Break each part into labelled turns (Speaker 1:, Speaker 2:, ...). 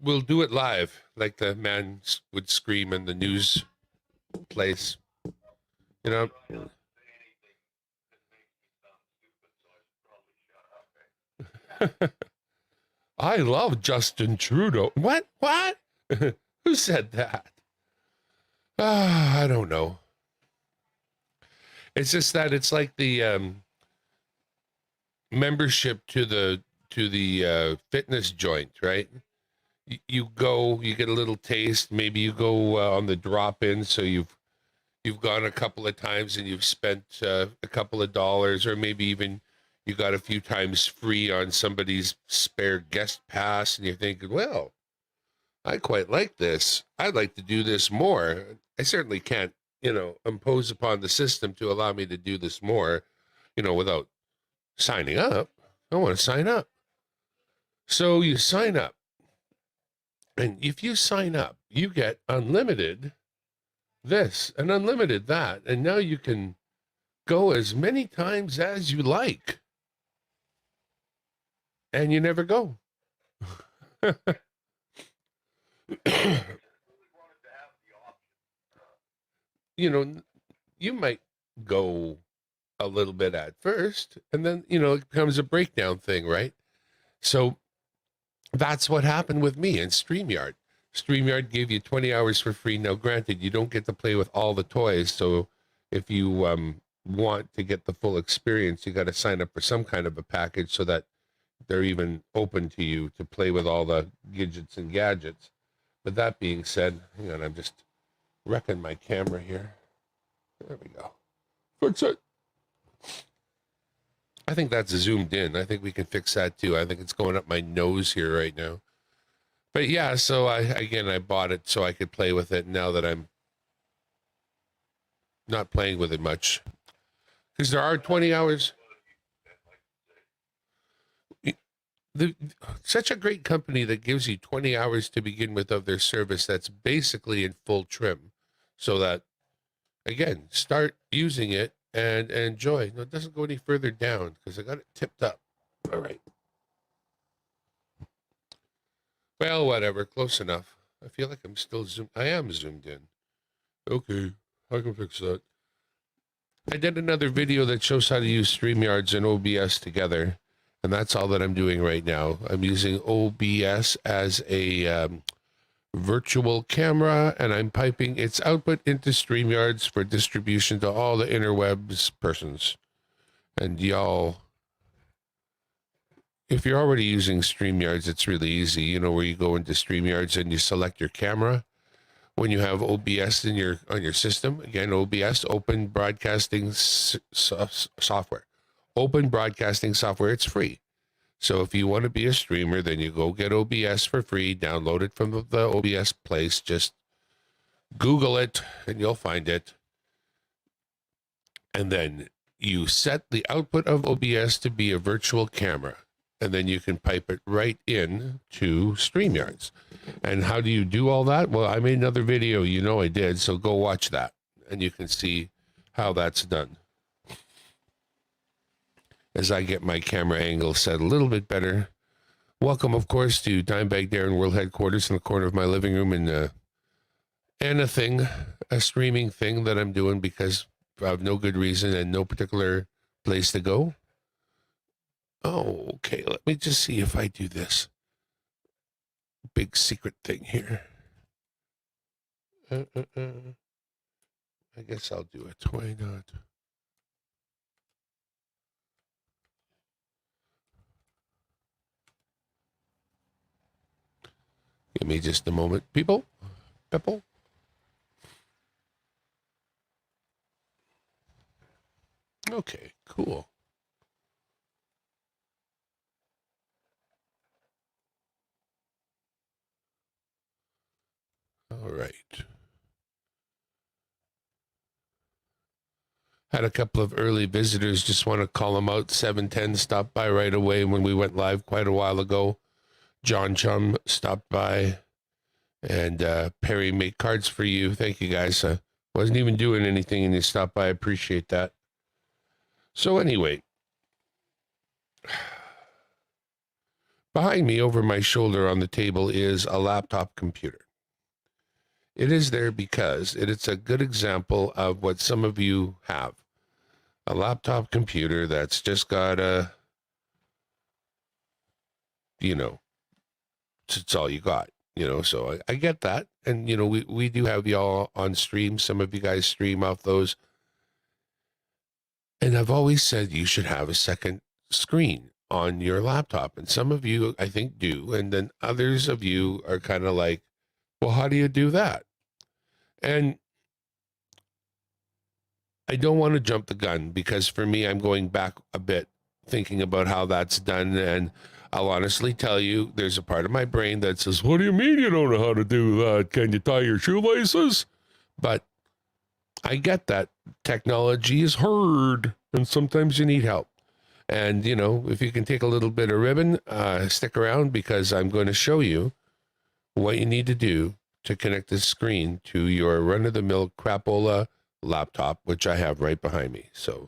Speaker 1: we'll do it live, like the man would scream in the news place. You know, I love Justin Trudeau. What? What? Who said that? I don't know. It's just that it's like the membership to the fitness joint, right? You go, you get a little taste. Maybe you go on the drop in, so you've gone a couple of times and you've spent a couple of dollars, or maybe even you got a few times free on somebody's spare guest pass, and you're thinking, well, I quite like this. I'd like to do this more. I certainly can't, impose upon the system to allow me to do this more, without signing up. I want to sign up. So you sign up. And if you sign up, you get unlimited this and unlimited that. And now you can go as many times as you like. And you never go. You might go a little bit at first, and then, it becomes a breakdown thing, right? So that's what happened with me in StreamYard. StreamYard gave you 20 hours for free. Now, granted, you don't get to play with all the toys. So if you want to get the full experience, you got to sign up for some kind of a package so that they're even open to you to play with all the gadgets and gadgets. But that being said, hang on, I'm just wrecking my camera here. There we go. Fix it. I think that's zoomed in. I think we can fix that too. I think it's going up my nose here right now. But yeah, so I bought it so I could play with it now that I'm not playing with it much. Because there are 20 hours. Such a great company that gives you 20 hours to begin with of their service that's basically in full trim. So that, again, start using it and enjoy. No, it doesn't go any further down because I got it tipped up. All right. Well, whatever. Close enough. I feel like I'm still zoomed. I am zoomed in. Okay. I can fix that. I did another video that shows how to use StreamYards and OBS together. And that's all that I'm doing right now. I'm using OBS as a virtual camera, and I'm piping its output into StreamYards for distribution to all the interwebs persons. And y'all, if you're already using StreamYards, it's really easy. Where you go into StreamYards and you select your camera. When you have OBS on your system, again, OBS, Open Broadcasting Software. Open Broadcasting Software, it's free. So if you want to be a streamer, then you go get OBS for free, download it from the OBS place, just Google it and you'll find it. And then you set the output of OBS to be a virtual camera, and then you can pipe it right in to StreamYards. And how do you do all that? Well, I made another video, I did, so go watch that and you can see how that's done. As I get my camera angle set a little bit better. Welcome, of course, to Dimebag Darren World Headquarters in the corner of my living room, and a streaming thing that I'm doing because I have no good reason and no particular place to go. Oh, okay. Let me just see if I do this big secret thing here. I guess I'll do it. Why not? Give me just a moment, people. Okay, cool. All right. Had a couple of early visitors. Just want to call them out. 710 stopped by right away when we went live quite a while ago. John Chum stopped by, and Perry made cards for you. Thank you, guys. Wasn't even doing anything, and you stopped by. I appreciate that. So anyway, Behind me, over my shoulder on the table, is a laptop computer. It is there because it's a good example of what some of you have. A laptop computer that's just got a, it's all you got, so I get that. And, we do have y'all on stream. Some of you guys stream off those. And I've always said you should have a second screen on your laptop. And some of you, I think, do. And then others of you are kind of like, well, how do you do that? And I don't want to jump the gun because for me, I'm going back a bit thinking about how that's done. And I'll honestly tell you, there's a part of my brain that says, what do you mean you don't know how to do that? Can you tie your shoelaces? But I get that technology is hard and sometimes you need help. And, if you can take a little bit of ribbon, stick around because I'm going to show you what you need to do to connect this screen to your run-of-the-mill crapola laptop, which I have right behind me. So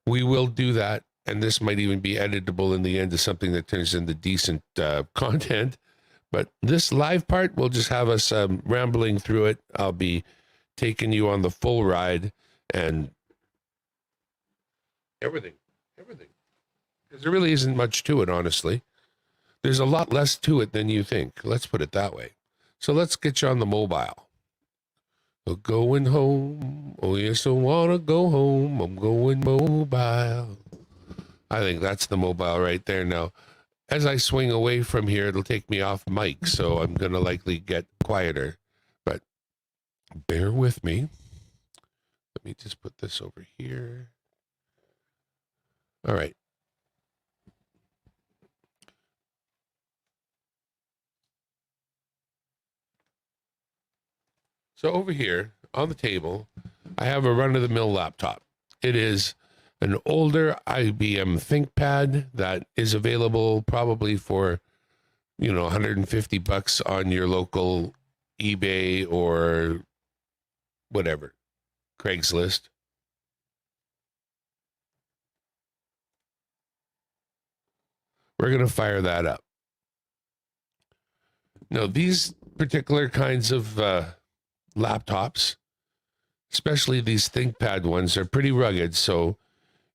Speaker 1: we will do that. And this might even be editable in the end to something that turns into decent content. But this live part, we'll just have us rambling through it. I'll be taking you on the full ride and everything. Because there really isn't much to it, honestly. There's a lot less to it than you think. Let's put it that way. So let's get you on the mobile. We're going home. Oh, yes, I want to go home. I'm going mobile. I think that's the mobile right there. Now, as I swing away from here, it'll take me off mic, so I'm going to likely get quieter. But bear with me. Let me just put this over here. All right. So over here on the table, I have a run-of-the-mill laptop. It is an older IBM ThinkPad that is available probably for, $150 on your local eBay or whatever, Craigslist. We're going to fire that up. Now, these particular kinds of laptops, especially these ThinkPad ones, are pretty rugged. So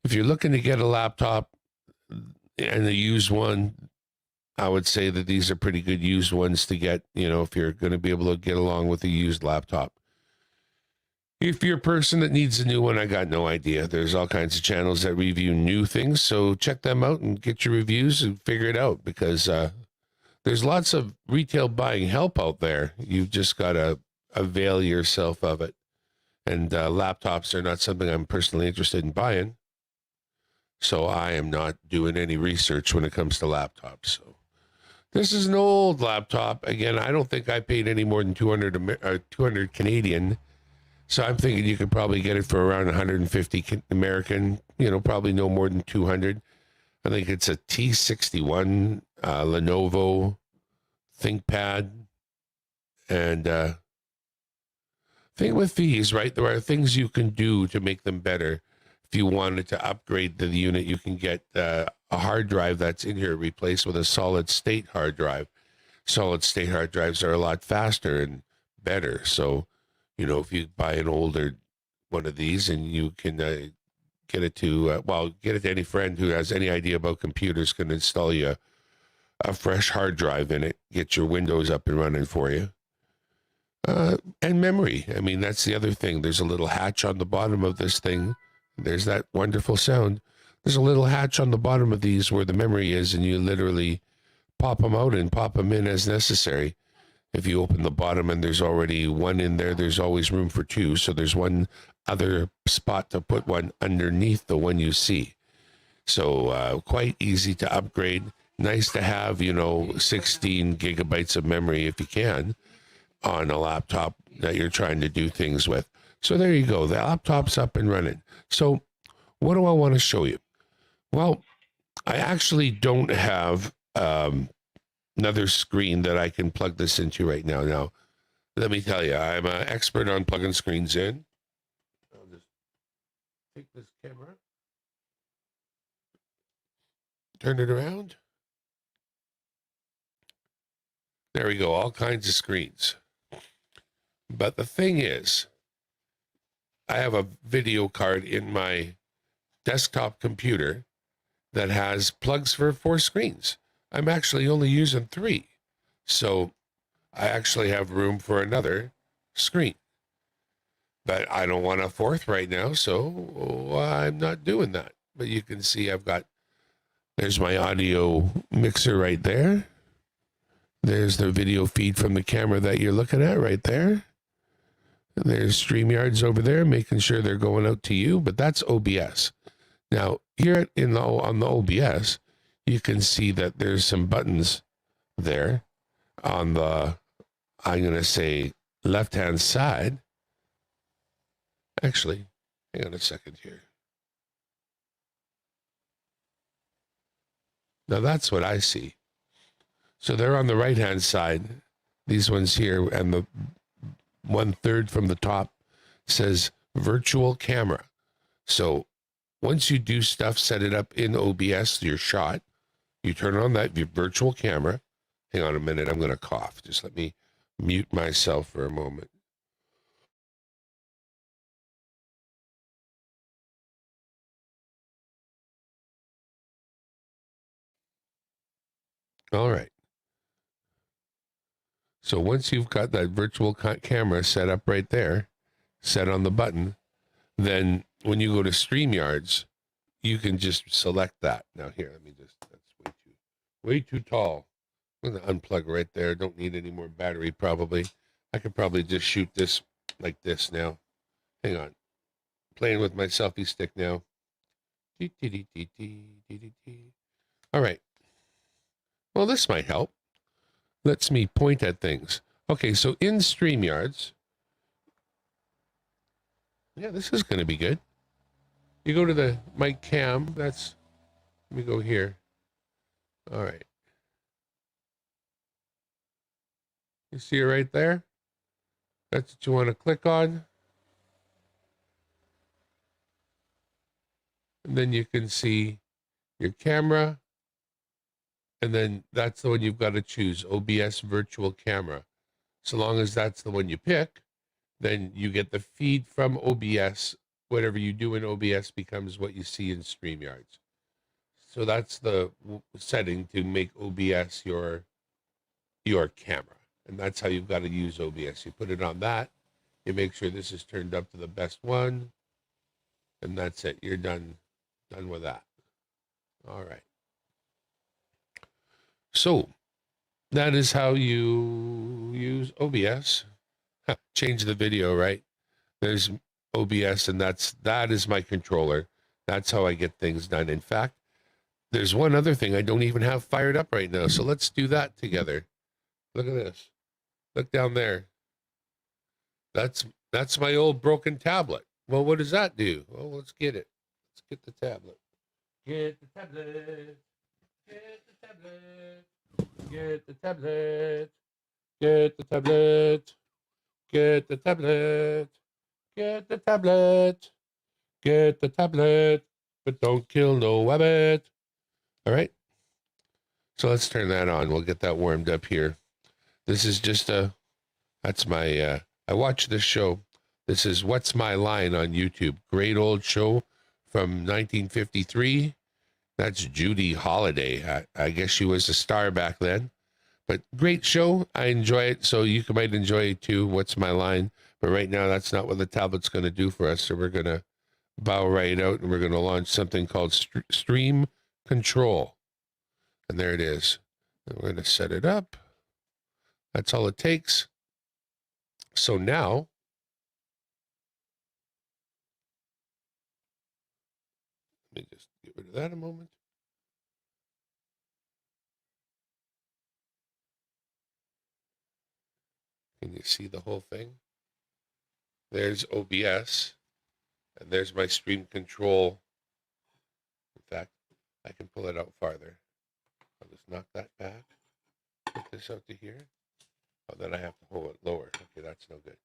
Speaker 1: if you're looking to get a laptop and a used one, I would say that these are pretty good used ones to get, if you're going to be able to get along with a used laptop. If you're a person that needs a new one, I got no idea. There's all kinds of channels that review new things. So check them out and get your reviews and figure it out because there's lots of retail buying help out there. You've just got to avail yourself of it. And laptops are not something I'm personally interested in buying. So I am not doing any research when it comes to laptops. So this is an old laptop. Again, I don't think I paid any more than 200 Canadian. So I'm thinking you could probably get it for around 150 American, probably no more than 200. I think it's a T61 Lenovo ThinkPad. And thing with these, right? There are things you can do to make them better. If you wanted to upgrade the unit, you can get a hard drive that's in here replaced with a solid state hard drive. Solid state hard drives are a lot faster and better. So, if you buy an older one of these and you can get it to, get it to any friend who has any idea about computers, can install you a fresh hard drive in it, get your Windows up and running for you. And memory. I mean, that's the other thing. There's a little hatch on the bottom of this thing. There's that wonderful sound. There's a little hatch on the bottom of these where the memory is, and you literally pop them out and pop them in as necessary. If you open the bottom and there's already one in there, there's always room for two. So there's one other spot to put one underneath the one you see. So quite easy to upgrade. Nice to have, 16 gigabytes of memory if you can on a laptop that you're trying to do things with. So there you go. The laptop's up and running. So what do I want to show you? Well, I actually don't have another screen that I can plug this into right now. Now, let me tell you, I'm an expert on plugging screens in. I'll just take this camera, turn it around. There we go, all kinds of screens. But the thing is, I have a video card in my desktop computer that has plugs for 4 screens. I'm actually only using 3. So I actually have room for another screen. But I don't want a 4th right now, so I'm not doing that. But you can see there's my audio mixer right there. There's the video feed from the camera that you're looking at right there. There's StreamYards over there, making sure they're going out to you, but that's OBS. Now, here on the OBS, you can see that there's some buttons there on the, I'm going to say, left-hand side. Actually, hang on a second here. Now, that's what I see. So they're on the right-hand side, these ones here, and the 1/3 from the top says virtual camera. So once you do stuff, set it up in OBS, your shot, you turn on that your virtual camera. Hang on a minute, I'm going to cough. Just let me mute myself for a moment. All right. So once you've got that virtual camera set up right there, set on the button, then when you go to StreamYards, you can just select that. Now here, that's way too tall. I'm going to unplug right there. Don't need any more battery probably. I could probably just shoot this like this now. Hang on. Playing with my selfie stick now. All right. Well, this might help. Lets me point at things. Okay, so in StreamYards, yeah, this is going to be good. You go to the mic cam. Let me go here. All right. You see it right there? That's what you want to click on. And then you can see your camera. And then that's the one you've got to choose, OBS virtual camera. So long as that's the one you pick, then you get the feed from OBS. Whatever you do in OBS becomes what you see in StreamYards. So that's the setting to make OBS your camera. And that's how you've got to use OBS. You put it on that. You make sure this is turned up to the best one. And that's it. You're done with that. All right. So that is how you use OBS. Change the video, right? There's OBS, and that is my controller. That's how I get things done. In fact, there's one other thing I don't even have fired up right now. So let's do that together. Look at this. Look down there. That's my old broken tablet. Well, what does that do? Well, let's get it. Let's get the tablet. Get the tablet. Get the tablet. Get the tablet. Get the tablet. Get the tablet. Get the tablet. Get the tablet. But don't kill no rabbit. All right. So let's turn that on. We'll get that warmed up here. This is just that's my, I watch this show. This is What's My Line on YouTube. Great old show from 1953. That's Judy Holliday. I guess she was a star back then. But great show. I enjoy it. So you might enjoy it too. What's My Line? But right now, that's not what the tablet's going to do for us. So we're going to bow right out and we're going to launch something called Stream Control. And there it is. And we're going to set it up. That's all it takes. So now, let me just get rid of that a moment. Can you see the whole thing? There's OBS, and there's my stream control. In fact, I can pull it out farther. I'll just knock that back, put this out to here. Oh, then I have to hold it lower. Okay, that's no good.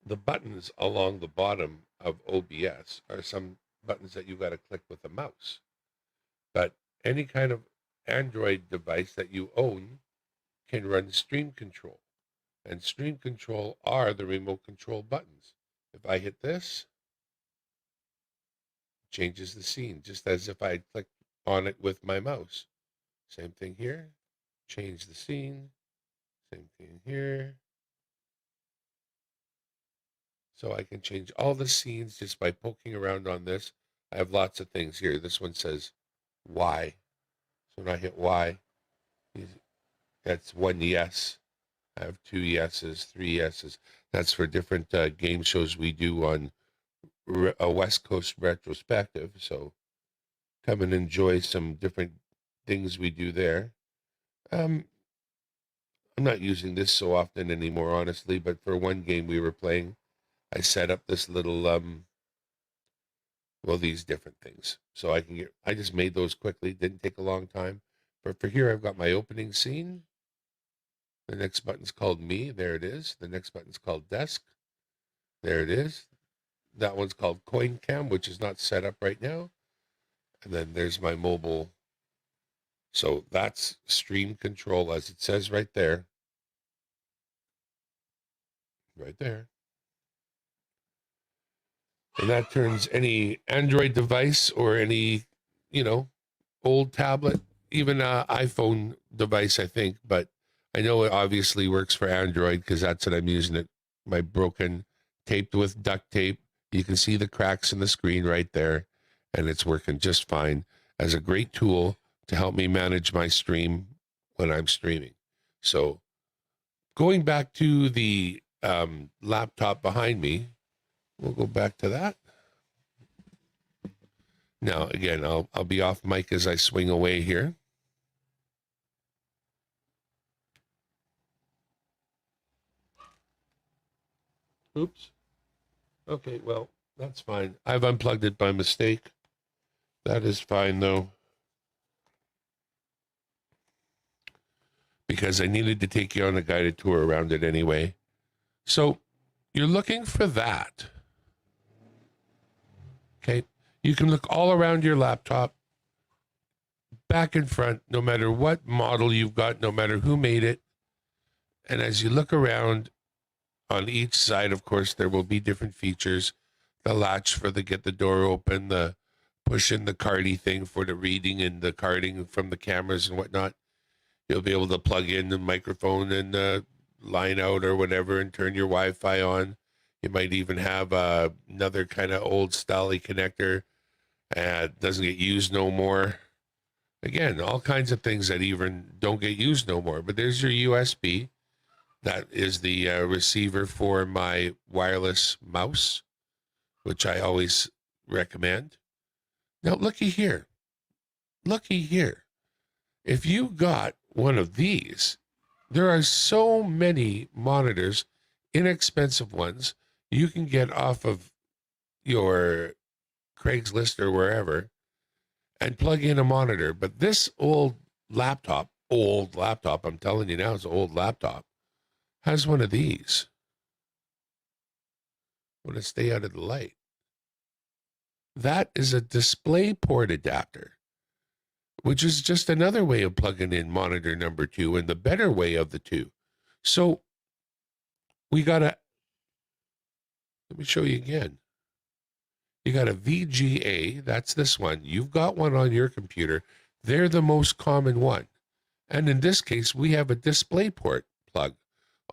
Speaker 1: The buttons along the bottom of OBS are some buttons that you've got to click with the mouse. But any kind of Android device that you own can run stream control. And stream control are the remote control buttons. If I hit this, it changes the scene, just as if I click on it with my mouse. Same thing here. Change the scene. Same thing here. So I can change all the scenes just by poking around on this. I have lots of things here. This one says Y. So when I hit Y, that's one yes. I have 2 yeses, 3 yeses. That's for different game shows we do on a West Coast retrospective. So come and enjoy some different things we do there. I'm not using this so often anymore, honestly, but for one game we were playing, I set up this little, these different things. So I just made those quickly. Didn't take a long time. But for here, I've got my opening scene. The next button's called Me. There it is. The next button's called Desk. There it is. That one's called Coin Cam, which is not set up right now. And then there's my mobile. So that's stream control, as it says right there. Right there. And that turns any Android device or any, old tablet, even an iPhone device, I think. But I know it obviously works for Android because that's what I'm using it. My broken, taped with duct tape. You can see the cracks in the screen right there. And it's working just fine as a great tool to help me manage my stream when I'm streaming. So going back to the laptop behind me, we'll go back to that. Now, again, I'll be off mic as I swing away here. Oops. Okay, well, that's fine. I've unplugged it by mistake. That is fine, though, because I needed to take you on a guided tour around it anyway. So you're looking for that. Okay. You can look all around your laptop, back and front, no matter what model you've got, no matter who made it. And as you look around on each side, of course, there will be different features. The latch for the get the door open, the push in the cardy thing for the reading and the carding from the cameras and whatnot. You'll be able to plug in the microphone and line out or whatever and turn your Wi-Fi on. You might even have another kind of old style connector. Doesn't get used no more. Again, all kinds of things that even don't get used no more. But there's your USB. That is the receiver for my wireless mouse, which I always recommend. Now, looky here. Looky here. If you got one of these, there are so many monitors, inexpensive ones, you can get off of your Craigslist or wherever and plug in a monitor. But this old laptop, I'm telling you now, it's an old laptop, has one of these. I want to stay out of the light. That is a display port adapter, which is just another way of plugging in monitor number 2 and the better way of the two. So we got let me show you again. You got a VGA, that's this one. You've got one on your computer. They're the most common one. And in this case, we have a DisplayPort plug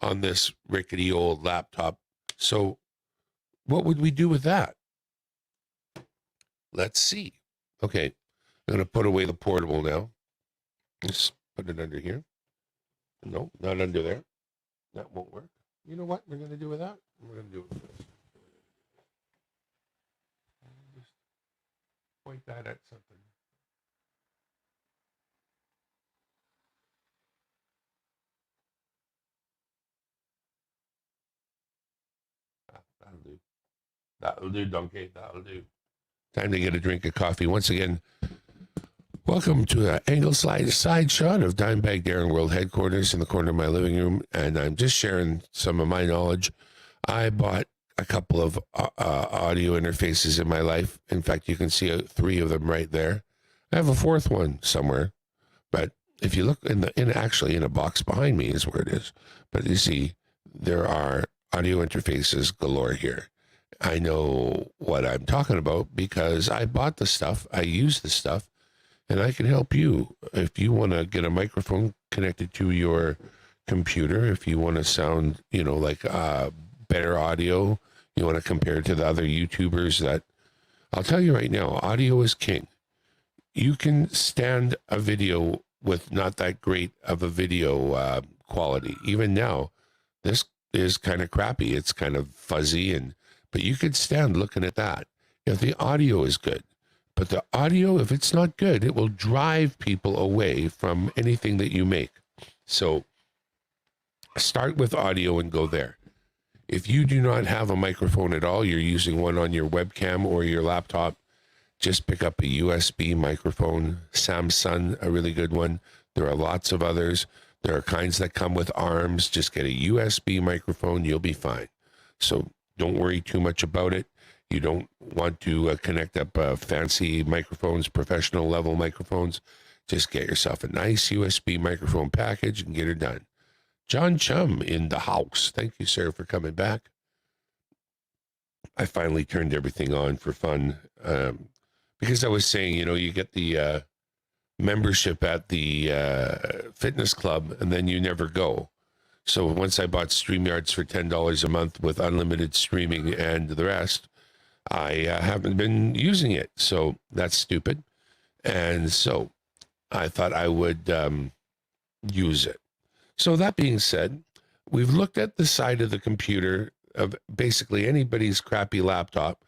Speaker 1: on this rickety old laptop. So what would we do with that? Let's see. Okay, I'm going to put away the portable now. Just put it under here. No, not under there. That won't work. You know what we're going to do with that? We're going to do it with this. Just point that at something. That'll do. That'll do, donkey. That'll do. Time to get a drink of coffee. Once again, welcome to an angle side shot of Dimebag Darren World Headquarters in the corner of my living room. And I'm just sharing some of my knowledge. I bought a couple of audio interfaces in my life. In fact, you can see 3 of them right there. I have a 4th one somewhere, But if you look actually in a box behind me is where it is. But you see, there are audio interfaces galore here. I know what I'm talking about because I bought the stuff, I use the stuff, and I can help you. If you want to get a microphone connected to your computer, if you want to sound, like better audio, you want to compare it to the other YouTubers that, I'll tell you right now, audio is king. You can stand a video with not that great of a video quality. Even now, this is kind of crappy. It's kind of fuzzy, but you could stand looking at that if the audio is good. But the audio, if it's not good, it will drive people away from anything that you make. So start with audio and go there. If you do not have a microphone at all, you're using one on your webcam or your laptop, just pick up a USB microphone. Samsung, a really good one. There are lots of others. There are kinds that come with arms. Just get a USB microphone. You'll be fine. So don't worry too much about it. You don't want to connect up fancy microphones, professional level microphones. Just get yourself a nice USB microphone package and get it done. John Chum in the house. Thank you, sir, for coming back. I finally turned everything on for fun because I was saying, you get the membership at the fitness club and then you never go. So once I bought StreamYards for $10 a month with unlimited streaming and the rest, I haven't been using it. So that's stupid. And so I thought I would use it. So that being said, we've looked at the side of the computer of basically anybody's crappy laptop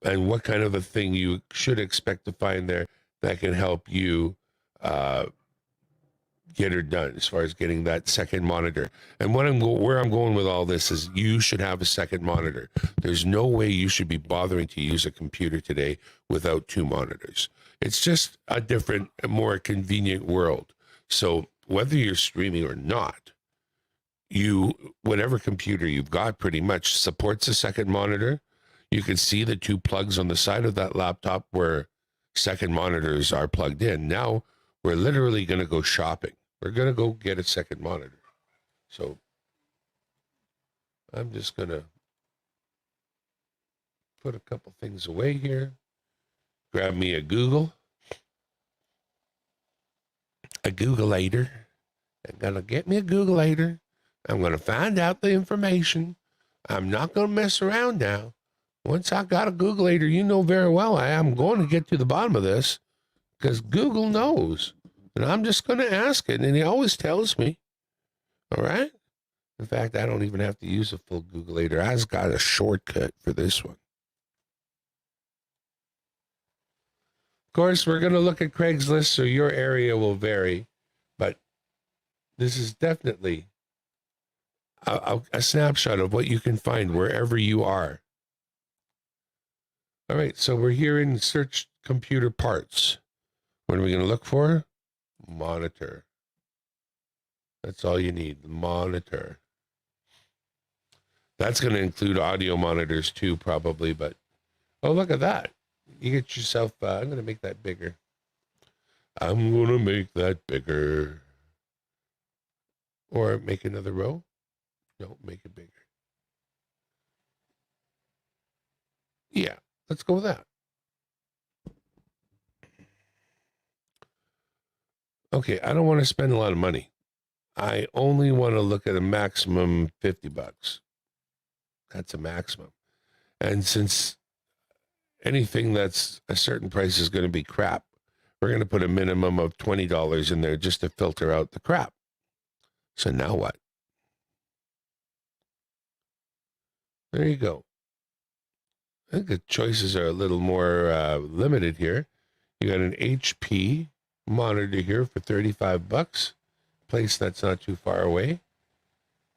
Speaker 1: and what kind of a thing you should expect to find there that can help you get her done as far as getting that second monitor. And where I'm going with all this is you should have a second monitor. There's no way you should be bothering to use a computer today without two monitors. It's just a different, more convenient world. So whether you're streaming or not, whatever computer you've got pretty much supports a second monitor. You can see the two plugs on the side of that laptop where second monitors are plugged in. Now we're literally going to go shopping. We're going to go get a second monitor. So I'm just going to put a couple things away here. Grab me a Googleator. I'm going to get me a Googleator. I'm going to find out the information. I'm not going to mess around now. Once I got a Googleator, you know very well I am going to get to the bottom of this because Google knows. And I'm just going to ask it, and he always tells me. All right? In fact, I don't even have to use a full Googleator. I've got a shortcut for this one. Of course, we're going to look at Craigslist, so your area will vary. But this is definitely a snapshot of what you can find wherever you are. All right, so we're here in search computer parts. What are we going to look for? Monitor. That's all you need, the monitor. That's going to include audio monitors too, probably, but oh, look at that. You get yourself, I'm going to make that bigger. I'm going to make that bigger. Or make another row. No, make it bigger. Yeah, let's go with that. Okay, I don't want to spend a lot of money. I only want to look at a maximum $50. That's a maximum. And since anything that's a certain price is going to be crap, we're going to put a minimum of $20 in there just to filter out the crap. So now what? There you go. I think the choices are a little more limited here. You got an HP monitor here for $35. Place that's not too far away.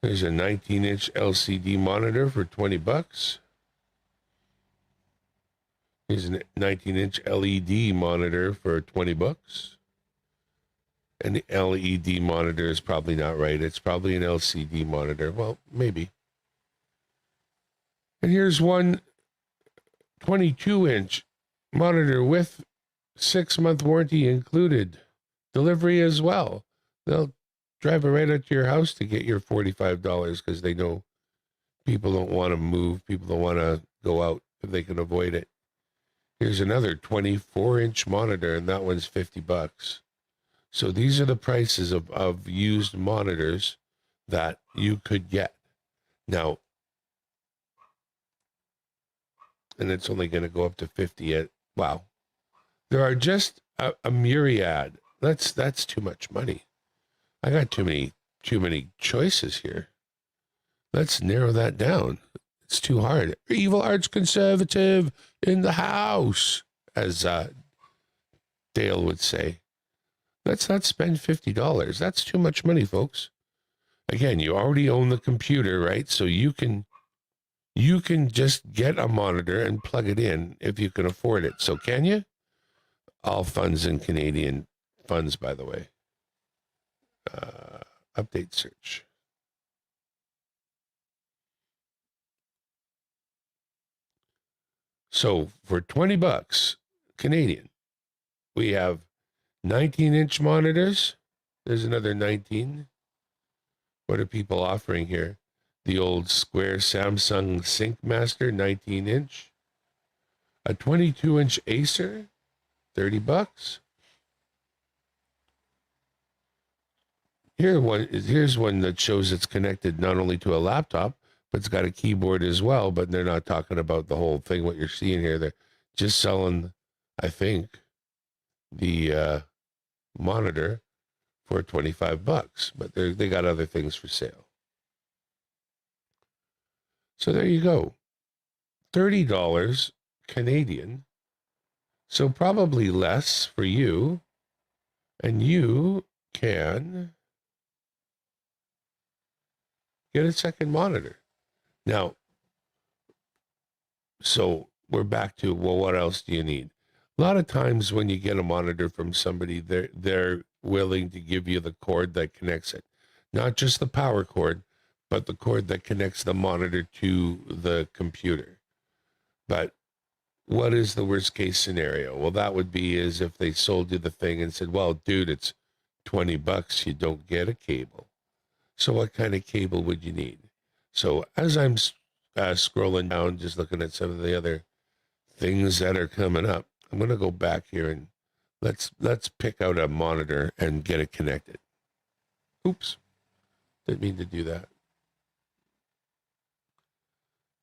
Speaker 1: There's a 19-inch LCD monitor for $20. Here's a 19-inch LED monitor for $20. And the LED monitor is probably not right. It's probably an LCD monitor. Well, maybe. And here's one 22-inch monitor with 6-month warranty included. delivery as well. They'll drive it right out to your house to get your $45 because they know people don't want to move. People don't want to go out if they can avoid it. Here's another 24-inch monitor, and that one's $50. So these are the prices of used monitors that you could get. Now, and it's only going to go up to 50 at, wow. There are just a myriad. That's too much money. I got too many choices here. Let's narrow that down. It's too hard. Evil arts conservative in the house, as Dale would say. Let's not spend $50. That's too much money, folks. Again, you already own the computer, right? So you can just get a monitor and plug it in if you can afford it. So can you? All funds in Canadian funds, by the way. Update search. So for $20 Canadian, we have 19-inch monitors. There's another 19. What are people offering here? The old square Samsung SyncMaster 19-inch. A 22-inch Acer, $30. Here's one that shows it's connected not only to a laptop, but it's got a keyboard as well. But they're not talking about the whole thing, what you're seeing here. They're just selling, I think, the monitor for $25, but they got other things for sale. So there you go. $30 Canadian. So probably less for you. And you can get a second monitor. Now, so we're back to, well, what else do you need? A lot of times when you get a monitor from somebody, they're willing to give you the cord that connects it. Not just the power cord, but the cord that connects the monitor to the computer. But what is the worst case scenario? Well, that would be is if they sold you the thing and said, well, dude, it's $20, you don't get a cable. So what kind of cable would you need? So as I'm scrolling down, just looking at some of the other things that are coming up, I'm going to go back here and let's pick out a monitor and get it connected. Oops, didn't mean to do that.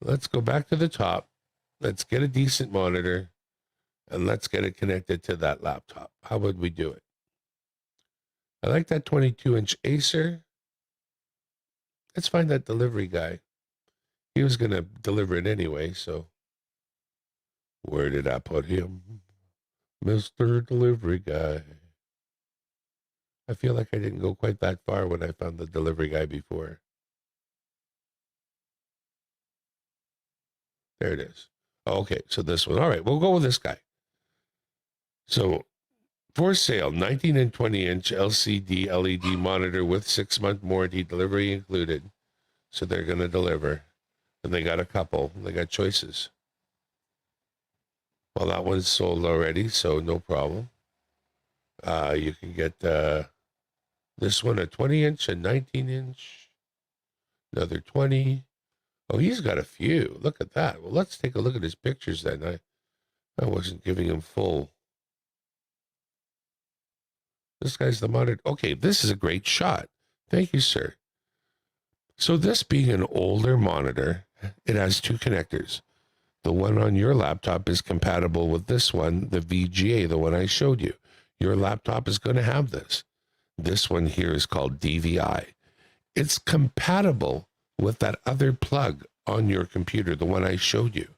Speaker 1: Let's go back to the top. Let's get a decent monitor and let's get it connected to that laptop. How would we do it? I like that 22-inch Acer. Let's find that delivery guy. He was going to deliver it anyway, so where did I put him? Mr. Delivery Guy. I feel like I didn't go quite that far when I found the delivery guy before. There it is. Okay, so this one. All right, we'll go with this guy. So for sale, 19 and 20-inch LCD LED monitor with 6-month warranty, delivery included. So they're going to deliver. And they got a couple. They got choices. Well, that one's sold already, so no problem. You can get this one, a 20-inch, a 19-inch, another 20. Oh, he's got a few. Look at that. Well, let's take a look at his pictures then. I wasn't giving him full. This guy's the monitor. Okay, this is a great shot. Thank you, sir. So this being an older monitor, it has two connectors. The one on your laptop is compatible with this one, the VGA, the one I showed you. Your laptop is going to have this. This one here is called DVI. It's compatible with that other plug on your computer, the one I showed you.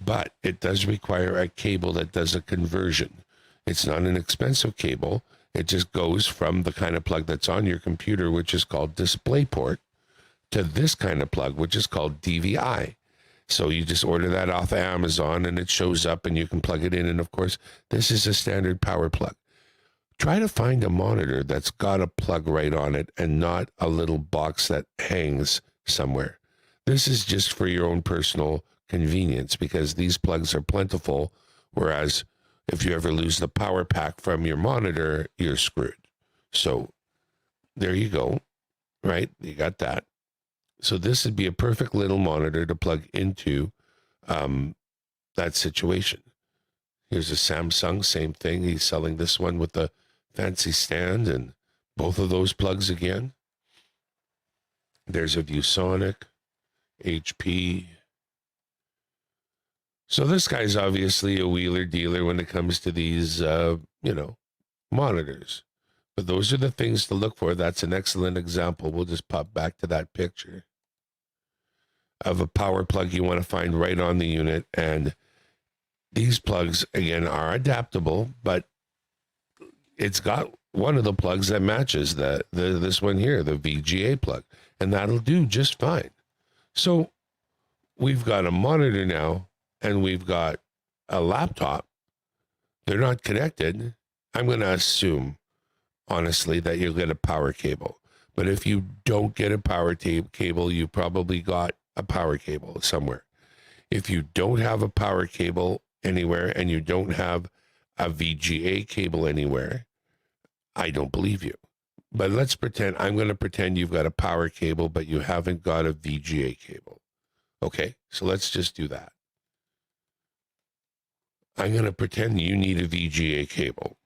Speaker 1: But it does require a cable that does a conversion. It's not an expensive cable. It just goes from the kind of plug that's on your computer, which is called DisplayPort, to this kind of plug, which is called DVI. So you just order that off of Amazon and it shows up and you can plug it in. And of course, this is a standard power plug. Try to find a monitor that's got a plug right on it and not a little box that hangs somewhere. This is just for your own personal convenience because these plugs are plentiful, whereas If you ever lose the power pack from your monitor, you're screwed. So there you go, right? You got that. So this would be a perfect little monitor to plug into that situation. Here's a Samsung, same thing. He's selling this one with the fancy stand and both of those plugs again. There's a ViewSonic, HP. So this guy's obviously a wheeler dealer when it comes to these, monitors. But those are the things to look for. That's an excellent example. We'll just pop back to that picture of a power plug you want to find right on the unit. And these plugs, again, are adaptable, but it's got one of the plugs that matches this one here, the VGA plug, and that'll do just fine. So we've got a monitor now, and we've got a laptop. They're not connected. I'm going to assume, honestly, that you'll get a power cable. But if you don't get a power cable, you probably got a power cable somewhere. If you don't have a power cable anywhere and you don't have a VGA cable anywhere, I don't believe you. But let's pretend, I'm going to pretend you've got a power cable, but you haven't got a VGA cable. Okay, so let's just do that. I'm going to pretend you need a VGA cable.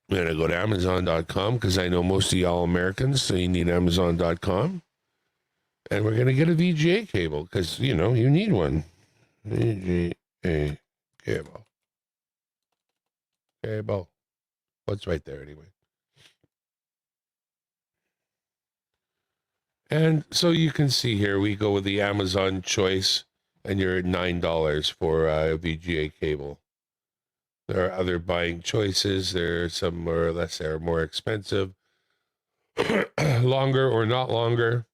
Speaker 1: I'm going to go to Amazon.com because I know most of y'all Americans, so you need Amazon.com. And we're going to get a VGA cable because, you need one. VGA cable. Cable. What's right there anyway? And so you can see here, we go with the Amazon choice, and you're at $9 for a VGA cable. There are other buying choices. There are some more or less, they're more expensive, longer or not longer,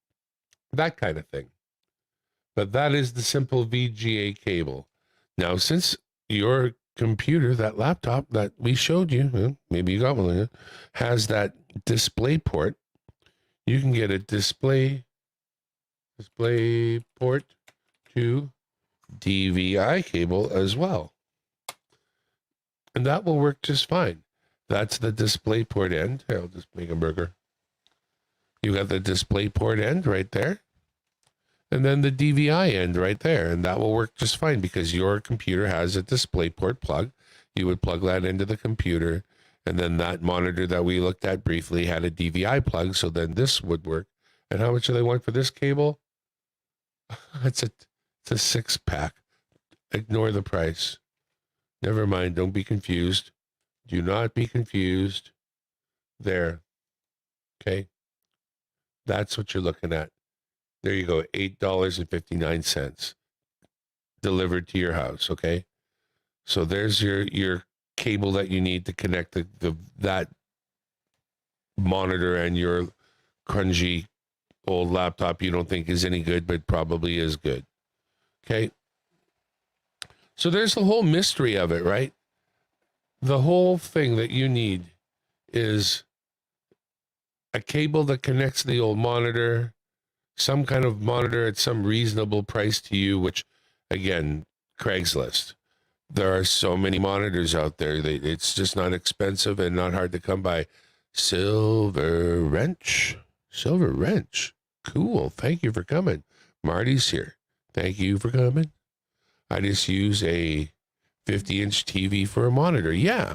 Speaker 1: that kind of thing. But that is the simple VGA cable. Now, since your computer, that laptop that we showed you, maybe you got one, has that display port, you can get a display port to DVI cable as well. And that will work just fine. That's the display port end. Here, I'll just make a burger. You got the display port end right there. And then the DVI end right there. And that will work just fine because your computer has a display port plug. You would plug that into the computer. And then that monitor that we looked at briefly had a DVI plug. So then this would work. And how much do they want for this cable? It's a 6-pack. Ignore the price. Never mind. Don't be confused. Do not be confused. There. Okay. That's what you're looking at. There you go. $8.59 delivered to your house. Okay. So there's your cable that you need to connect that monitor and your crunchy old laptop you don't think is any good, but probably is good. Okay. So there's the whole mystery of it, right? The whole thing that you need is a cable that connects the old monitor, some kind of monitor at some reasonable price to you, which, again, Craigslist. There are so many monitors out there. It's just not expensive and not hard to come by. Silver Wrench. Cool. Thank you for coming. Marty's here. Thank you for coming. I just use a 50-inch TV for a monitor. Yeah.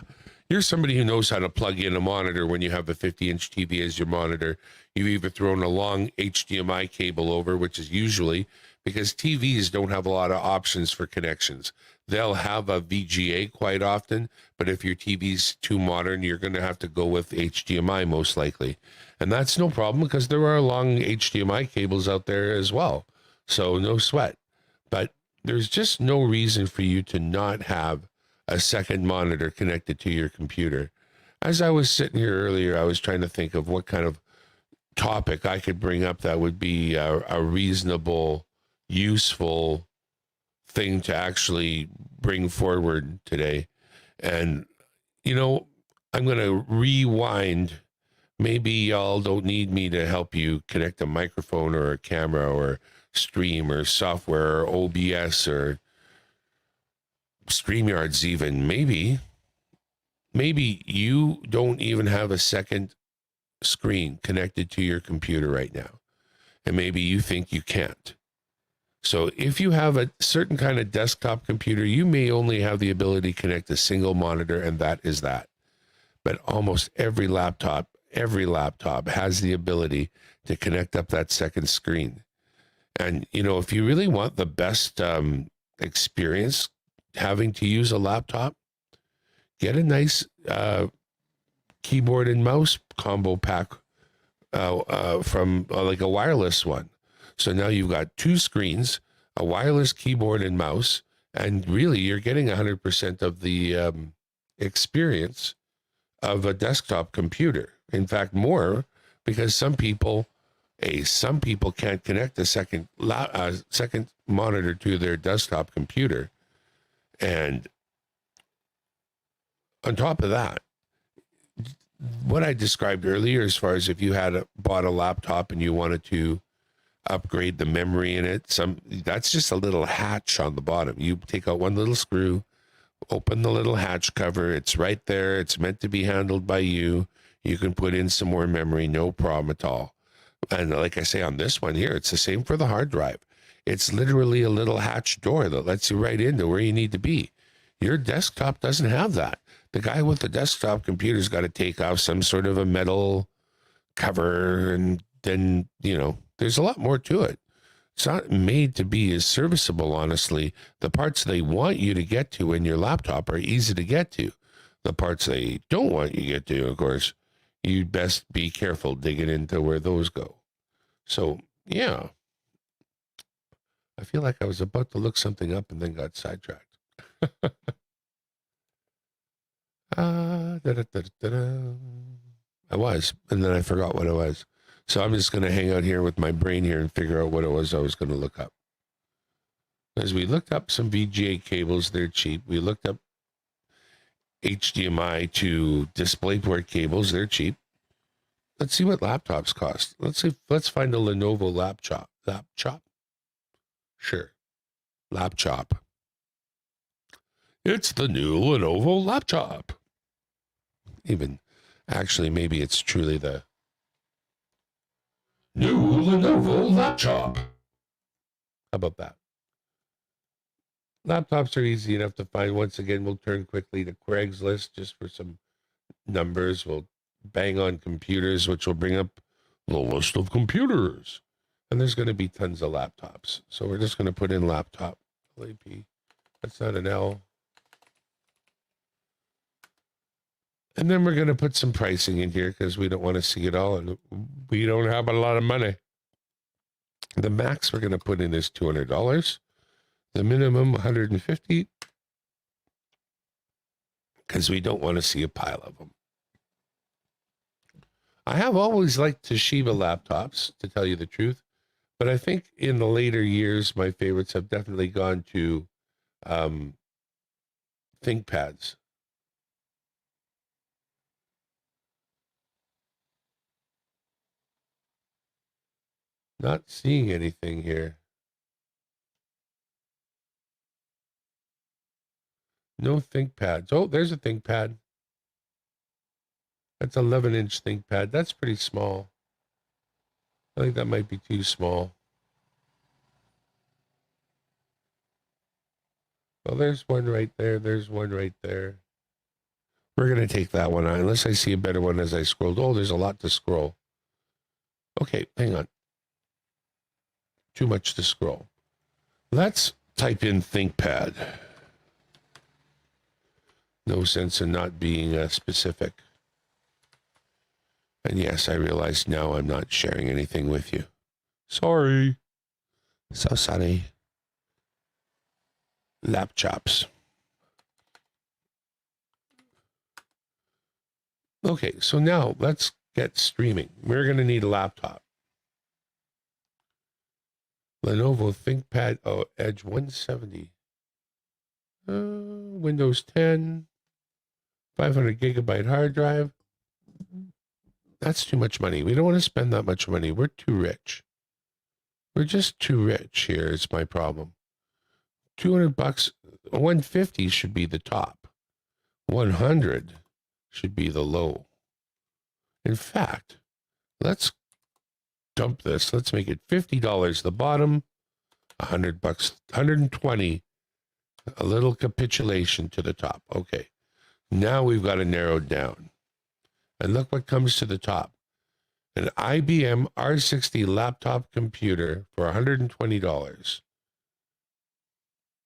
Speaker 1: You're somebody who knows how to plug in a monitor when you have a 50-inch TV as your monitor. You've either thrown a long HDMI cable over, which is usually because TVs don't have a lot of options for connections. They'll have a VGA quite often, but if your TV's too modern, you're going to have to go with HDMI most likely. And that's no problem because there are long HDMI cables out there as well. So no sweat. But there's just no reason for you to not have a second monitor connected to your computer. As I was sitting here earlier, I was trying to think of what kind of topic I could bring up that would be a reasonable, useful thing to actually bring forward today. And, I'm going to rewind Maybe y'all don't need me to help you connect a microphone or a camera or stream or software or OBS or StreamYards even. Maybe you don't even have a second screen connected to your computer right now. And maybe you think you can't. So if you have a certain kind of desktop computer, you may only have the ability to connect a single monitor, and that is that. But almost every laptop has the ability to connect up that second screen. And, you know, if you really want the best experience having to use a laptop, get a nice keyboard and mouse combo pack from like a wireless one. So now you've got two screens, a wireless keyboard and mouse, and really you're getting 100% of the experience of a desktop computer. In fact, more, because some people can't connect a second monitor to their desktop computer. And on top of that, what I described earlier, as far as if you had bought a laptop and you wanted to upgrade the memory in it, that's just a little hatch on the bottom. You take out one little screw, open the little hatch cover. It's right there. It's meant to be handled by you. You can put in some more memory, no problem at all. And like I say on this one here, it's the same for the hard drive. It's literally a little hatch door that lets you right into where you need to be. Your desktop doesn't have that. The guy with the desktop computer's got to take off some sort of a metal cover, and then, you know, there's a lot more to it. It's not made to be as serviceable, honestly. The parts they want you to get to in your laptop are easy to get to. The parts they don't want you to get to, of course, you'd best be careful digging into where those go. So, yeah. I feel like I was about to look something up and then got sidetracked. I was, and then I forgot what it was. So I'm just going to hang out here with my brain here and figure out what it was I was going to look up. As we looked up some VGA cables, they're cheap. We looked up HDMI to DisplayPort cables, they're cheap. Let's see what laptops cost. Let's find a Lenovo laptop. Sure. Laptop. It's the new Lenovo laptop. Even, actually, maybe it's truly the new Lenovo laptop. How about that? Laptops are easy enough to find. Once again, we'll turn quickly to Craigslist just for some numbers. We'll bang on computers, which will bring up the list of computers. And there's going to be tons of laptops. So we're just going to put in laptop. LAP. That's not an L. And then we're going to put some pricing in here because we don't want to see it all. And we don't have a lot of money. The max we're going to put in is $200. The minimum, $150. Because we don't want to see a pile of them. I have always liked Toshiba laptops, to tell you the truth. But I think in the later years, my favorites have definitely gone to ThinkPads. Not seeing anything here. No ThinkPads. Oh, there's a ThinkPad. That's 11-inch ThinkPad. That's pretty small. I think that might be too small. Well, there's one right there. There's one right there. We're going to take that one on, unless I see a better one as I scrolled. Oh, there's a lot to scroll. Okay, hang on. Too much to scroll. Let's type in ThinkPad. No sense in not being specific. And yes, I realize now I'm not sharing anything with you. Sorry. So sorry. Laptops. Okay, so now let's get streaming. We're going to need a laptop. Lenovo ThinkPad Edge 170. Windows 10. 500 gigabyte hard drive. That's too much money. We don't want to spend that much money. We're too rich. We're just too rich here is my problem. $200, 150 should be the top. 100 should be the low. In fact, let's dump this. Let's make it $50 the bottom, $100, 120, a little capitulation to the top. Okay. Now we've got to narrow down. And look what comes to the top. An IBM R60 laptop computer for $120.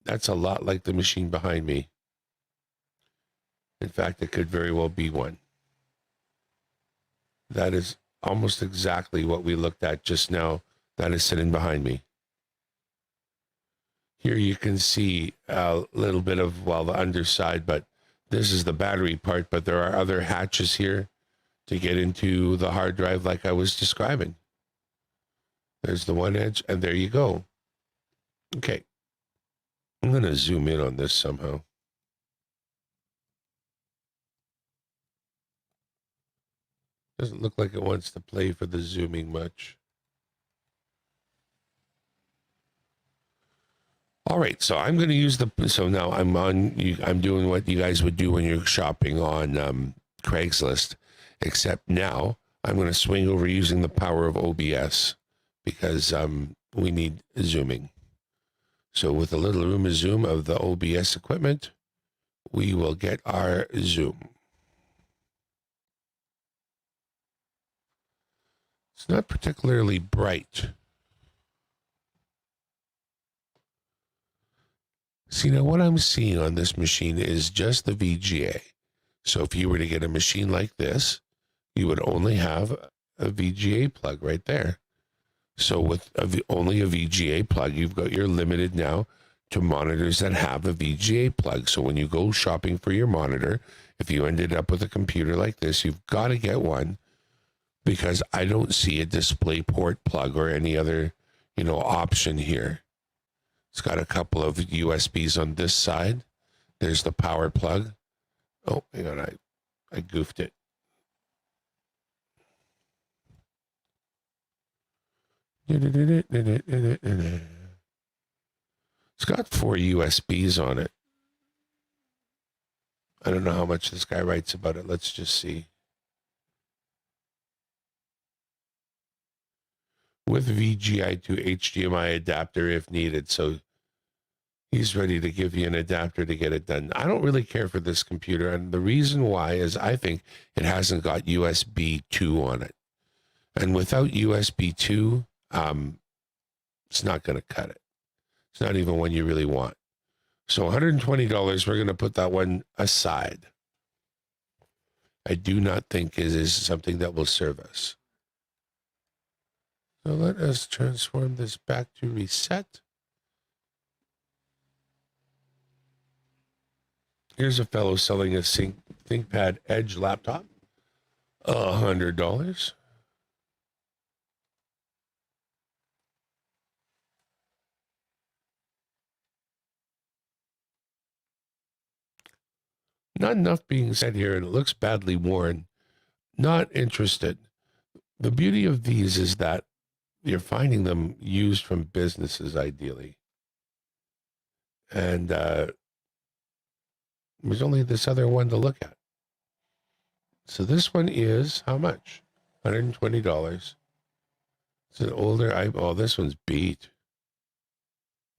Speaker 1: That's a lot like the machine behind me. In fact, it could very well be one. That is almost exactly what we looked at just now. That is sitting behind me. Here you can see a little bit of, well, the underside, but this is the battery part, but there are other hatches here to get into the hard drive like I was describing. There's the one edge, and there you go. Okay. I'm going to zoom in on this somehow. Doesn't look like it wants to play for the zooming much. All right, so I'm going to use so now I'm doing what you guys would do when you're shopping on Craigslist, except now I'm going to swing over using the power of OBS because we need zooming. So with a little room of zoom of the OBS equipment, we will get our zoom. It's not particularly bright. See, now what I'm seeing on this machine is just the VGA. So if you were to get a machine like this, you would only have a VGA plug right there. So with only a VGA plug, you're limited now to monitors that have a VGA plug. So when you go shopping for your monitor, if you ended up with a computer like this, you've got to get one, because I don't see a DisplayPort plug or any other, option here. It's got a couple of USBs on this side. There's the power plug. Oh, hang on, I goofed it. It's got 4 USBs on it. I don't know how much this guy writes about it. Let's just see. With VGI to HDMI adapter if needed. So he's ready to give you an adapter to get it done. I don't really care for this computer. And the reason why is I think it hasn't got USB 2 on it. And without USB 2, it's not going to cut it. It's not even one you really want. So $120, we're going to put that one aside. I do not think it is something that will serve us. So let us transform this back to reset. Here's a fellow selling a ThinkPad Edge laptop. $100. Not enough being said here, and it looks badly worn. Not interested. The beauty of these is that you're finding them used from businesses, ideally. And there's only this other one to look at. So this one is how much? $120. It's an older, oh, this one's beat.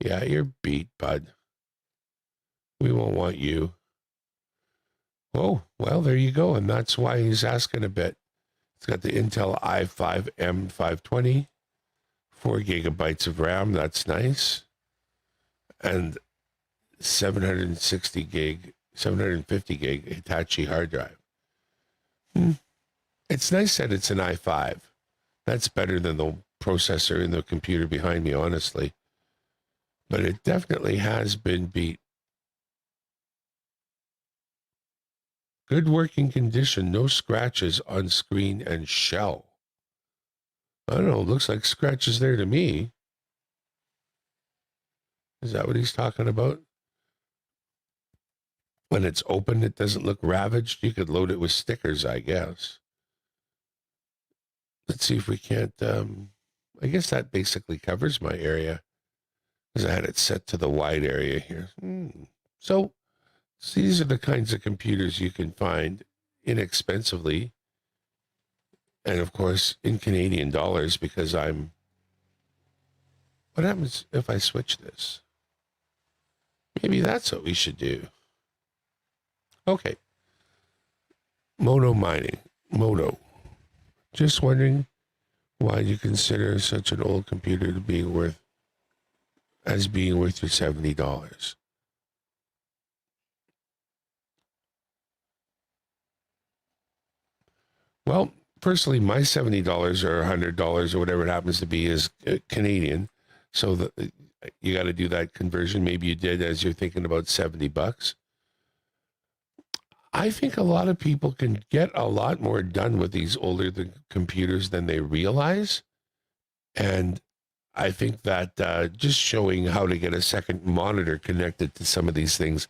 Speaker 1: Yeah, you're beat, bud. We won't want you. Oh, well, there you go. And that's why he's asking a bit. It's got the Intel i5 M520, 4 gigabytes of RAM. That's nice. And 750 gig Hitachi hard drive. It's nice that it's an i5. That's better than the processor in the computer behind me, honestly. But it definitely has been beat. Good working condition, no scratches on screen and shell. I don't know, looks like scratches there to me. Is that what he's talking about? When it's open, it doesn't look ravaged. You could load it with stickers, I guess. let's see if we can't, I guess that basically covers my area because I had it set to the wide area here. So these are the kinds of computers you can find inexpensively. And of course, in Canadian dollars, because what happens if I switch this? Maybe that's what we should do. Okay. Mono mining. Mono. Just wondering why you consider such an old computer to be worth your $70. Well, personally, my $70 or $100 or whatever it happens to be is Canadian. So you got to do that conversion. Maybe you did as you're thinking about $70. I think a lot of people can get a lot more done with these older computers than they realize. And I think that just showing how to get a second monitor connected to some of these things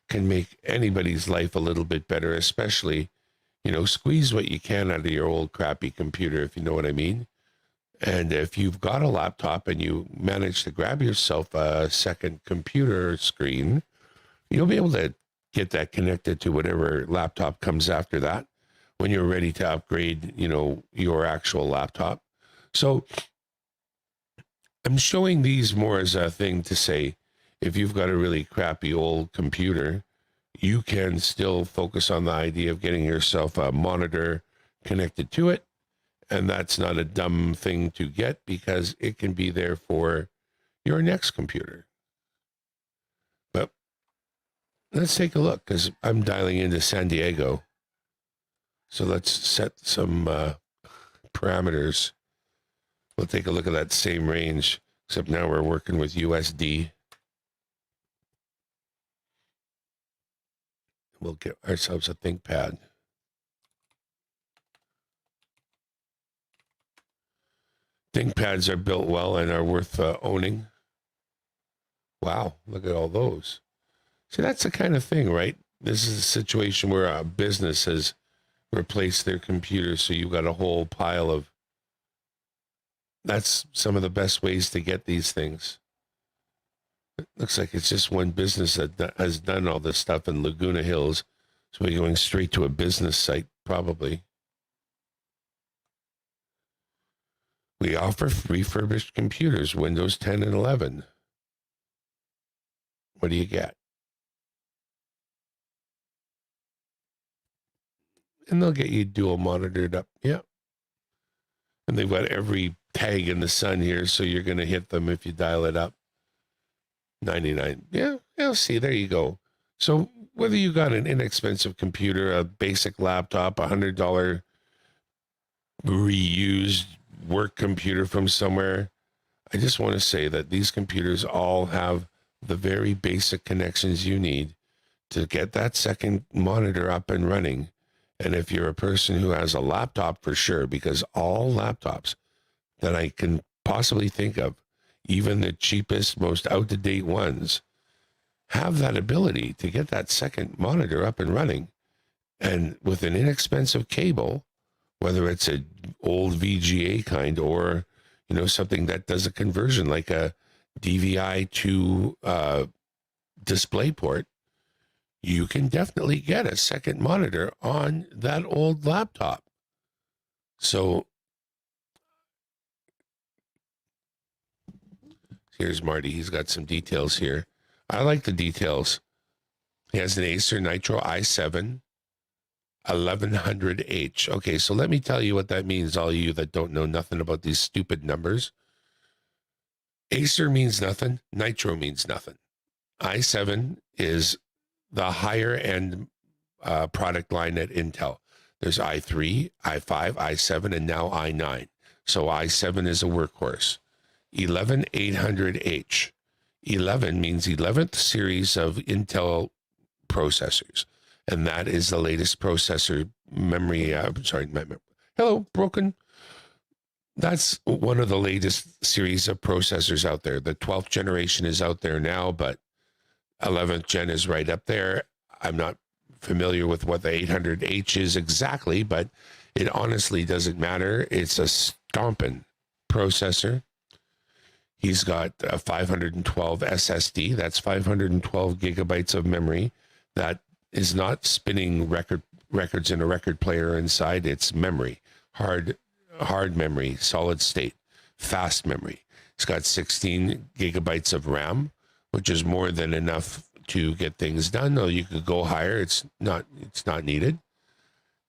Speaker 1: can make anybody's life a little bit better, especially, squeeze what you can out of your old crappy computer, if you know what I mean. And if you've got a laptop and you manage to grab yourself a second computer screen, you'll be able to get that connected to whatever laptop comes after that when you're ready to upgrade, your actual laptop. So I'm showing these more as a thing to say, if you've got a really crappy old computer, you can still focus on the idea of getting yourself a monitor connected to it. And that's not a dumb thing to get because it can be there for your next computer. But let's take a look because I'm dialing into San Diego. So let's set some parameters. We'll take a look at that same range, except now we're working with USD. We'll get ourselves a ThinkPad. ThinkPads are built well and are worth owning. Wow, look at all those. See, that's the kind of thing, right? This is a situation where a business has replaced their computers, so you've got a whole pile of... That's some of the best ways to get these things. It looks like it's just one business that has done all this stuff in Laguna Hills. So we're going straight to a business site, probably. We offer refurbished computers, Windows 10 and 11. What do you get? And they'll get you dual monitored up. Yeah. And they've got every tag in the sun here, so you're going to hit them if you dial it up. 99. Yeah, see, there you go. So whether you got an inexpensive computer, a basic laptop, $100 reused work computer from somewhere, I just want to say that these computers all have the very basic connections you need to get that second monitor up and running. And if you're a person who has a laptop, for sure, because all laptops that I can possibly think of, even the cheapest, most out-of-date ones, have that ability to get that second monitor up and running. And with an inexpensive cable, whether it's an old VGA kind or, something that does a conversion like a DVI to DisplayPort, you can definitely get a second monitor on that old laptop. So here's Marty. He's got some details here. I like the details. He has an Acer Nitro i7 1100H. Okay, so let me tell you what that means, all you that don't know nothing about these stupid numbers. Acer means nothing. Nitro means nothing. i7 is the higher end product line at Intel. There's i3, i5, i7, and now i9. So i7 is a workhorse. 11800H. 11 means 11th series of Intel processors. And that is the latest processor memory. Hello, broken. That's one of the latest series of processors out there. The 12th generation is out there now, but 11th gen is right up there. I'm not familiar with what the 800H is exactly, but it honestly doesn't matter. It's a stomping processor. He's got a 512 SSD. That's 512 gigabytes of memory. That is not spinning records in a record player inside. It's memory, hard memory, solid state, fast memory. It's got 16 gigabytes of RAM, which is more than enough to get things done. Though you could go higher. It's not needed.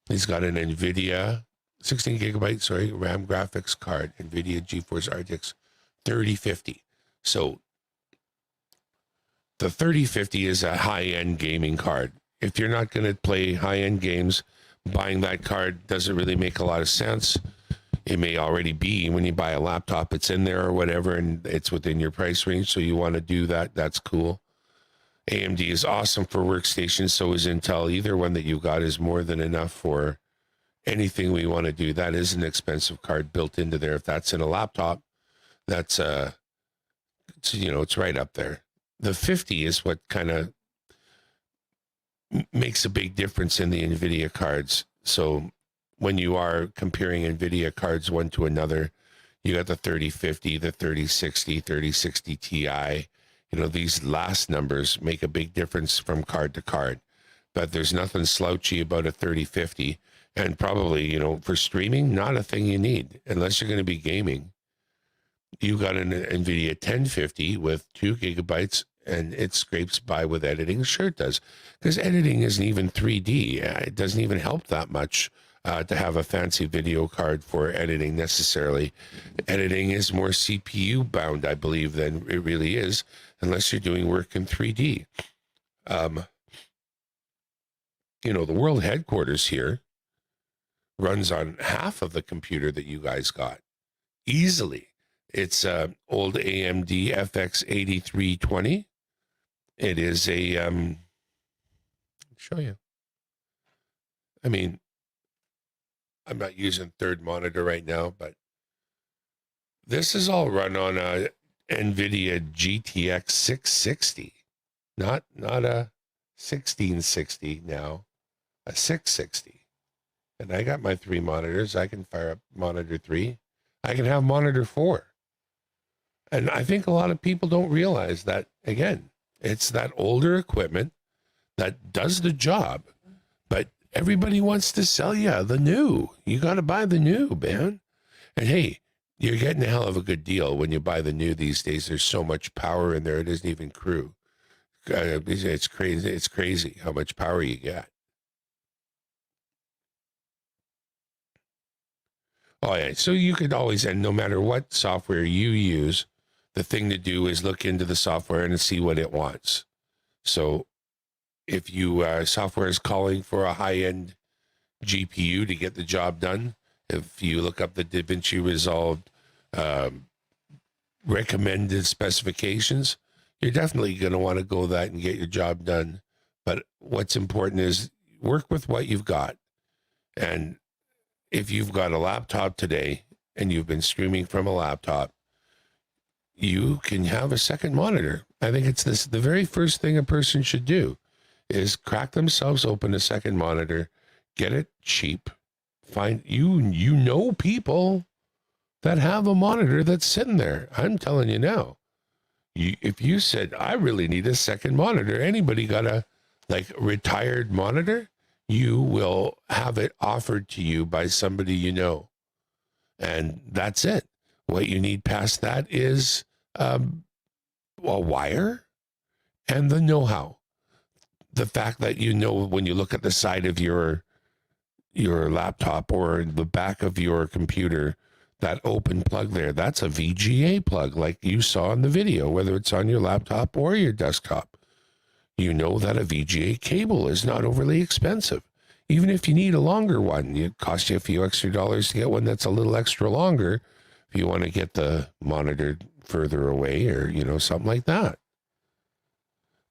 Speaker 1: He's got an NVIDIA 16 gigabyte, RAM graphics card, NVIDIA GeForce RTX 3050. So the 3050 is a high-end gaming card. If you're not going to play high-end games, buying that card doesn't really make a lot of sense. It may already be when you buy a laptop, it's in there or whatever, and it's within your price range. So you want to do that. That's cool. AMD is awesome for workstations. So is Intel. Either one that you got is more than enough for anything we want to do. That is an expensive card built into there. If that's in a laptop, that's it's right up there. The 50 is what kind of makes a big difference in the NVIDIA cards. So when you are comparing NVIDIA cards one to another, you got the 3050, the 3060, 3060 Ti. These last numbers make a big difference from card to card. But there's nothing slouchy about a 3050. And probably, for streaming, not a thing you need unless you're going to be gaming. You got an NVIDIA 1050 with 2 gigabytes and it scrapes by with editing. Sure it does, because editing isn't even 3D. It doesn't even help that much to have a fancy video card for editing necessarily. Editing is more CPU bound, I believe, than it really is, unless you're doing work in 3D. The world headquarters here runs on half of the computer that you guys got easily. It's old AMD FX 8320. It is a, I'll show you. I mean, I'm not using third monitor right now, but this is all run on a NVIDIA GTX 660, not a 1660 now, a 660. And I got my 3 monitors. I can fire up monitor 3. I can have monitor 4. And I think a lot of people don't realize that, again, it's that older equipment that does the job, but everybody wants to sell you the new. You got to buy the new, man. And hey, you're getting a hell of a good deal when you buy the new these days. There's so much power in there. It isn't even crew. It's crazy. It's crazy how much power you get. Oh yeah. So you could always, and no matter what software you use, the thing to do is look into the software and see what it wants. So if you software is calling for a high-end GPU to get the job done, if you look up the DaVinci Resolve recommended specifications, you're definitely going to want to go that and get your job done. But what's important is work with what you've got. And if you've got a laptop today and you've been streaming from a laptop, you can have a second monitor. I think it's the very first thing a person should do is crack themselves open a second monitor, get it cheap, find people that have a monitor that's sitting there. I'm telling you now, if you said, I really need a second monitor, anybody got a retired monitor, you will have it offered to you by somebody you know. And that's it. What you need past that is a wire and the know-how. The fact that when you look at the side of your laptop or the back of your computer, that open plug there, that's a VGA plug like you saw in the video, whether it's on your laptop or your desktop. You know that a VGA cable is not overly expensive. Even if you need a longer one, it costs you a few extra dollars to get one that's a little extra longer if you want to get the monitor further away or, something like that.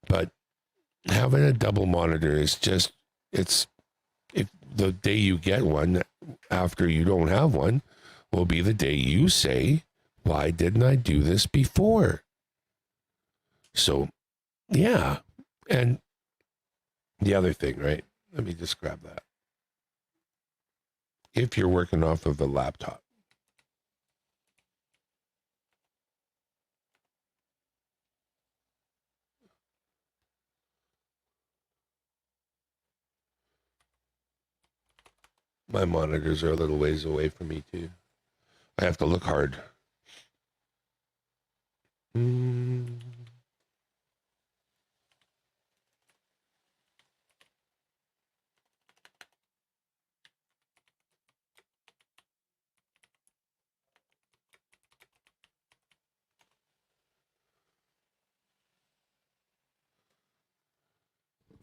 Speaker 1: But having a double monitor is just, if the day you get one after you don't have one will be the day you say, why didn't I do this before? So, yeah. And the other thing, right? Let me just grab that. If you're working off of a laptop, my monitors are a little ways away from me too. I have to look hard.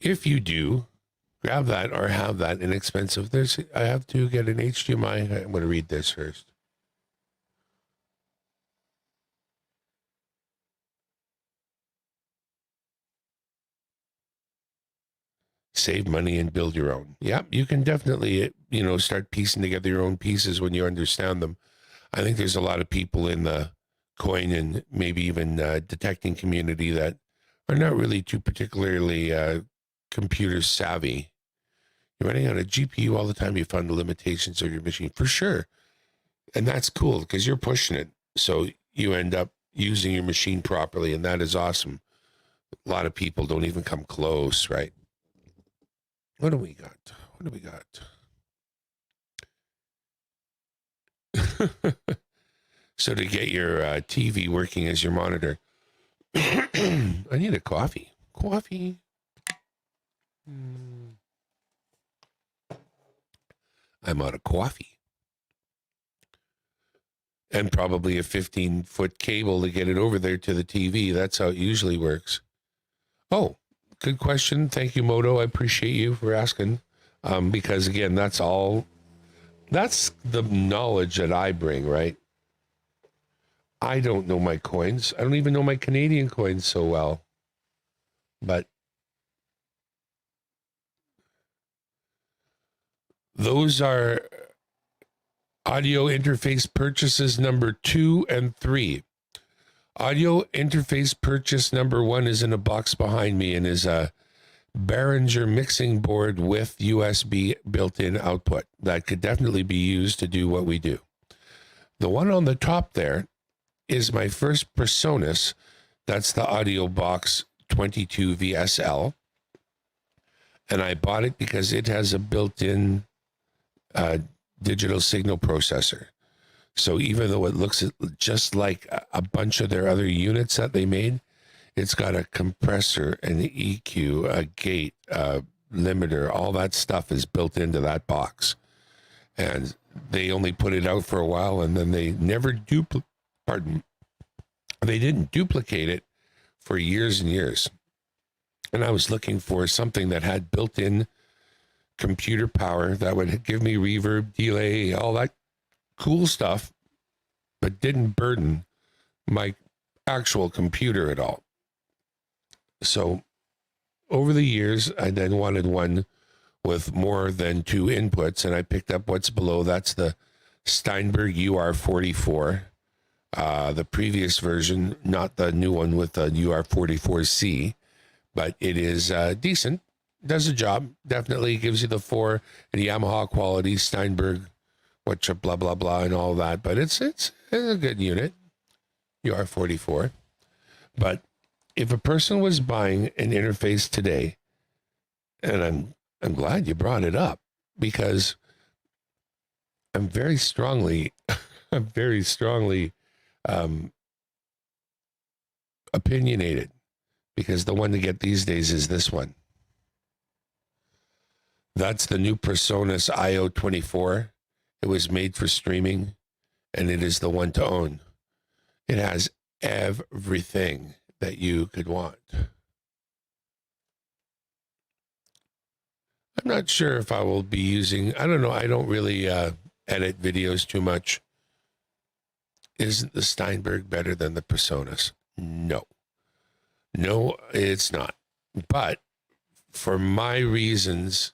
Speaker 1: If you do grab that or have that inexpensive, I have to get an HDMI. I'm going to read this first. Save money and build your own. Yeah, you can definitely, start piecing together your own pieces when you understand them. I think there's a lot of people in the coin and maybe even detecting community that are not really too particularly computer savvy. You're running on a GPU all the time. You found the limitations of your machine for sure. And that's cool because you're pushing it. So you end up using your machine properly. And that is awesome. A lot of people don't even come close, right? What do we got? What do we got? So to get your TV working as your monitor, I need a coffee. Coffee. I'm out of coffee. And probably a 15-foot cable to get it over there to the TV. That's how it usually works. Oh, good question. Thank you, Moto. I appreciate you for asking. Because again, that's the knowledge that I bring, right? I don't know my coins. I don't even know my Canadian coins so well. But those are audio interface purchases number 2 and 3. Audio interface purchase number 1 is in a box behind me and is a Behringer mixing board with USB built-in output that could definitely be used to do what we do. The one on the top there is my first PreSonus. That's the Audio Box 22 VSL. And I bought it because it has a built-in digital signal processor. So even though it looks just like a bunch of their other units that they made, it's got a compressor, an EQ, a gate, a limiter, all that stuff is built into that box. And they only put it out for a while and then they never they didn't duplicate it for years and years. And I was looking for something that had built-in computer power that would give me reverb, delay, all that cool stuff, but didn't burden my actual computer at all. So over the years, I then wanted one with more than 2 inputs, and I picked up what's below. That's the Steinberg UR44, the previous version, not the new one with the UR44C, but it is decent. Does the job. Definitely gives you the 4 and Yamaha quality, Steinberg, which blah, blah, blah, and all that. But it's a good unit, UR44. But if a person was buying an interface today, and I'm glad you brought it up because I'm very strongly opinionated because the one to get these days is this one. That's the new PreSonus IO24. It was made for streaming, and it is the one to own. It has everything that you could want. I'm not sure if I will be using, I don't know, I don't really edit videos too much. Isn't the Steinberg better than the PreSonus? No. No, it's not. But for my reasons,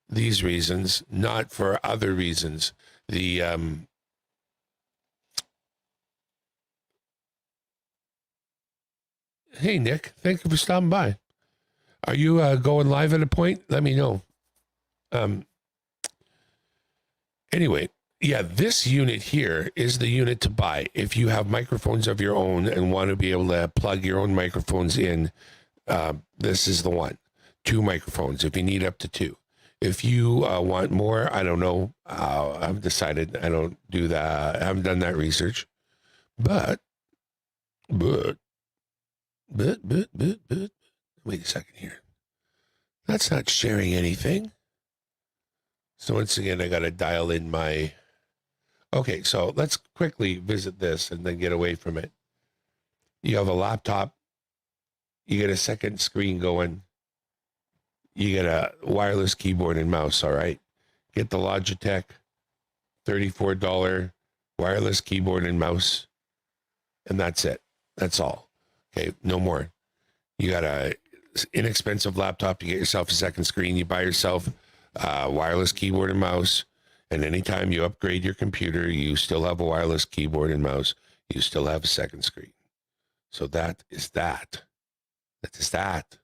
Speaker 1: these reasons, not for other reasons, the hey Nick, thank you for stopping by. Are you going live at a point? Let me know. Anyway, yeah, this unit here is the unit to buy if you have microphones of your own and want to be able to plug your own microphones in. This is the one. 2 microphones if you need up to 2. If you want more, I don't know. I've decided I don't do that. I haven't done that research. But, wait a second here. That's not sharing anything. So once again, I got to dial in my... Okay, so let's quickly visit this and then get away from it. You have a laptop. You get a second screen going. You get a wireless keyboard and mouse, all right? Get the Logitech $34 wireless keyboard and mouse, and that's it. That's all. Okay, no more. You got a inexpensive laptop. You get yourself a second screen. You buy yourself a wireless keyboard and mouse, and anytime you upgrade your computer, you still have a wireless keyboard and mouse. You still have a second screen. So that is that. That is that.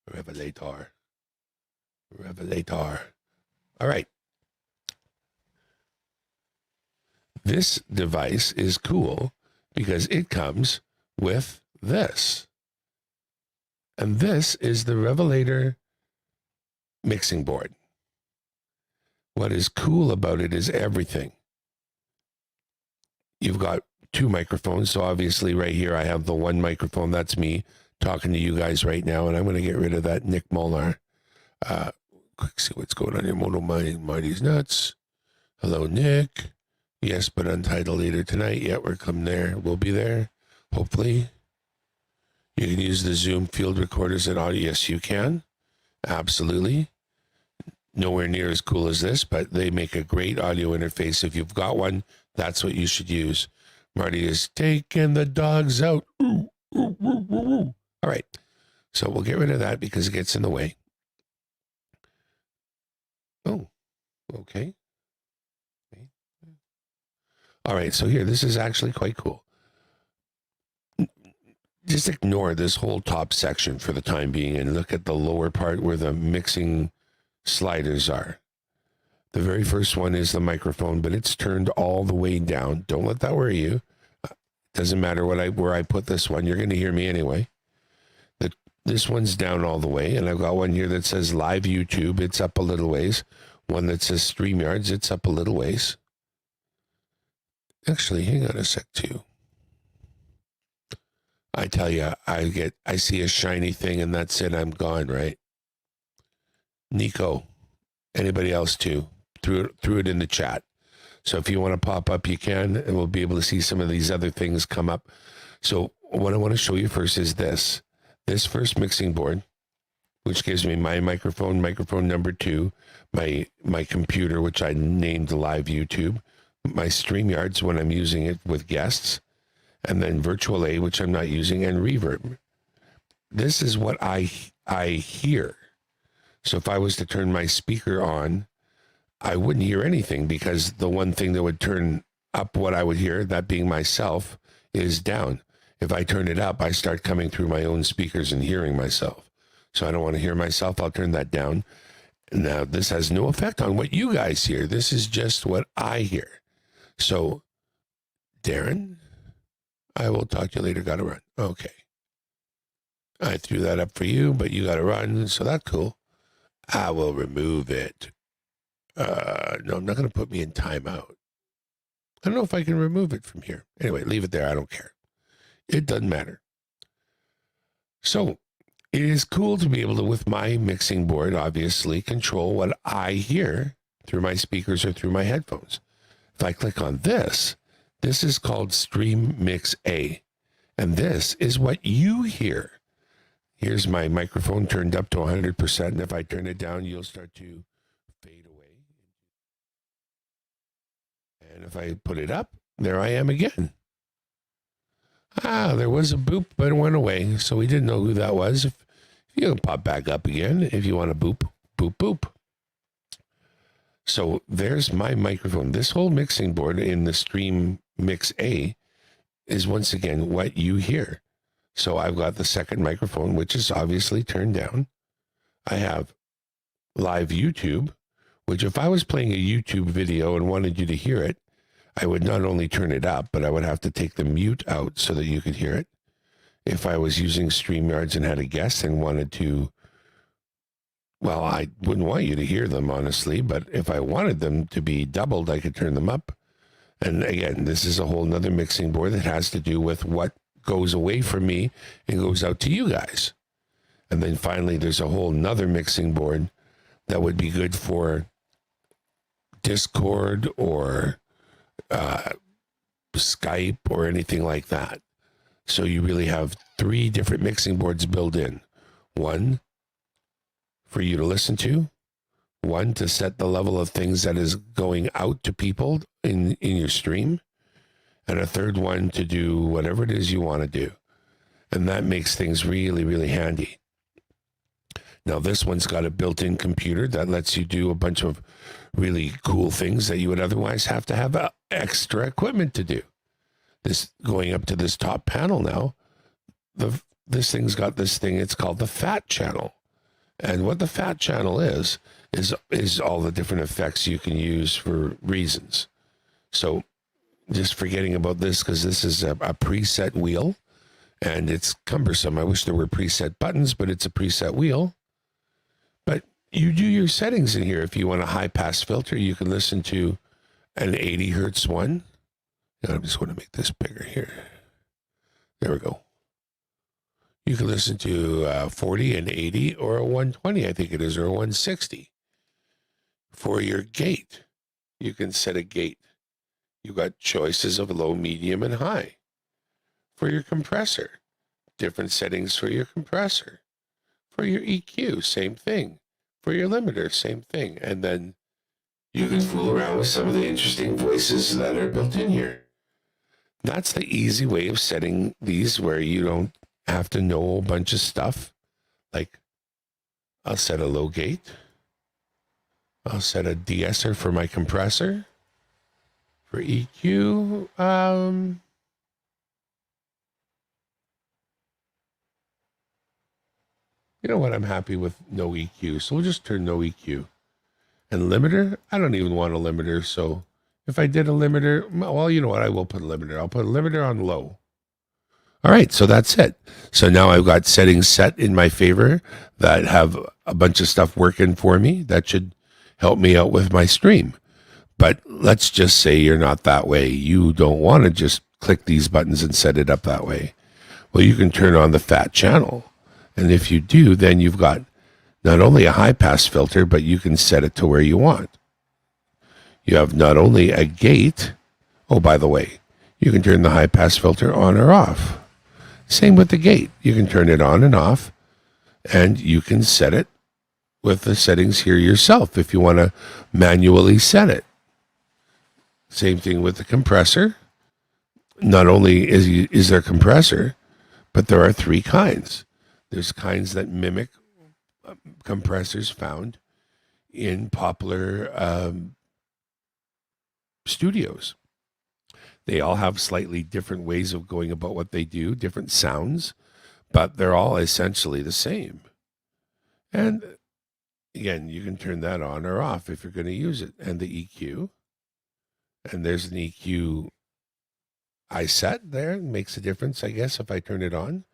Speaker 1: Revelator. All right. This device is cool because it comes with this. And this is the Revelator mixing board. What is cool about it is everything. You've got 2 microphones. So obviously right here, I have the one microphone. That's me talking to you guys right now. And I'm going to get rid of that Nick Molnar. Quick, see what's going on here. Moto Marty's nuts. Hello, Nick. Yes, but Untitled later tonight. Yeah, we're coming there. We'll be there. Hopefully. You can use the Zoom field recorders and audio. Yes, you can. Absolutely. Nowhere near as cool as this, but they make a great audio interface. If you've got one, that's what you should use. Marty is taking the dogs out. Ooh, ooh, ooh, ooh, ooh. All right. So we'll get rid of that because it gets in the way. Oh, okay. All right. So here, this is actually quite cool. Just ignore this whole top section for the time being and look at the lower part where the mixing sliders are. The very first one is the microphone, but it's turned all the way down. Don't let that worry you. Doesn't matter where I put this one. You're going to hear me anyway. This one's down all the way, and I've got one here that says live YouTube. It's up a little ways. One that says StreamYards. It's up a little ways. Actually, hang on a sec too. I tell you, I see a shiny thing, and that's it. I'm gone, right? Nico, anybody else too? Threw it in the chat. So if you want to pop up, you can, and we'll be able to see some of these other things come up. So what I want to show you first is this first mixing board, which gives me my microphone number 2, my computer, which I named Live YouTube, my StreamYards when I'm using it with guests, and then Virtual A, which I'm not using, and Reverb. This is what I hear. So if I was to turn my speaker on, I wouldn't hear anything because the one thing that would turn up what I would hear, that being myself, is down. If I turn it up, I start coming through my own speakers and hearing myself. So I don't want to hear myself. I'll turn that down. Now, this has no effect on what you guys hear. This is just what I hear. So, Darren, I will talk to you later. Got to run. Okay. I threw that up for you, but you got to run. So that's cool. I will remove it. No, I'm not going to put me in timeout. I don't know if I can remove it from here. Anyway, leave it there. I don't care. It doesn't matter. So it is cool to be able to, with my mixing board, obviously control what I hear through my speakers or through my headphones. If I click on this is called Stream Mix A. And this is what you hear. Here's my microphone turned up to 100%. And if I turn it down, you'll start to fade away. And if I put it up, there I am again. There was a boop, but it went away. So we didn't know who that was. If you can pop back up again if you want to boop, boop, boop. So there's my microphone. This whole mixing board in the Stream Mix A is once again what you hear. So I've got the second microphone, which is obviously turned down. I have live YouTube, which if I was playing a YouTube video and wanted you to hear it, I would not only turn it up, but I would have to take the mute out so that you could hear it. If I was using StreamYards and had a guest and wanted to, well, I wouldn't want you to hear them, honestly, but if I wanted them to be doubled, I could turn them up. And again, this is a whole nother mixing board that has to do with what goes away from me and goes out to you guys. And then finally, there's a whole nother mixing board that would be good for Discord or Skype or anything like that. So you really have 3 different mixing boards built in. One for you to listen to, one to set the level of things that is going out to people in your stream, and a third one to do whatever it is you want to do. And that makes things really, really handy. Now, this one's got a built-in computer that lets you do a bunch of really cool things that you would otherwise have to have extra equipment to do. This going up to this top panel now, this thing's got this thing, it's called the Fat Channel. And what the Fat Channel is all the different effects you can use for reasons. So just forgetting about this, because this is a preset wheel, and it's cumbersome. I wish there were preset buttons, but it's a preset wheel. But you do your settings in here. If you want a high-pass filter, you can listen to an 80 hertz one. I just want to make this bigger here. There we go. You can listen to 40 and 80 or a 120, I think it is, or a 160. For your gate, you can set a gate. You've got choices of low, medium, and high. For your compressor, different settings for your compressor. For your EQ, same thing. For your limiter, same thing. And then you can fool around with some of the interesting voices that are built in here. That's the easy way of setting these where you don't have to know a bunch of stuff. Like, I'll set a low gate. I'll set a de-esser for my compressor. For EQ, you know what? I'm happy with no EQ, so we'll just turn no EQ. And limiter, I don't even want a limiter, so if I did a limiter, well, you know what? I will put a limiter. I'll put a limiter on low. All right, so that's it. So now I've got settings set in my favor that have a bunch of stuff working for me. That should help me out with my stream. But let's just say you're not that way. You don't want to just click these buttons and set it up that way. Well, you can turn on the Fat Channel. And if you do, then you've got not only a high-pass filter, but you can set it to where you want. You have not only a gate, oh, by the way, you can turn the high-pass filter on or off. Same with the gate. You can turn it on and off, and you can set it with the settings here yourself if you want to manually set it. Same thing with the compressor. Not only is there a compressor, but there are 3 kinds. There's kinds that mimic compressors found in popular studios. They all have slightly different ways of going about what they do, different sounds, but they're all essentially the same. And again, you can turn that on or off if you're going to use it. And the EQ, and there's an EQ I set there. It makes a difference, I guess, if I turn it on.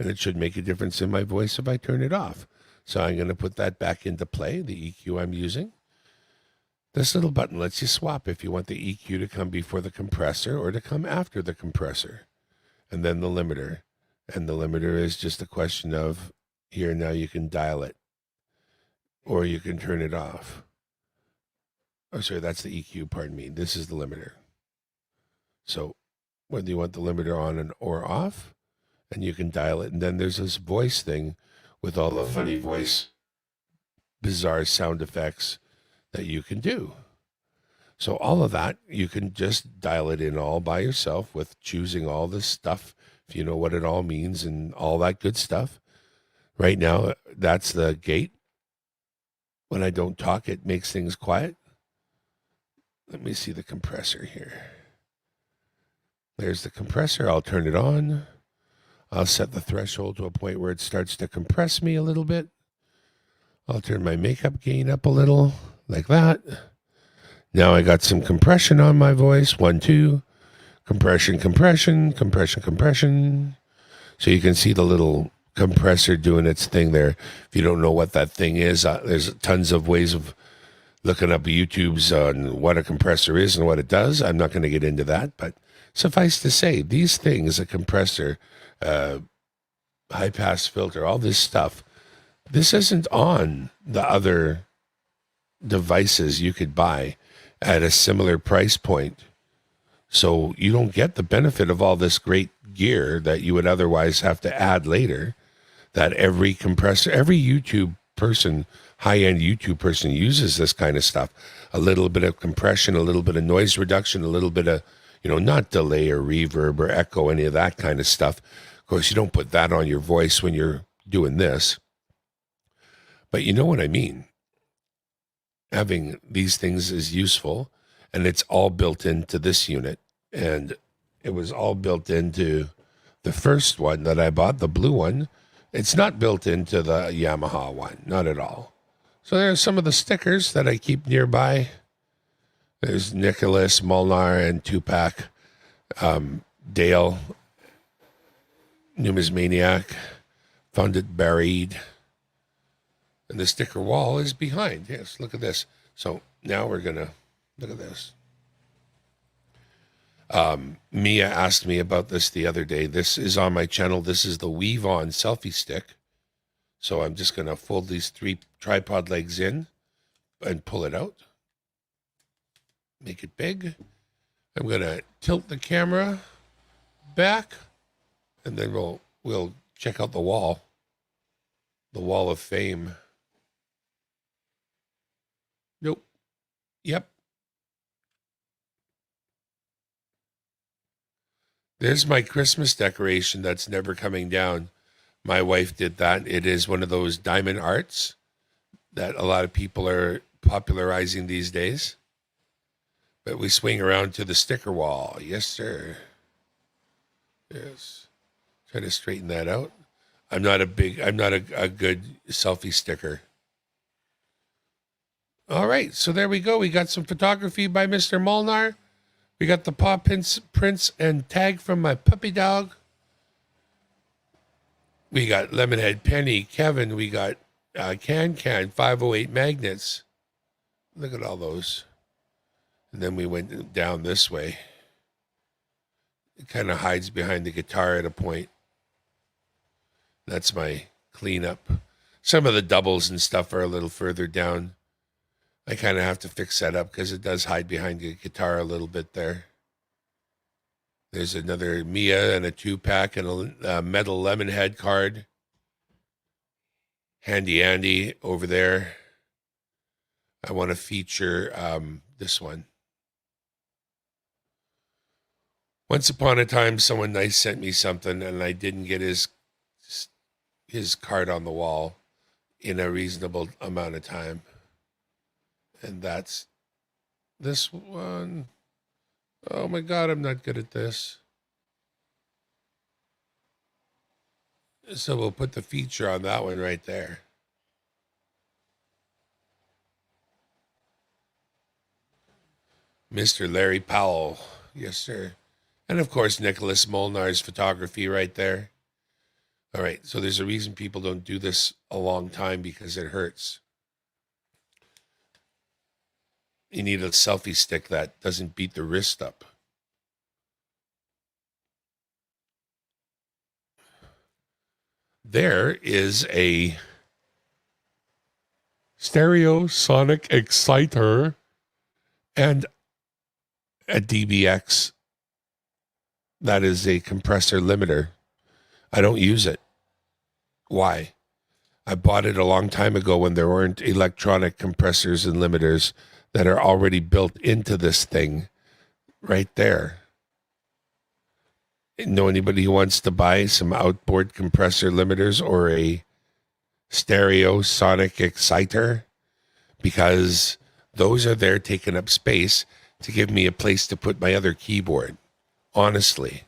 Speaker 1: And it should make a difference in my voice if I turn it off. So I'm going to put that back into play, the EQ I'm using. This little button lets you swap if you want the EQ to come before the compressor or to come after the compressor. And then the limiter. And the limiter is just a question of, here, now you can dial it. Or you can turn it off. Oh, sorry, that's the EQ, pardon me. This is the limiter. So whether you want the limiter on or off, and you can dial it. And then there's this voice thing with all the funny voice, bizarre sound effects that you can do. So all of that, you can just dial it in all by yourself with choosing all this stuff, if you know what it all means and all that good stuff. Right now, that's the gate. When I don't talk, it makes things quiet. Let me see the compressor here. There's the compressor. I'll turn it on. I'll set the threshold to a point where it starts to compress me a little bit. I'll turn my makeup gain up a little, like that. Now I got some compression on my voice. 1, 2. Compression, compression, compression, compression. So you can see the little compressor doing its thing there. If you don't know what that thing is, there's tons of ways of looking up YouTube's on what a compressor is and what it does. I'm not going to get into that, but suffice to say, these things, a compressor, high pass filter, all this stuff, this isn't on the other devices you could buy at a similar price point. So you don't get the benefit of all this great gear that you would otherwise have to add later, that every compressor, every YouTube person, high-end YouTube person uses this kind of stuff. A little bit of compression, a little bit of noise reduction, a little bit of, not delay or reverb or echo, any of that kind of stuff. Of course, you don't put that on your voice when you're doing this. But you know what I mean. Having these things is useful, and it's all built into this unit. And it was all built into the first one that I bought, the blue one. It's not built into the Yamaha one, not at all. So there's some of the stickers that I keep nearby. There's Nicholas, Molnar, and Tupac, Dale, Numismaniac, found it buried. And the sticker wall is behind. Yes, look at this. So now we're going to look at this. Mia asked me about this the other day. This is on my channel. This is the Weave On selfie stick. So I'm just going to fold these 3 tripod legs in and pull it out. Make it big. I'm going to tilt the camera back, and then we'll check out the wall of fame. Nope. Yep. There's my Christmas decoration that's never coming down. My wife did that. It is one of those diamond arts that a lot of people are popularizing these days. But we swing around to the sticker wall. Yes, sir. Yes. Try to straighten that out. I'm not a good selfie sticker. All right, so there we go. We got some photography by Mr. Molnar. We got the paw prints and tag from my puppy dog. We got Lemonhead Penny, Kevin. We got Can 508 magnets. Look at all those. And then we went down this way. It kind of hides behind the guitar at a point. That's my cleanup. Some of the doubles and stuff are a little further down. I kind of have to fix that up because it does hide behind the guitar a little bit there. There's another Mia and a 2-pack and a metal Lemonhead card. Handy Andy over there. I want to feature this one. Once upon a time, someone nice sent me something and I didn't get his card on the wall in a reasonable amount of time. And that's this one. Oh my God, I'm not good at this. So we'll put the feature on that one right there. Mr. Larry Powell. Yes, sir. And of course, Nicholas Molnar's photography right there. All right, so there's a reason people don't do this a long time because it hurts. You need a selfie stick that doesn't beat the wrist up. There is a stereo sonic exciter and a DBX. That is a compressor limiter. I don't use it. Why? I bought it a long time ago when there weren't electronic compressors and limiters that are already built into this thing right there. Know anybody who wants to buy some outboard compressor limiters or a stereo sonic exciter? Because those are there taking up space to give me a place to put my other keyboard. Honestly,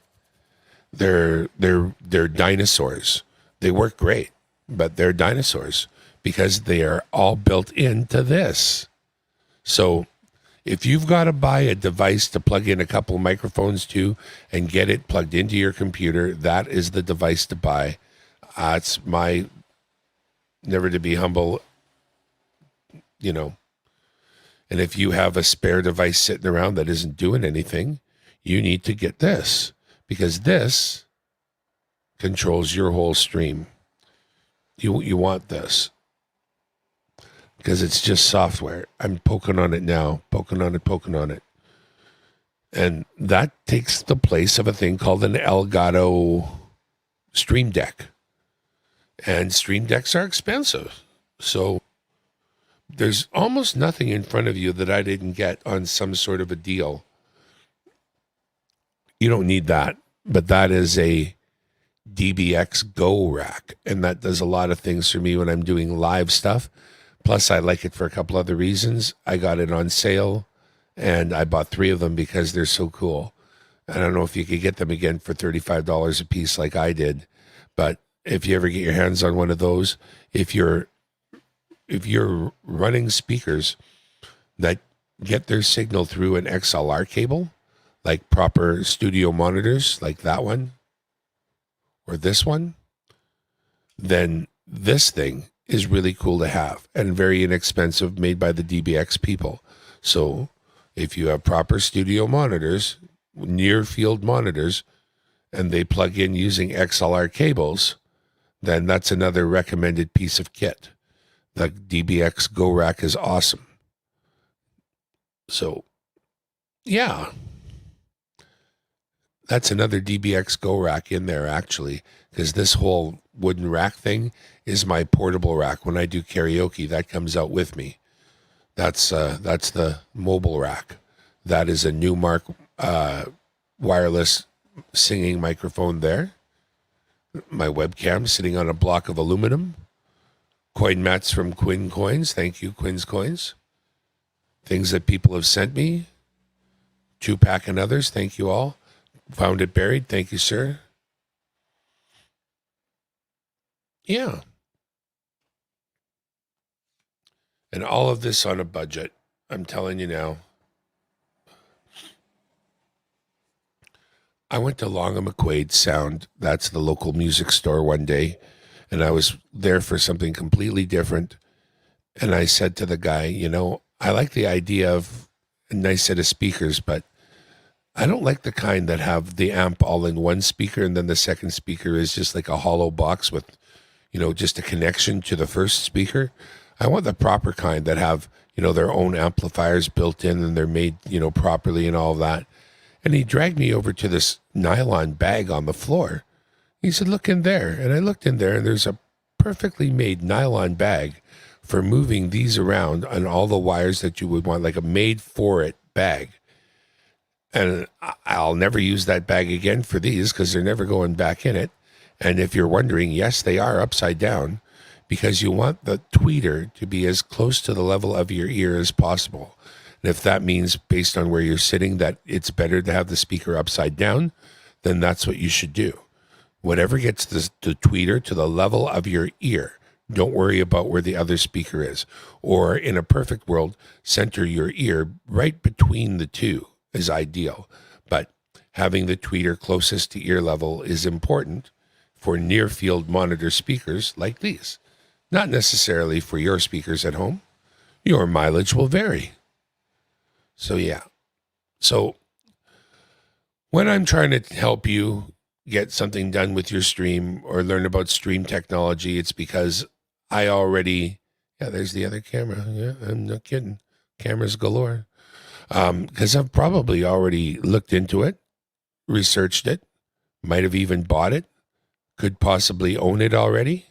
Speaker 1: They're dinosaurs. They work great, but they're dinosaurs because they are all built into this. So if you've got to buy a device to plug in a couple of microphones to and get it plugged into your computer, that is the device to buy. It's my never to be humble, you know. And if you have a spare device sitting around that isn't doing anything, you need to get this because this controls your whole stream. You want this because it's just software. I'm poking on it now, poking on it. And that takes the place of a thing called an Elgato Stream Deck. And Stream Decks are expensive. So there's almost nothing in front of you that I didn't get on some sort of a deal. You don't need that, but that is a DBX Go rack, and that does a lot of things for me when I'm doing live stuff. Plus, I like it for a couple other reasons. I got it on sale, and I bought 3 of them because they're so cool. I don't know if you could get them again for $35 a piece like I did, but if you ever get your hands on one of those, if you're running speakers that get their signal through an XLR cable, like proper studio monitors, like that one or this one, then this thing is really cool to have and very inexpensive, made by the DBX people. So if you have proper studio monitors, near field monitors, and they plug in using XLR cables, then that's another recommended piece of kit. The DBX Go Rack is awesome. So, yeah. That's another DBX Go Rack in there, actually, because this whole wooden rack thing is my portable rack. When I do karaoke, that comes out with me. That's the mobile rack. That is a Newmark wireless singing microphone there. My webcam sitting on a block of aluminum. Coin mats from Quinn Coins. Thank you, Quinn's Coins. Things that people have sent me. 2-pack and others. Thank you all. Found it buried. Thank you, sir. Yeah. And all of this on a budget. I'm telling you now. I went to Long and McQuaid Sound. That's the local music store one day. And I was there for something completely different. And I said to the guy, I like the idea of a nice set of speakers, but I don't like the kind that have the amp all in one speaker and then the second speaker is just like a hollow box with, just a connection to the first speaker. I want the proper kind that have, their own amplifiers built in and they're made, properly and all of that. And he dragged me over to this nylon bag on the floor. He said, look in there. And I looked in there and there's a perfectly made nylon bag for moving these around on all the wires that you would want, like a made for it bag. And I'll never use that bag again for these because they're never going back in it. And if you're wondering, yes, they are upside down because you want the tweeter to be as close to the level of your ear as possible. And if that means based on where you're sitting that it's better to have the speaker upside down, then that's what you should do. Whatever gets the tweeter to the level of your ear, don't worry about where the other speaker is. Or in a perfect world, center your ear right between the two is ideal. But having the tweeter closest to ear level is important for near field monitor speakers like these. Not necessarily for your speakers at home. Your mileage will vary. So yeah. So when I'm trying to help you get something done with your stream or learn about stream technology, it's because I already, there's the other camera. Yeah, I'm not kidding. Cameras galore. Because I've probably already looked into it, researched it, might have even bought it, could possibly own it already,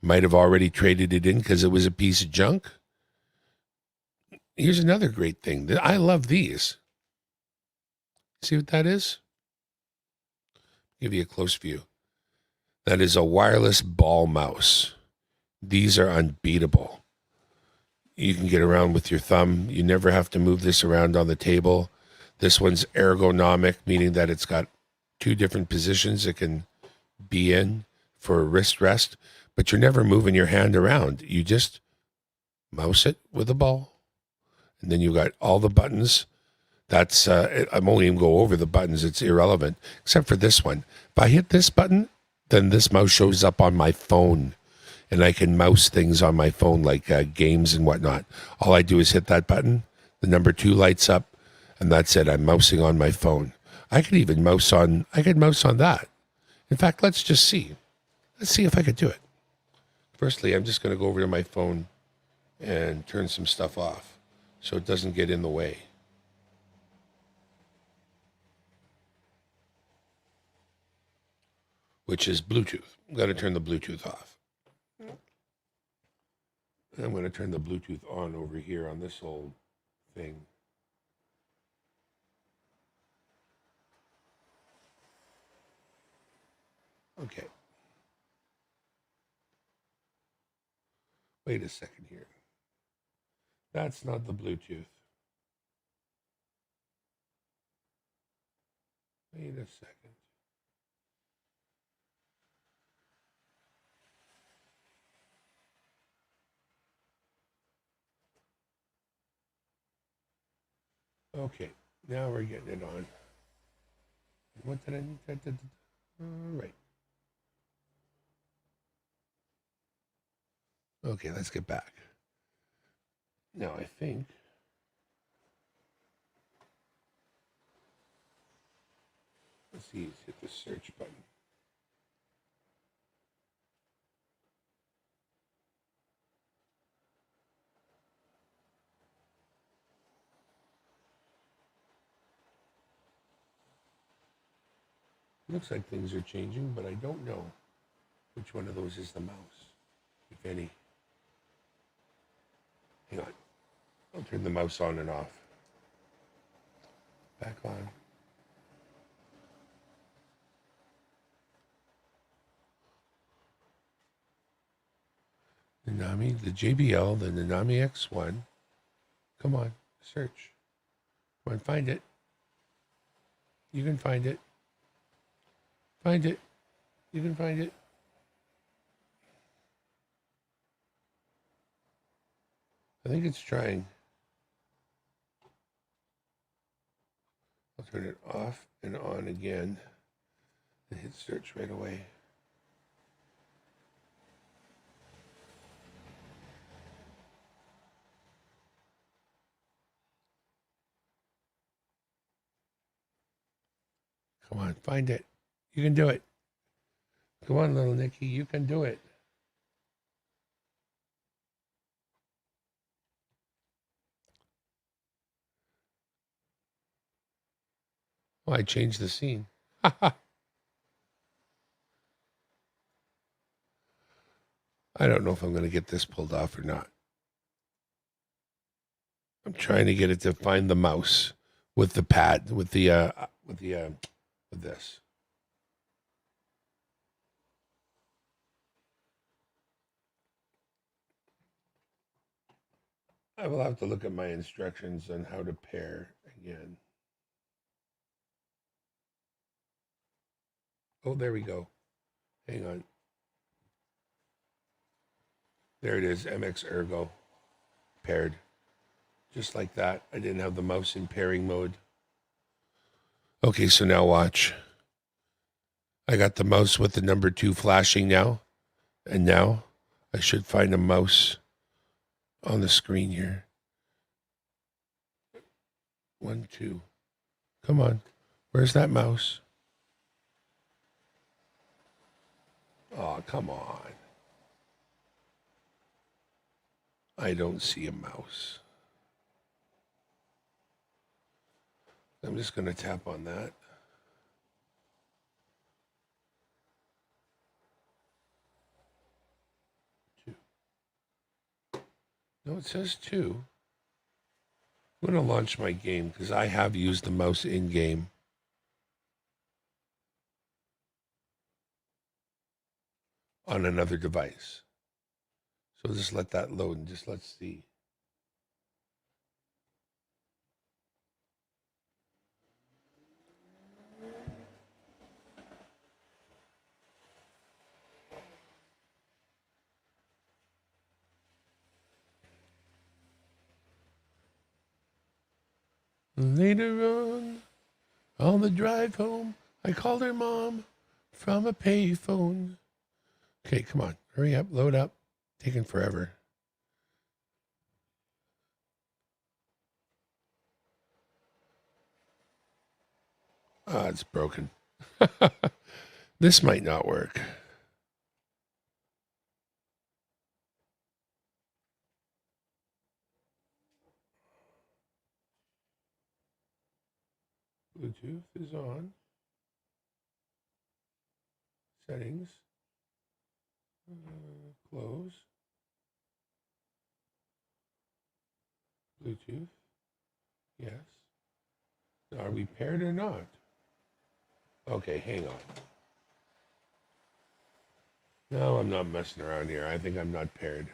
Speaker 1: might have already traded it in because it was a piece of junk. Here's another great thing. I love these. See what that is? Give you a close view. That is a wireless ball mouse. These are unbeatable. You can get around with your thumb. You never have to move this around on the table. This one's ergonomic, meaning that it's got two different positions it can be in for a wrist rest, but you're never moving your hand around. You just mouse it with a ball, and then you got all the buttons. That's I won't even go over the buttons. It's irrelevant, except for this one. If I hit this button, then this mouse shows up on my phone, and I can mouse things on my phone like games and whatnot. All I do is hit that button. The number 2 lights up, and that's it. I'm mousing on my phone. I could even mouse on. I could mouse on that. In fact, let's just see. Let's see if I could do it. Firstly, I'm just going to go over to my phone and turn some stuff off so it doesn't get in the way. Which is Bluetooth. I'm going to turn the Bluetooth off. I'm going to turn the Bluetooth on over here on this old thing. Okay. Wait a second here. That's not the Bluetooth. Wait a second. Okay, now we're getting it on. What did I need? All right. Okay, let's get back. Now I think let's see, let's hit the search button. Looks like things are changing, but I don't know which one of those is the mouse, if any. Hang on. I'll turn the mouse on and off. Back on. Nanami, the JBL, the Nanami X1. Come on, search. Come on, find it. You can find it. Find it. You can find it. I think it's trying. I'll turn it off and on again and hit search right away. Come on, find it. You can do it. Come on, little Nikki, you can do it. Oh, I changed the scene. I don't know if I'm going to get this pulled off or not. I'm trying to get it to find the mouse with the pad, with this. I will have to look at my instructions on how to pair again. Oh, there we go. Hang on. There it is, MX Ergo paired. Just like that. I didn't have the mouse in pairing mode. Okay, so now watch. I got the mouse with the number 2 flashing now. And now I should find a mouse on the screen here. 1, 2. Come on. Where's that mouse? Oh, come on. I don't see a mouse. I'm just going to tap on that. 2. No, it says 2. I'm going to launch my game because I have used the mouse in game. On another device. So just let that load and just let's see. Later on the drive home, I called her mom from a payphone. Okay, come on. Hurry up, load up. Taking forever. Ah, it's broken. This might not work. Bluetooth is on. Settings. Close. Bluetooth. Yes. Are we paired or not? Okay, hang on. No, I'm not messing around here. I think I'm not paired.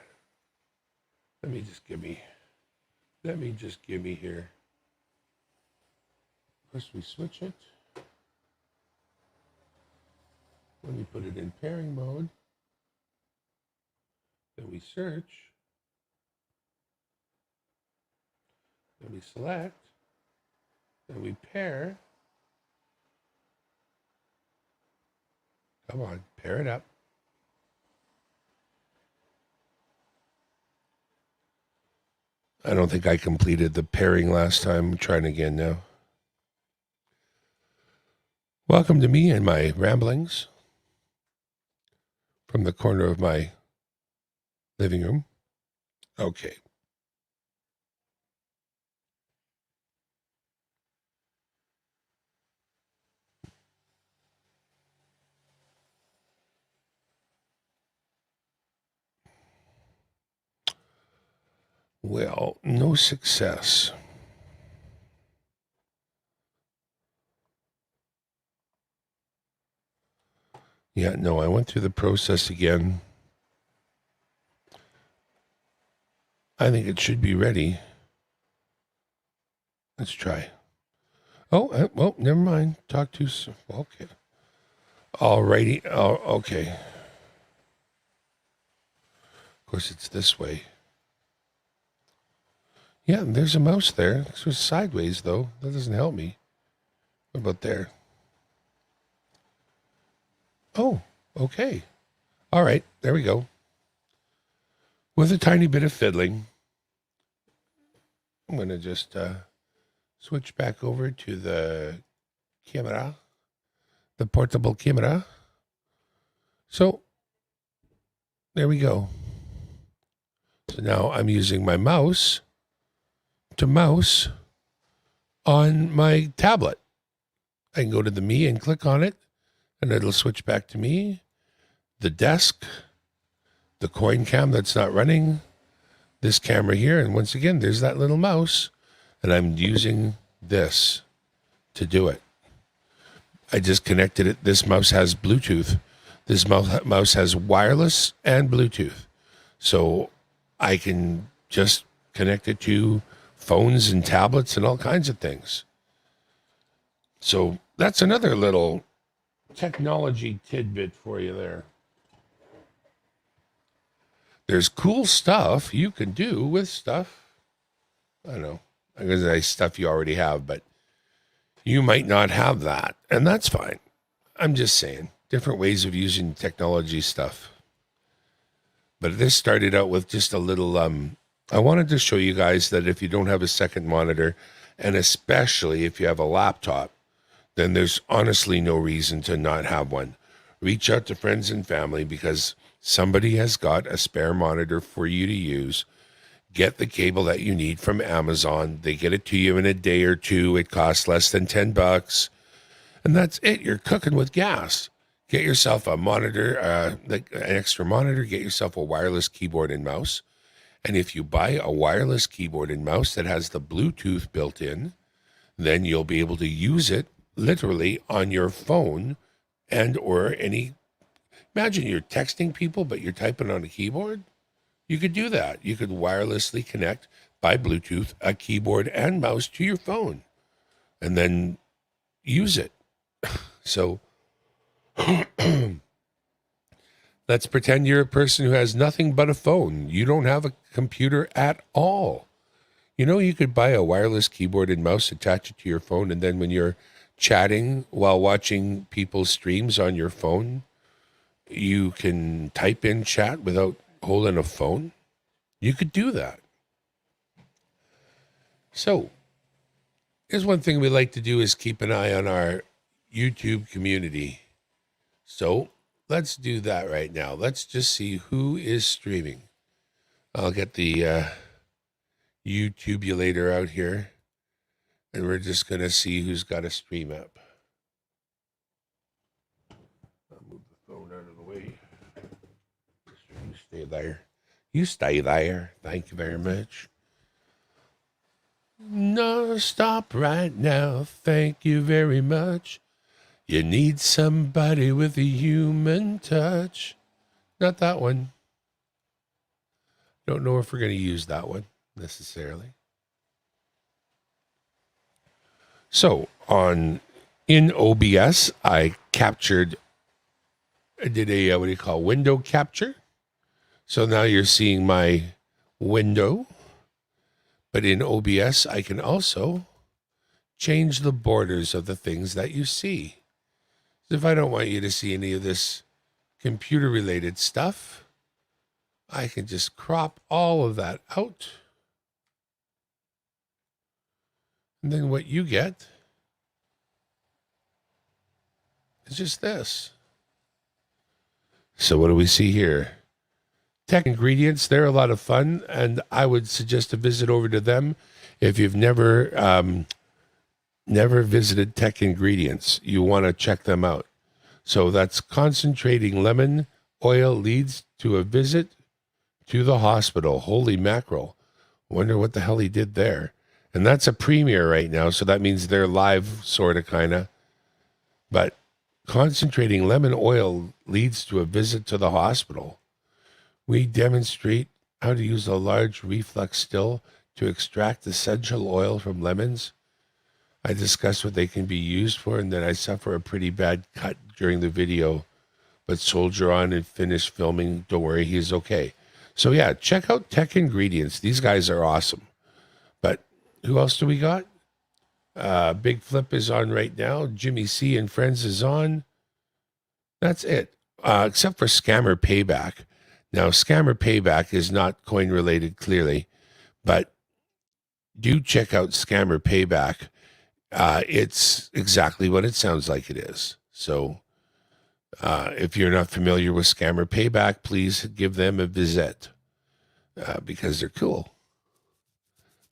Speaker 1: Let me just give me here. First we switch it. Let me put it in pairing mode. Then we search. Then we select. Then we pair. Come on, pair it up. I don't think I completed the pairing last time. I'm trying again now. Welcome to me and my ramblings from the corner of my living room. Okay. Well, no success. Yeah, no, I went through the process again. I think it should be ready. Let's try. Oh, well, never mind. Talk too soon. Okay. Alrighty. Oh, okay. Of course, it's this way. Yeah, there's a mouse there. This was sideways, though. That doesn't help me. What about there? Oh, okay. All right, there we go. With a tiny bit of fiddling, I'm going to just switch back over to the camera, the portable camera. So, there we go. So now I'm using my mouse to mouse on my tablet. I can go to the Me and click on it, and it'll switch back to me, the desk, the coin cam that's not running, this camera here, and once again, there's that little mouse, and I'm using this to do it. I just connected it. This mouse has Bluetooth. This mouse has wireless and Bluetooth. So I can just connect it to phones and tablets and all kinds of things. So that's another little technology tidbit for you there. There's cool stuff you can do with stuff. I don't know. I'm going to say stuff you already have, but you might not have that, and that's fine. I'm just saying, different ways of using technology stuff. But this started out with just a little, I wanted to show you guys that if you don't have a second monitor, and especially if you have a laptop, then there's honestly no reason to not have one. Reach out to friends and family because somebody has got a spare monitor for you to use. Get the cable that you need from Amazon. They get it to you in a day or two. It costs less than $10. And that's it. You're cooking with gas. Get yourself a monitor, like an extra monitor. Get yourself a wireless keyboard and mouse. And if you buy a wireless keyboard and mouse that has the Bluetooth built in, then you'll be able to use it literally on your phone and or any. Imagine you're texting people, but you're typing on a keyboard. You could do that. You could wirelessly connect by Bluetooth a keyboard and mouse to your phone and then use it. So let's pretend you're a person who has nothing but a phone. You don't have a computer at all. You know, you could buy a wireless keyboard and mouse, attach it to your phone, and then when you're chatting while watching people's streams on your phone, you can type in chat without holding a phone. You could do that. So, here's one thing we like to do is keep an eye on our YouTube community. So, let's do that right now. Let's just see who is streaming. I'll get the YouTubulator out here, and we're just going to see who's got a stream up. I'll move the phone out of the way. You stay there. You stay there. Thank you very much. No, stop right now. Thank you very much. You need somebody with a human touch. Not that one. Don't know if we're going to use that one necessarily. So in OBS, I did a what do you call window capture. So now you're seeing my window, but in OBS, I can also change the borders of the things that you see. So if I don't want you to see any of this computer related stuff, I can just crop all of that out. And then what you get is just this. So what do we see here? Tech Ingredients, they're a lot of fun, and I would suggest a visit over to them if you've never visited Tech Ingredients. You want to check them out. So that's concentrating lemon oil leads to a visit to the hospital. Holy mackerel. Wonder what the hell he did there. And that's a premiere right now, so that means they're live, sort of, kind of. But concentrating lemon oil leads to a visit to the hospital. We demonstrate how to use a large reflux still to extract essential oil from lemons. I discuss what they can be used for, and then I suffer a pretty bad cut during the video. But soldier on and finish filming. Don't worry, he's okay. So yeah, check out Tech Ingredients. These guys are awesome. But who else do we got? Big Flip is on right now. Jimmy C and Friends is on. That's it. Except for Scammer Payback. Now, Scammer Payback is not coin related, clearly, but do check out Scammer Payback. It's exactly what it sounds like it is. So if you're not familiar with Scammer Payback, please give them a visit because they're cool.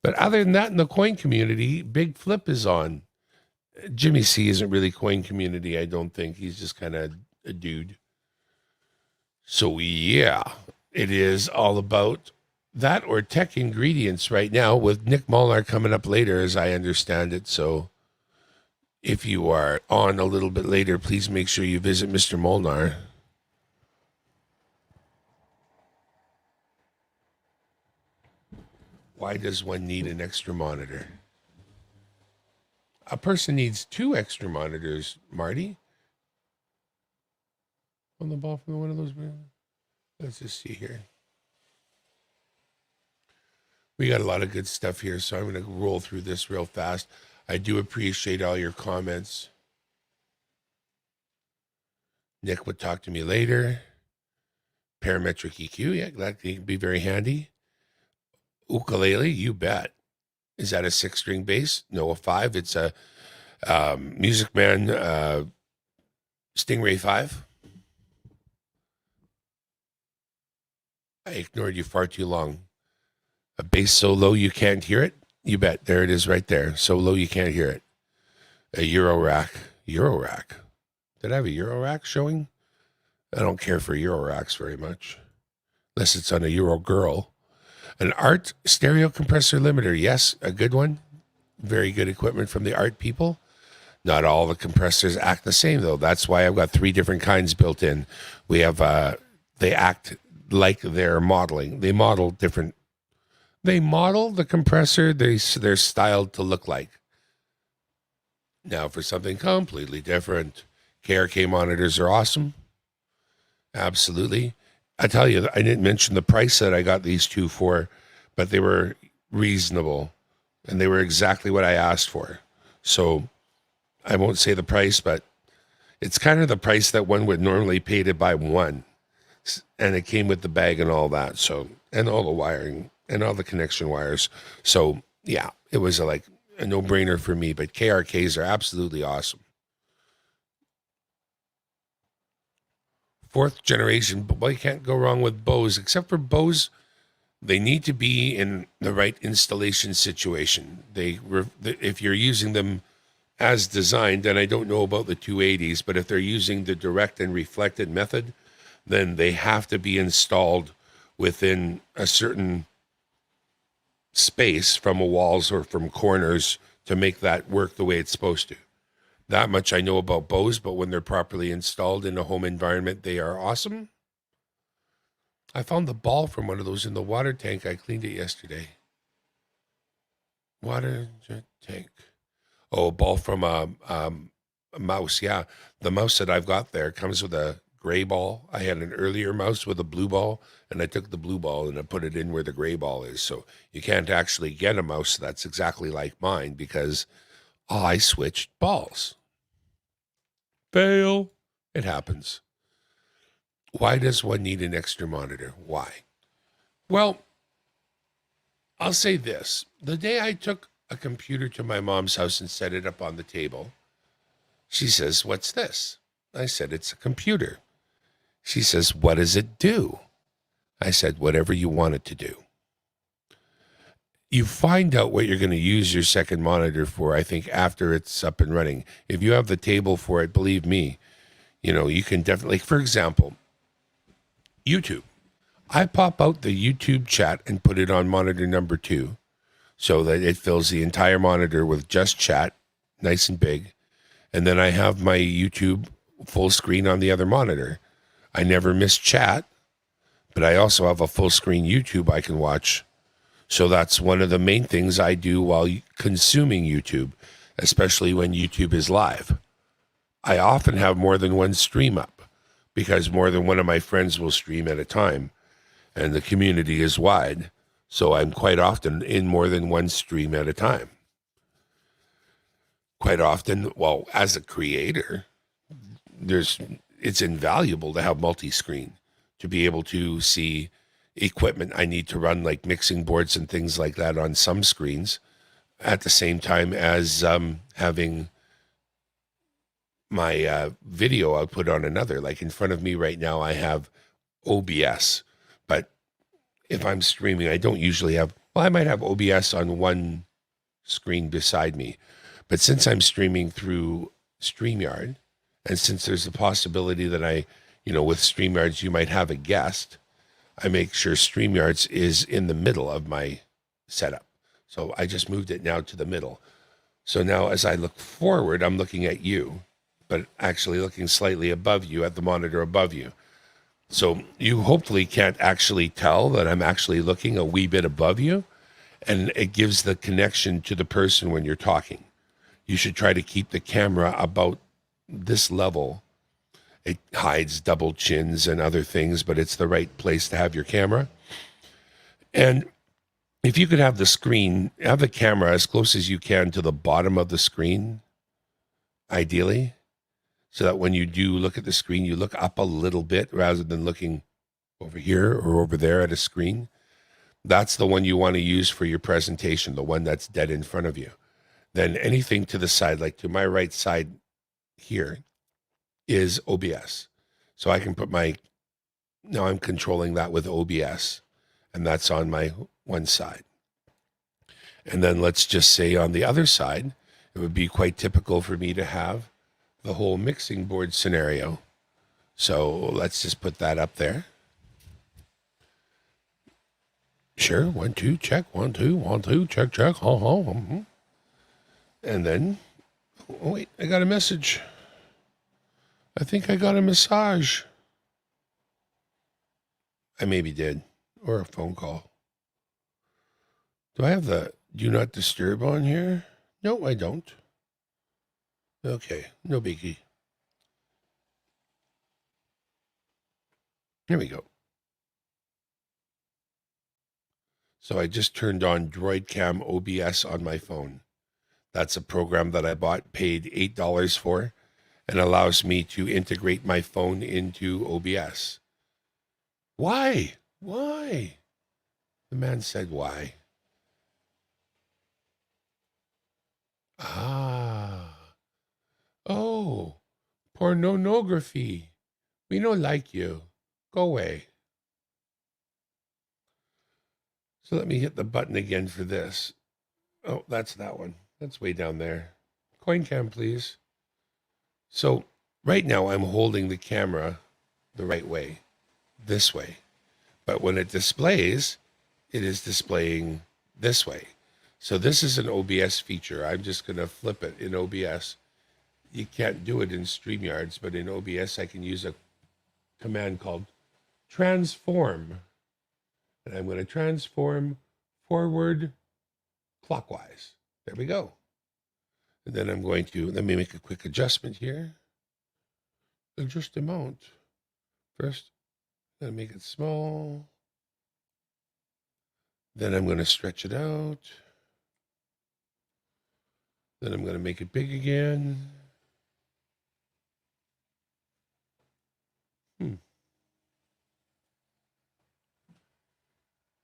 Speaker 1: But other than that, in the coin community, Big Flip is on. Jimmy C isn't really coin community, I don't think. He's just kind of a dude. So yeah, it is all about that or Tech Ingredients right now with Nick Molnar coming up later, as I understand it. So if you are on a little bit later, please make sure you visit Mr. Molnar. Why does one need an extra monitor? A person needs 2 extra monitors, Marty. On the ball from one of those. Let's just see here. We got a lot of good stuff here, so I'm going to roll through this real fast. I do appreciate all your comments. Nick would talk to me later. Parametric EQ, yeah, that can be very handy. Ukulele, you bet. Is that a 6-string bass? No, a 5. It's a Music Man Stingray 5. I ignored you far too long. A bass so low you can't hear it? You bet. There it is right there. So low you can't hear it. A Euro rack. Euro rack. Did I have a Euro rack showing? I don't care for Euro racks very much. Unless it's on a Euro girl. An Art stereo compressor limiter. Yes, a good one. Very good equipment from the Art people. Not all the compressors act the same, though. That's why I've got 3 different kinds built in. We have, they act like they're modeling. They model different. They model the compressor they're styled to look like. Now for something completely different, Krk monitors are awesome. Absolutely. I tell you, I didn't mention the price that I got these 2 for, but they were reasonable. and they were exactly what I asked for. So I won't say the price, but it's kind of the price that one would normally pay to buy one. And it came with the bag and all that. So, and all the wiring and all the connection wires. So yeah, it was like a no-brainer for me, but KRKs are absolutely awesome. Fourth generation, but well, you can't go wrong with Bose, except for Bose. They need to be in the right installation situation. If you're using them as designed, and I don't know about the 280s, but if they're using the direct and reflected method, then they have to be installed within a certain space from walls or from corners to make that work the way it's supposed to. That much I know about Bose, but when they're properly installed in a home environment, they are awesome. I found the ball from one of those in the water tank. I cleaned it yesterday. Water tank. Oh, a ball from a mouse. Yeah, the mouse that I've got there comes with a gray ball. I had an earlier mouse with a blue ball, and I took the blue ball and I put it in where the gray ball is. So you can't actually get a mouse that's exactly like mine because I switched balls. Fail. It happens. Why does one need an extra monitor? Why? Well, I'll say this. The day I took a computer to my mom's house and set it up on the table, she says, "What's this?" I said, "It's a computer." She says, "What does it do?" I said, "Whatever you want it to do." You find out what you're going to use your second monitor for, I think, after it's up and running. If you have the table for it, believe me, you can definitely, for example, YouTube. I pop out the YouTube chat and put it on monitor number 2 so that it fills the entire monitor with just chat, nice and big. And then I have my YouTube full screen on the other monitor. I never miss chat, but I also have a full screen YouTube I can watch. So that's one of the main things I do while consuming YouTube, especially when YouTube is live. I often have more than one stream up because more than one of my friends will stream at a time, and the community is wide. So I'm quite often in more than one stream at a time. Quite often, well, as a creator, it's invaluable to have multi-screen, to be able to see equipment I need to run, like mixing boards and things like that, on some screens at the same time as having my video output on another. Like in front of me right now, I have OBS, but if I'm streaming, I don't usually have, well, I might have OBS on one screen beside me, but since I'm streaming through StreamYard, and since there's a possibility that with StreamYards, you might have a guest, I make sure StreamYards is in the middle of my setup. So I just moved it now to the middle. So now as I look forward, I'm looking at you, but actually looking slightly above you at the monitor above you. So you hopefully can't actually tell that I'm actually looking a wee bit above you, and it gives the connection to the person when you're talking. You should try to keep the camera about this level. It hides double chins and other things, but it's the right place to have your camera. And if you could have the camera as close as you can to the bottom of the screen, ideally, so that when you do look at the screen, you look up a little bit rather than looking over here or over there at a screen. That's the one you want to use for your presentation, the one that's dead in front of you. Then anything to the side, like to my right side here, is OBS. So I can put now I'm controlling that with OBS, and that's on my one side. And then let's just say on the other side, it would be quite typical for me to have the whole mixing board scenario. So let's just put that up there. Sure, 1, 2, check, 1, 2, 1, 2, check, check. And then, oh wait, I got a message. I think I got a massage. I maybe did, or a phone call. Do I have the do not disturb on here? No, I don't. Okay, no biggie. Here we go. So I just turned on DroidCam OBS on my phone. That's a program that I bought, paid $8 for, and allows me to integrate my phone into OBS. Why? Why? The man said, why? Ah. Oh, pornography. We don't like you. Go away. So let me hit the button again for this. Oh, that's that one. That's way down there. Coin cam, please. So right now I'm holding the camera the right way, this way. But when it displays, it is displaying this way. So this is an OBS feature. I'm just going to flip it in OBS. You can't do it in StreamYards, but in OBS I can use a command called transform. And I'm going to transform forward clockwise. There we go. And then I'm going to, let me make a quick adjustment here. Adjust amount. First, I'm going to make it small. Then I'm going to stretch it out. Then I'm going to make it big again.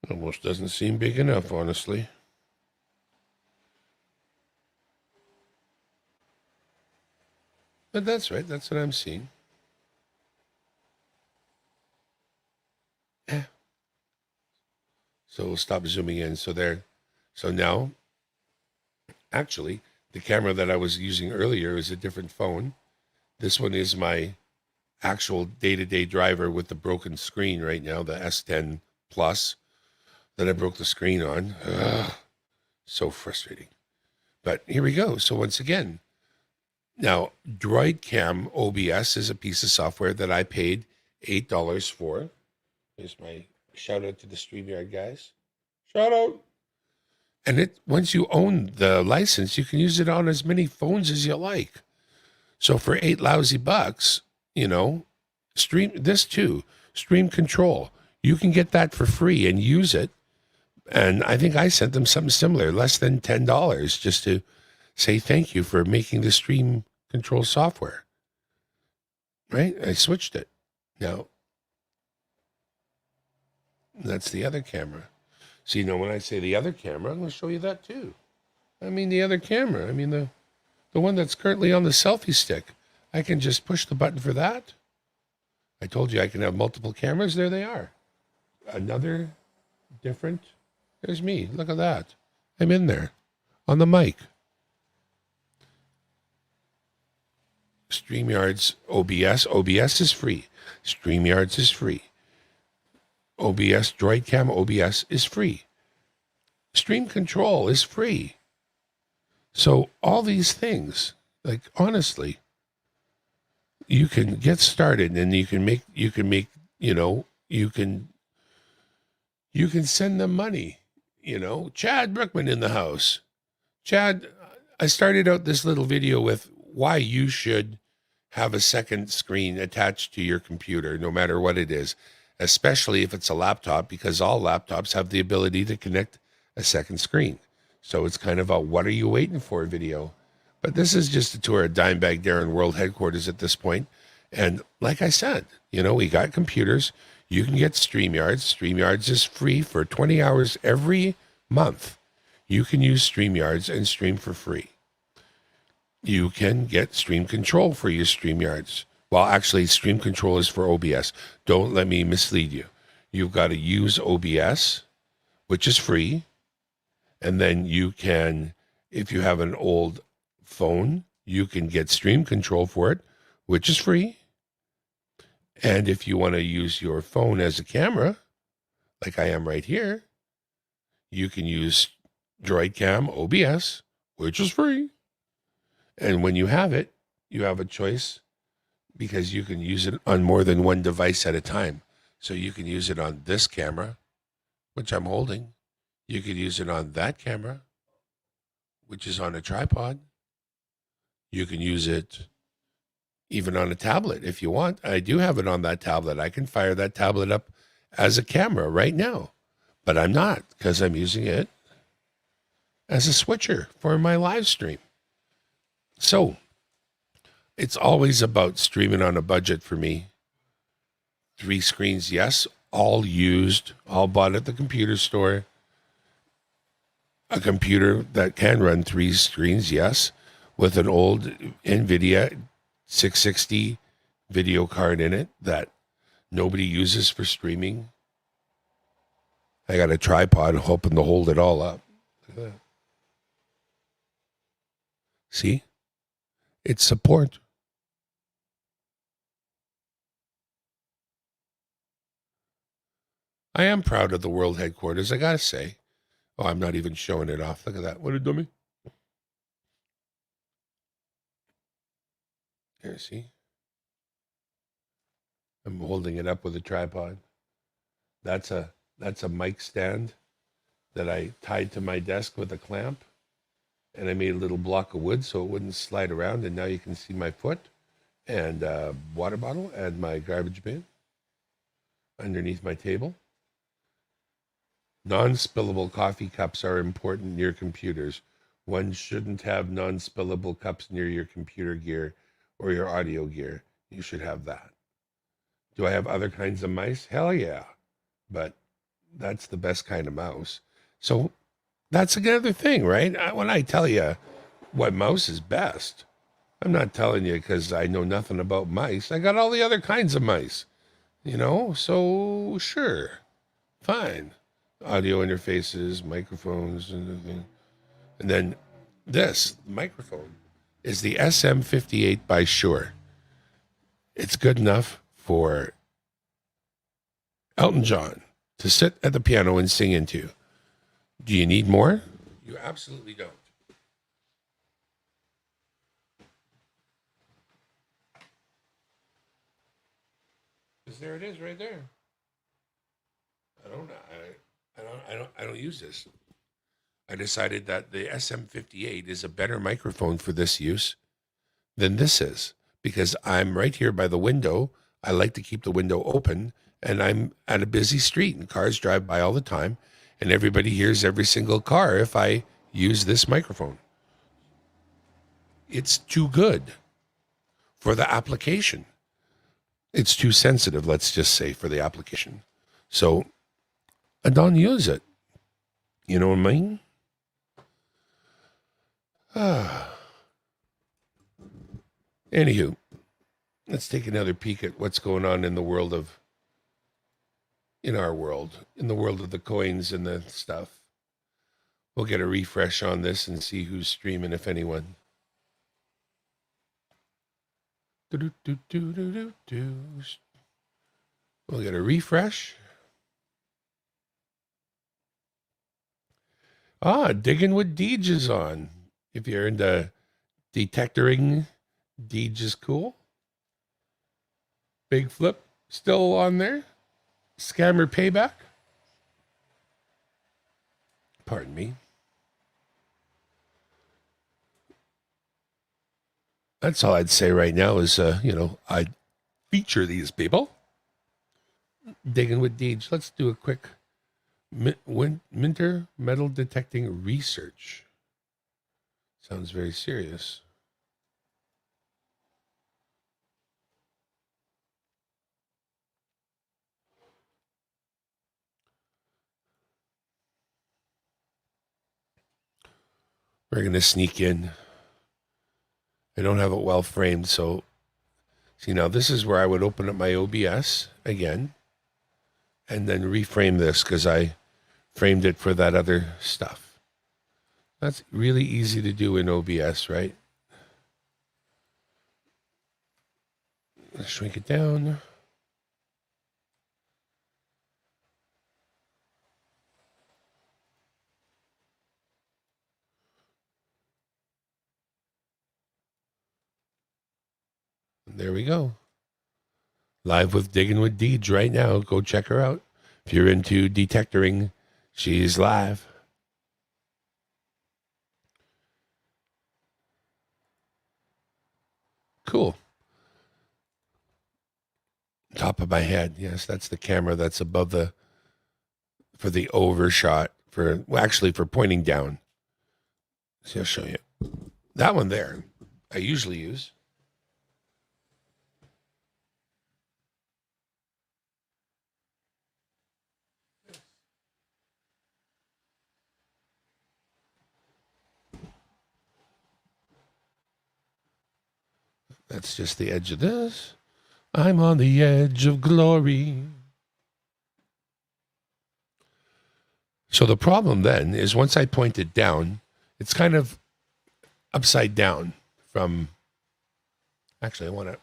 Speaker 1: Almost doesn't seem big enough, honestly. But that's right. That's what I'm seeing. So we'll stop zooming in. So there. So now, actually, the camera that I was using earlier is a different phone. This one is my actual day-to-day driver with the broken screen right now, the S10 Plus that I broke the screen on. Ugh, so frustrating. But here we go. So once again, now DroidCam OBS is a piece of software that I paid $8 for. Here's my shout out to the StreamYard guys. Shout out. And it once you own the license, you can use it on as many phones as you like. So for $8 lousy bucks, you know, stream this too, Stream Control. You can get that for free and use it. And I think I sent them something similar, less than $10, just to say thank you for making the Stream Control software. Right? I switched it. Now, that's the other camera. So, you know, when I say the other camera, I'm going to show you that too. I mean, the other camera. I mean, the one that's currently on the selfie stick. I can just push the button for that. I told you I can have multiple cameras. There they are. Another different. There's me. Look at that. I'm in there on the mic. StreamYards OBS. OBS is free. StreamYards is free. OBS, DroidCam OBS is free. Stream Control is free. So all these things, like honestly, you can get started and you can make, you know, you can send them money, you know. Chad Brookman in the house. Chad, I started out this little video with why you should have a second screen attached to your computer, no matter what it is, especially if it's a laptop, because all laptops have the ability to connect a second screen. So it's kind of a what are you waiting for video. But this is just a tour of Dimebag Darren World Headquarters at this point. And like I said, you know, we got computers. You can get StreamYards. StreamYards is free for 20 hours every month. You can use StreamYards and stream for free. You can get Stream Control for your StreamYards. Well, actually, Stream Control is for OBS. Don't let me mislead you. You've got to use OBS, which is free. And then you can, if you have an old phone, you can get Stream Control for it, which is free. And if you want to use your phone as a camera, like I am right here, you can use DroidCam OBS, which is free. And when you have it, you have a choice because you can use it on more than one device at a time. So you can use it on this camera, which I'm holding. You could use it on that camera, which is on a tripod. You can use it even on a tablet if you want. I do have it on that tablet. I can fire that tablet up as a camera right now. but I'm not because I'm using it as a switcher for my live stream. So it's always about streaming on a budget for me. 3 screens, yes, all used, all bought at the computer store. A computer that can run 3 screens, yes, with an old NVIDIA 660 video card in it that nobody uses for streaming. I got a tripod hoping to hold it all up. Look at that. See? It's support. I am proud of the world headquarters, I gotta say. Oh, I'm not even showing it off. Look at that. What a dummy. Here, see? I'm holding it up with a tripod. That's a mic stand that I tied to my desk with a clamp. And I made a little block of wood so it wouldn't slide around. And now you can see my foot and water bottle and my garbage bin underneath my table. Non-spillable coffee cups are important near computers. One shouldn't have non-spillable cups near your computer gear or your audio gear. You should have that. Do I have other kinds of mice? Hell yeah. But that's the best kind of mouse. So that's another thing, right? When I tell you what mouse is best, I'm not telling you because I know nothing about mice. I got all the other kinds of mice, so sure, fine. Audio interfaces, microphones, and everything. And then this microphone is the SM58 by Shure. It's good enough for Elton John to sit at the piano and sing into. Do you need more? You absolutely don't. Because there it is right there. I don't use this. I decided that the SM58 is a better microphone for this use than this is because I'm right here by the window. I like to keep the window open and I'm at a busy street and cars drive by all the time and everybody hears every single car if I use this microphone. It's too good for the application. It's too sensitive, let's just say, for the application. So I don't use it. You know what I mean? Anywho, let's take another peek at what's going on in the world of, in our world, in the world of the coins and the stuff. We'll get a refresh on this and see who's streaming, if anyone. We'll get a refresh. Digging with Deej is on. If you're into detectoring, Deej is cool. Big Flip still on there. Scammer Payback. Pardon me. That's all I'd say right now is, I'd feature these people. Digging with Deej. Let's do a quick Minter metal detecting research. Sounds very serious. We're going to sneak in. I don't have it well framed, so see now this is where I would open up my OBS again and then reframe this because I framed it for that other stuff. That's really easy to do in OBS, right? Let's shrink it down. There we go. Live with Digging with Deej right now. Go check her out. If you're into detectoring, she's live. Cool. Top of my head. Yes, that's the camera that's above the for the overshot, for pointing down. See, I'll show you. That one there, I usually use. That's just the edge of this. I'm on the edge of glory. So the problem then is once I point it down, it's kind of upside down from, actually I want to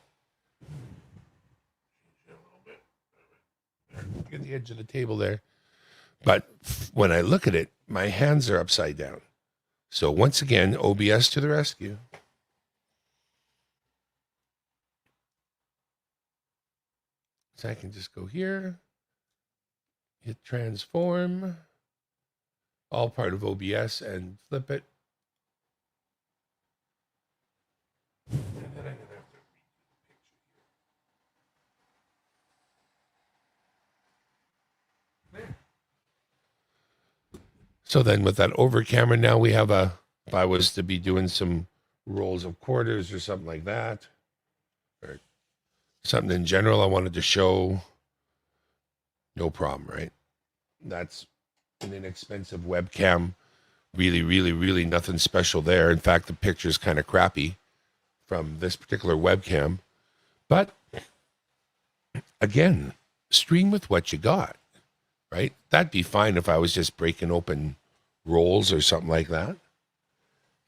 Speaker 1: get the edge of the table there. But when I look at it, my hands are upside down. So once again, OBS to the rescue. So I can just go here, hit transform, all part of OBS, and flip it. And then I'm going to have to redo the picture here. There. So then with that over camera, now we have if I was to be doing some rolls of quarters or something like that, or something in general I wanted to show, no problem, right? That's an inexpensive webcam. Really, really, really nothing special there. In fact, the picture's kind of crappy from this particular webcam. But again, stream with what you got, right? That'd be fine if I was just breaking open rolls or something like that.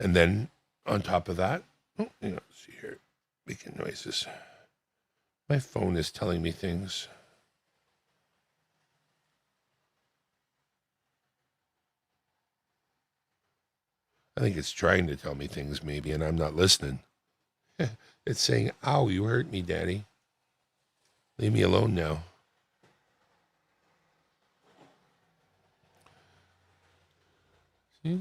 Speaker 1: And then on top of that, let's see here, making noises. My phone is telling me things. I think it's trying to tell me things maybe, and I'm not listening. It's saying, ow, you hurt me, Daddy. Leave me alone now. See?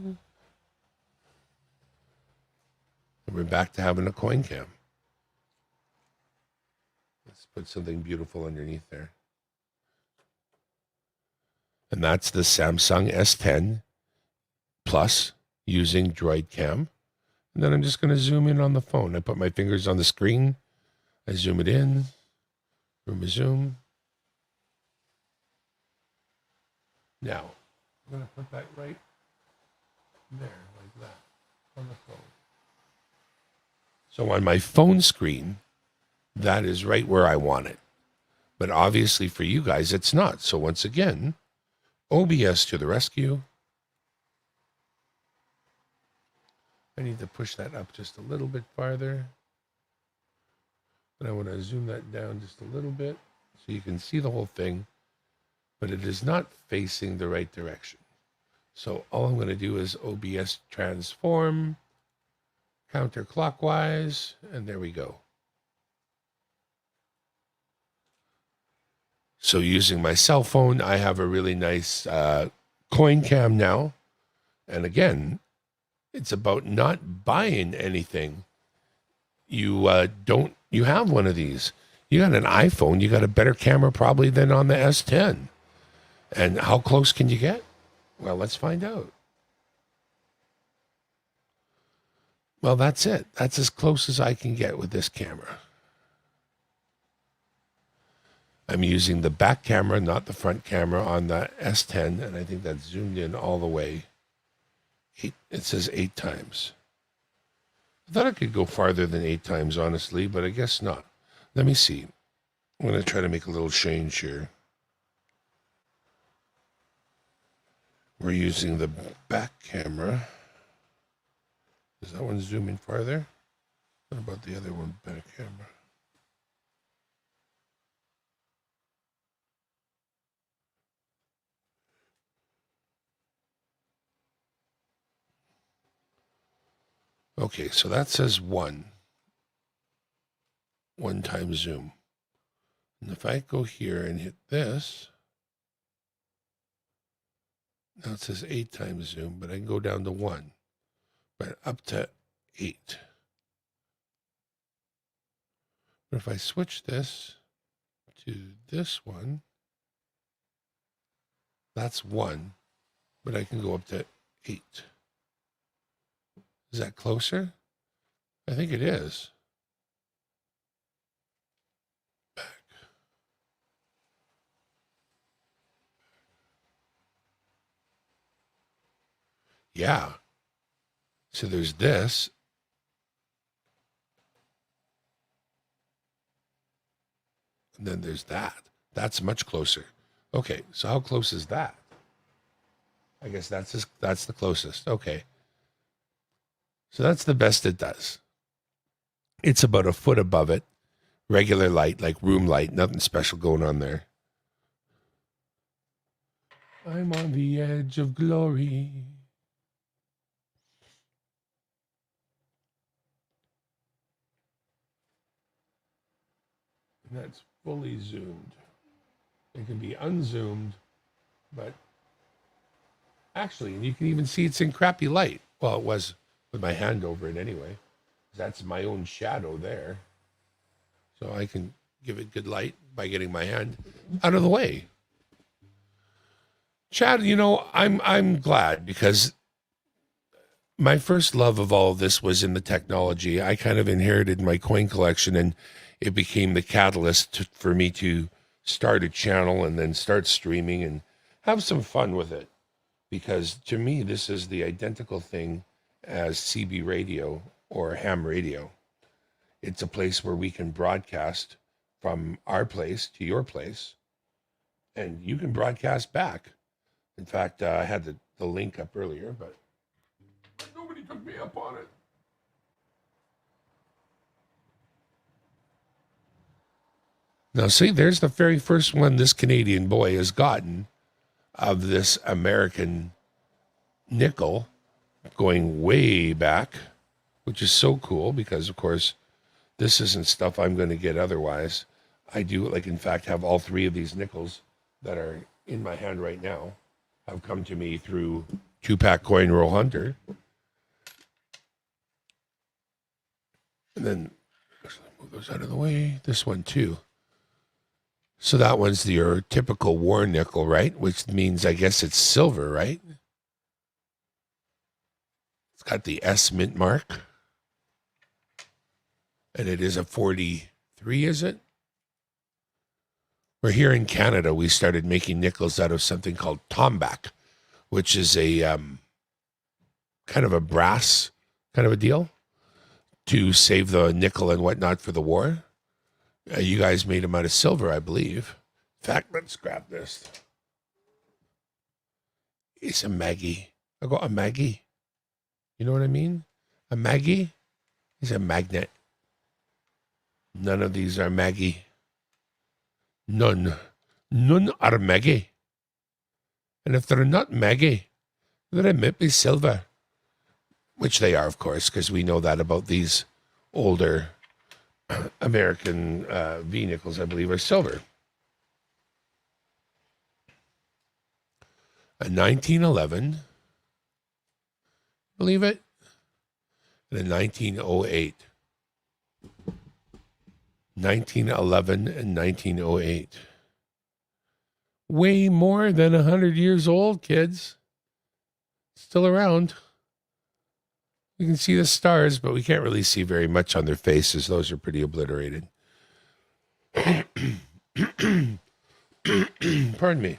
Speaker 1: We're back to having a coin cam. Let's put something beautiful underneath there. And that's the Samsung S10 Plus using Droid Cam. And then I'm just going to zoom in on the phone. I put my fingers on the screen. I zoom it in. Zoom. Now, I'm going to put that right there, like that, on the phone. So on my phone screen, that is right where I want it. But obviously for you guys, it's not. So once again, OBS to the rescue. I need to push that up just a little bit farther. And I want to zoom that down just a little bit so you can see the whole thing, but it is not facing the right direction. So all I'm going to do is OBS transform, counterclockwise, and there we go. So using my cell phone, I have a really nice coin cam now. And again, it's about not buying anything. You have one of these. You got an iPhone, you got a better camera probably than on the S10. And how close can you get? Well, let's find out. Well, that's it. That's as close as I can get with this camera. I'm using the back camera, not the front camera on the S10, and I think that's zoomed in all the way. It says 8 times. I thought I could go farther than 8 times, honestly, but I guess not. Let me see. I'm going to try to make a little change here. We're using the back camera. Does that one zoom in farther? What about the other one, back camera? Okay, so that says 1 time zoom. And if I go here and hit this, now it says 8 times zoom, but I can go down to 1, but up to 8. But if I switch this to this one, That's 1, but I can go up to 8. Is that closer? I think it is. Yeah. So there's this. And then there's that. That's much closer. Okay, so how close is that? I guess that's the closest. Okay. So that's the best it does. It's about a foot above it. Regular light, like room light, nothing special going on there. I'm on the edge of glory. And that's fully zoomed. It can be unzoomed, but actually, and you can even see it's in crappy light. Well, it was with my hand over it anyway. That's my own shadow there. So I can give it good light by getting my hand out of the way. Chad, I'm glad because my first love of all of this was in the technology. I kind of inherited my coin collection and it became the catalyst for me to start a channel and then start streaming and have some fun with it. Because to me, this is the identical thing as CB radio or ham radio. It's a place where we can broadcast from our place to your place and you can broadcast back. In fact, I had the link up earlier, but nobody took me up on it. Now, see, there's the very first one this Canadian boy has gotten of this American nickel going way back, which is so cool because, of course, this isn't stuff I'm going to get otherwise. I do, in fact, have all 3 of these nickels that are in my hand right now have come to me through 2-Pack Coin Roll Hunter. And then, move those out of the way. This one, too. So that one's your typical war nickel, right? Which means, I guess, it's silver, right? It's got the S mint mark. And it is a 43, is it? We're here in Canada. We started making nickels out of something called tombac, which is a kind of a brass kind of a deal to save the nickel and whatnot for the war. You guys made them out of silver, I believe. In fact, let's grab this. It's a Maggie. I got a Maggie. You know what I mean? A Maggie is a magnet. None of these are Maggie. None are Maggie. And if they're not Maggie, they might be silver. Which they are, of course, because we know that about these older American V-nickels, I believe, are silver. A 1911, believe it, and a 1908. 1911 and 1908. Way more than 100 years old, kids. Still around. You can see the stars, but we can't really see very much on their faces. Those are pretty obliterated. Pardon me.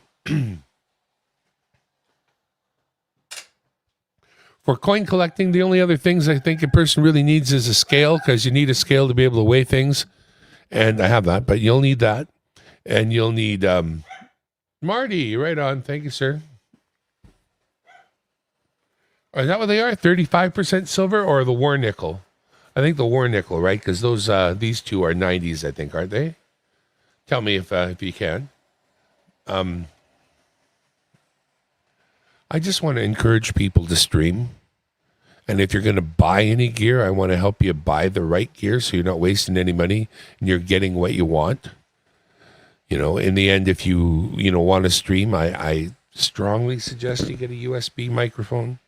Speaker 1: For coin collecting, the only other things I think a person really needs is a scale, because you need a scale to be able to weigh things. And I have that, but you'll need that. And you'll need Marty, right on. Thank you, sir. Is that what they are? 35% silver or the war nickel? I think the war nickel, right? Because those these two are 90s, I think, aren't they? Tell me if you can. I just want to encourage people to stream. And if you're going to buy any gear, I want to help you buy the right gear so you're not wasting any money and you're getting what you want. You know, in the end, if you want to stream, I strongly suggest you get a USB microphone.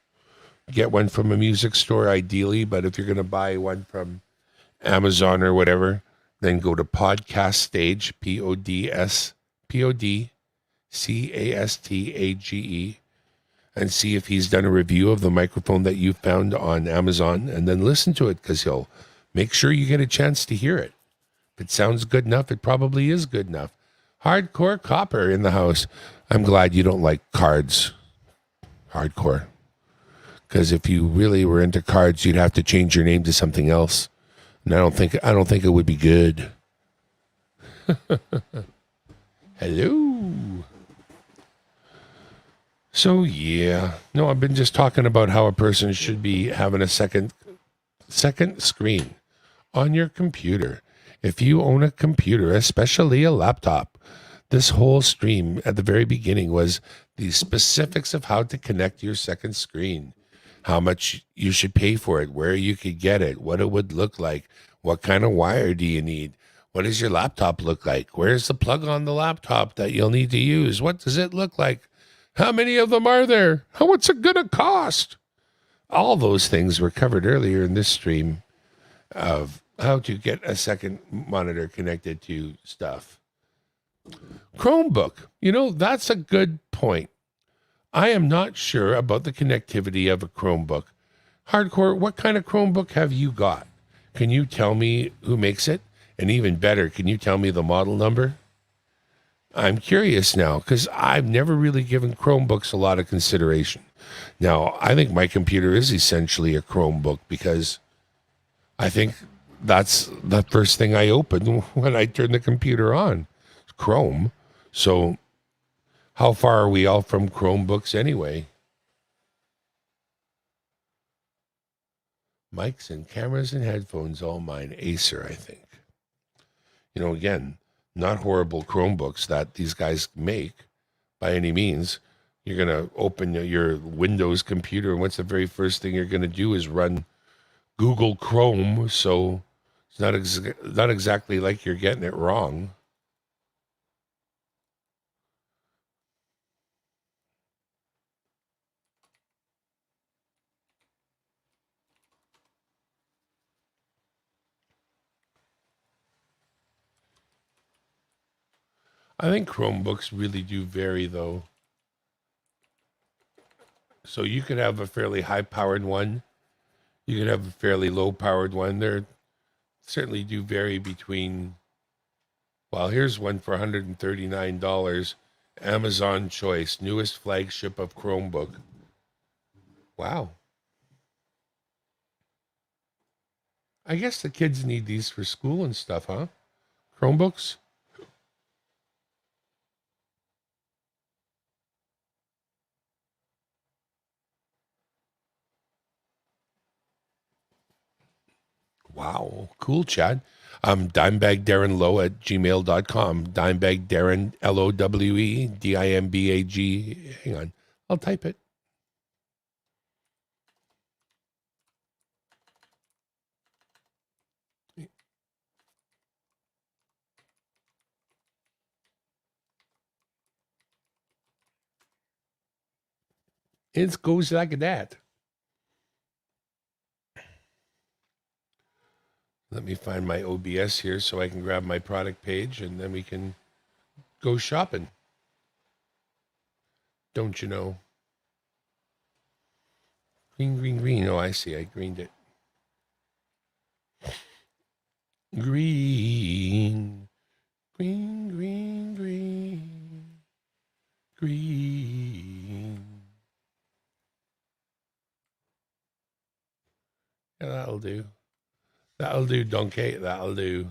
Speaker 1: Get one from a music store, ideally. But if you're going to buy one from Amazon or whatever, then go to Podcast Stage, POD Castage, and see if he's done a review of the microphone that you found on Amazon, and then listen to it, because he'll make sure you get a chance to hear it. If it sounds good enough, it probably is good enough. Hardcore Copper in the house. I'm glad you don't like cards. Hardcore. Because if you really were into cards, you'd have to change your name to something else. And I don't think it would be good. Hello. So yeah, no, I've been just talking about how a person should be having a second screen on your computer. If you own a computer, especially a laptop, this whole stream at the very beginning was the specifics of how to connect your second screen, how much you should pay for it, where you could get it, what it would look like, what kind of wire do you need, what does your laptop look like, where's the plug on the laptop that you'll need to use, what does it look like, how many of them are there, what's it gonna cost? All those things were covered earlier in this stream of how to get a second monitor connected to stuff. Chromebook, that's a good point. I am not sure about the connectivity of a Chromebook. Hardcore, what kind of Chromebook have you got? Can you tell me who makes it? And even better, can you tell me the model number? I'm curious now, because I've never really given Chromebooks a lot of consideration. Now, I think my computer is essentially a Chromebook, because I think that's the first thing I open when I turn the computer on. Chrome. So how far are we all from Chromebooks anyway? Mics and cameras and headphones, all mine. Acer, I think. Again, not horrible Chromebooks that these guys make by any means. You're going to open your Windows computer, and what's the very first thing you're going to do is run Google Chrome. So it's not exactly like you're getting it wrong. I think Chromebooks really do vary, though. So you could have a fairly high-powered one. You could have a fairly low-powered one. They certainly do vary between... Well, here's one for $139. Amazon Choice, newest flagship of Chromebook. Wow. I guess the kids need these for school and stuff, huh? Chromebooks? Wow. Cool, Chad. Dimebag Darren Lowe at gmail.com. Dimebag Darren, Lowe, Dimbag. Hang on. I'll type it. It goes like that. Let me find my OBS here so I can grab my product page, and then we can go shopping. Don't you know? Green, green, green. Oh, I see. I greened it. Green, green, green, green, green. Yeah, that'll do. That'll do, donkey. That'll do.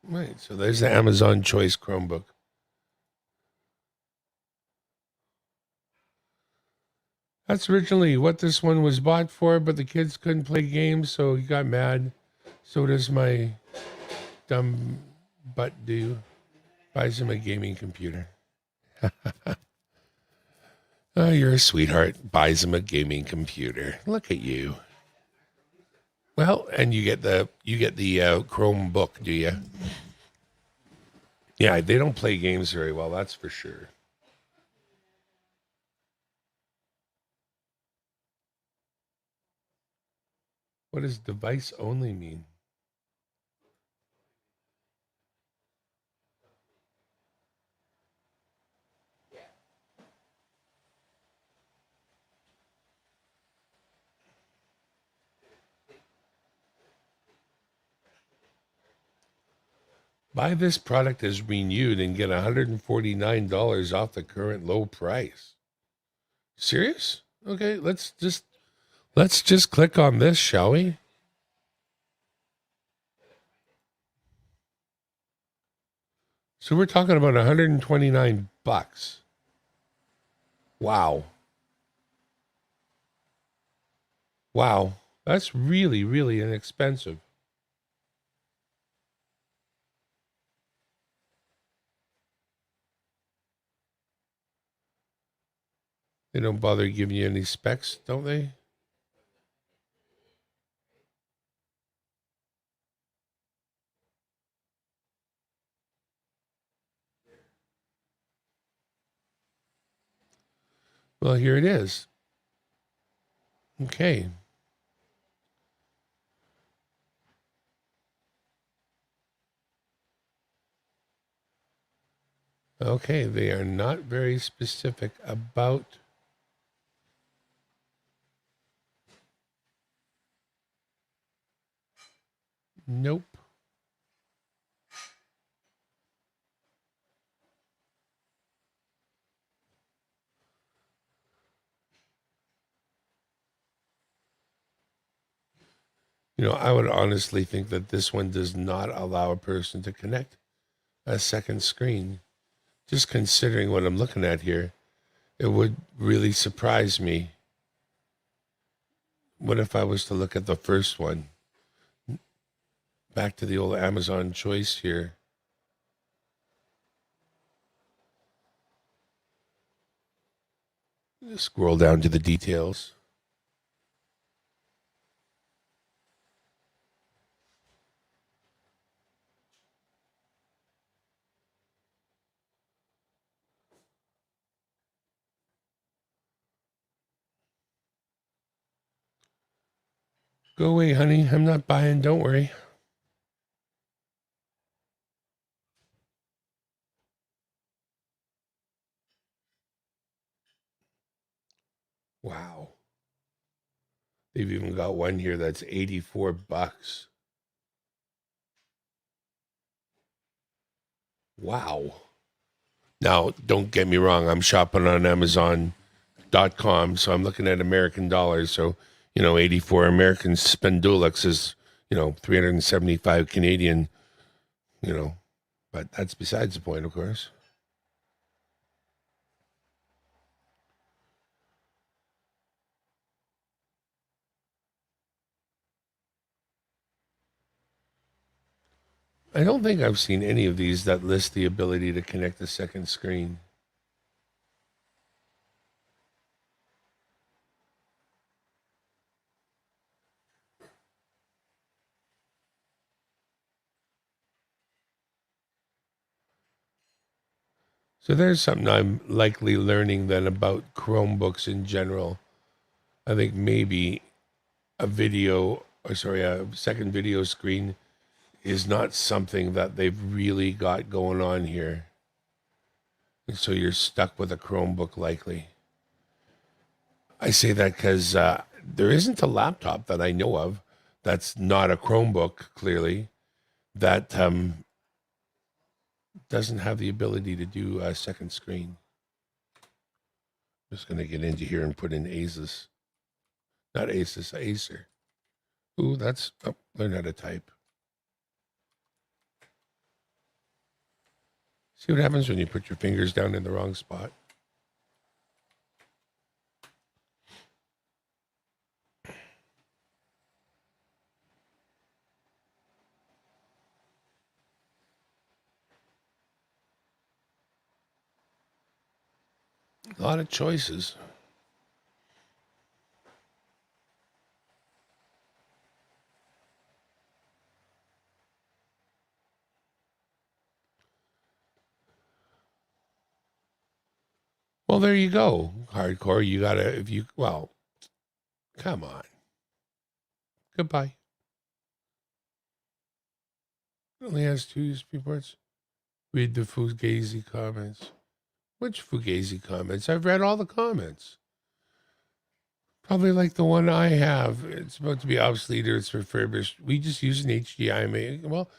Speaker 1: Right, so there's the Amazon Choice Chromebook. That's originally what this one was bought for, but the kids couldn't play games, so he got mad. So does my dumb butt do. Buys him a gaming computer. Oh, you're a sweetheart. Buys him a gaming computer. Look at you. Well, and you get the Chromebook, do you? Yeah, they don't play games very well, that's for sure. What does device only mean? Buy this product as renewed and get $149 off the current low price. Serious? Okay, let's just click on this, shall we? So we're talking about 129 bucks. Wow. Wow. That's really, really inexpensive. They don't bother giving you any specs, don't they? Well, here it is. Okay. Okay, they are not very specific about. Nope. I would honestly think that this one does not allow a person to connect a second screen. Just considering what I'm looking at here, it would really surprise me. What if I was to look at the first one? Back to the old Amazon choice here. Scroll down to the details. Go away, honey. I'm not buying. Don't worry. Wow. They've even got one here that's 84 bucks. Wow. Now, don't get me wrong. I'm shopping on Amazon.com, so I'm looking at American dollars. So, 84 American Spendulux is, 375 Canadian, but that's besides the point, of course. I don't think I've seen any of these that list the ability to connect a second screen. So there's something I'm likely learning then about Chromebooks in general. I think maybe a second video screen is not something that they've really got going on here. And so you're stuck with a Chromebook likely. I say that because there isn't a laptop that I know of that's not a Chromebook, clearly, that doesn't have the ability to do a second screen. I'm just going to get into here and put in Asus. Not Asus, Acer. Ooh, learn how to type. See what happens when you put your fingers down in the wrong spot. A lot of choices. Well, there you go. Hardcore. You gotta, well, come on. Goodbye. It only has 2 USB ports. Read the Fugazi comments. Which Fugazi comments? I've read all the comments. Probably like the one I have. It's about to be obsolete or it's refurbished. We just use an HDMI. Well,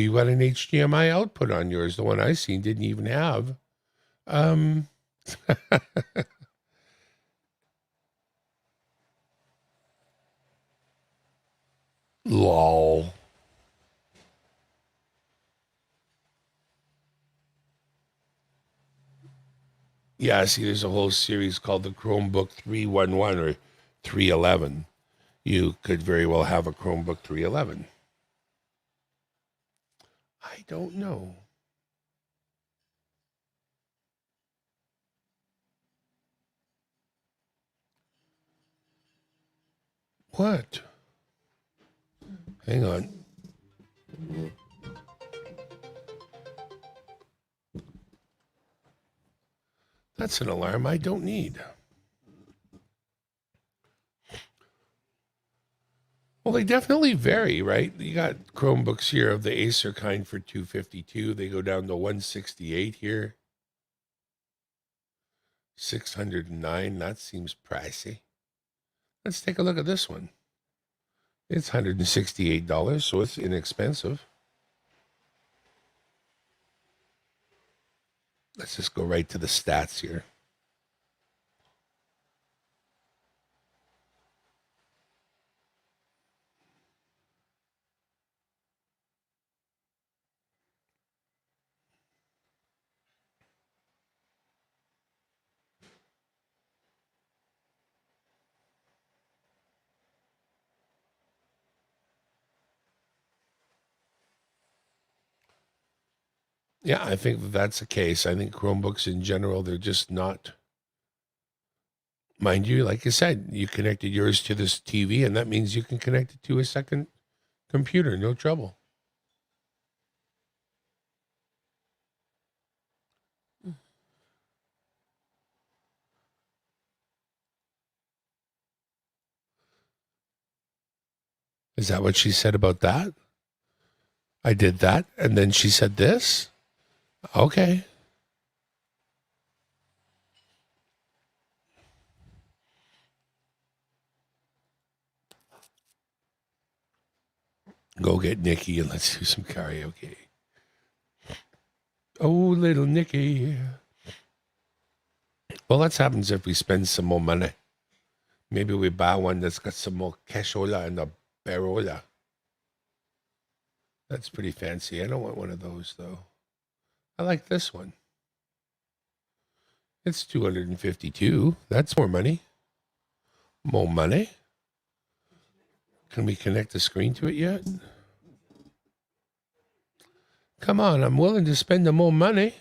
Speaker 1: you got an HDMI output on yours. The one I seen didn't even have. Lol. Yeah, see, there's a whole series called the Chromebook 311 or 311. You could very well have a Chromebook 311. I don't know. What? Hang on. That's an alarm I don't need. Well, they definitely vary, right? You got Chromebooks here of the Acer kind for $252. They go down to $168 here. $609. That seems pricey. Let's take a look at this one. It's $168, so it's inexpensive. Let's just go right to the stats here. Yeah, I think that that's the case. I think Chromebooks in general, they're just not. Mind you, like I said, you connected yours to this TV, and that means you can connect it to a second computer, no trouble. Is that what she said about that? I did that, and then she said this? Okay. Go get Nikki and let's do some karaoke. Oh, little Nikki. Well, that happens if we spend some more money. Maybe we buy one that's got some more cashola and a barola. That's pretty fancy. I don't want one of those, though. I like this one. It's $252. That's more money. More money. Can we connect the screen to it yet? Come on, I'm willing to spend the more money.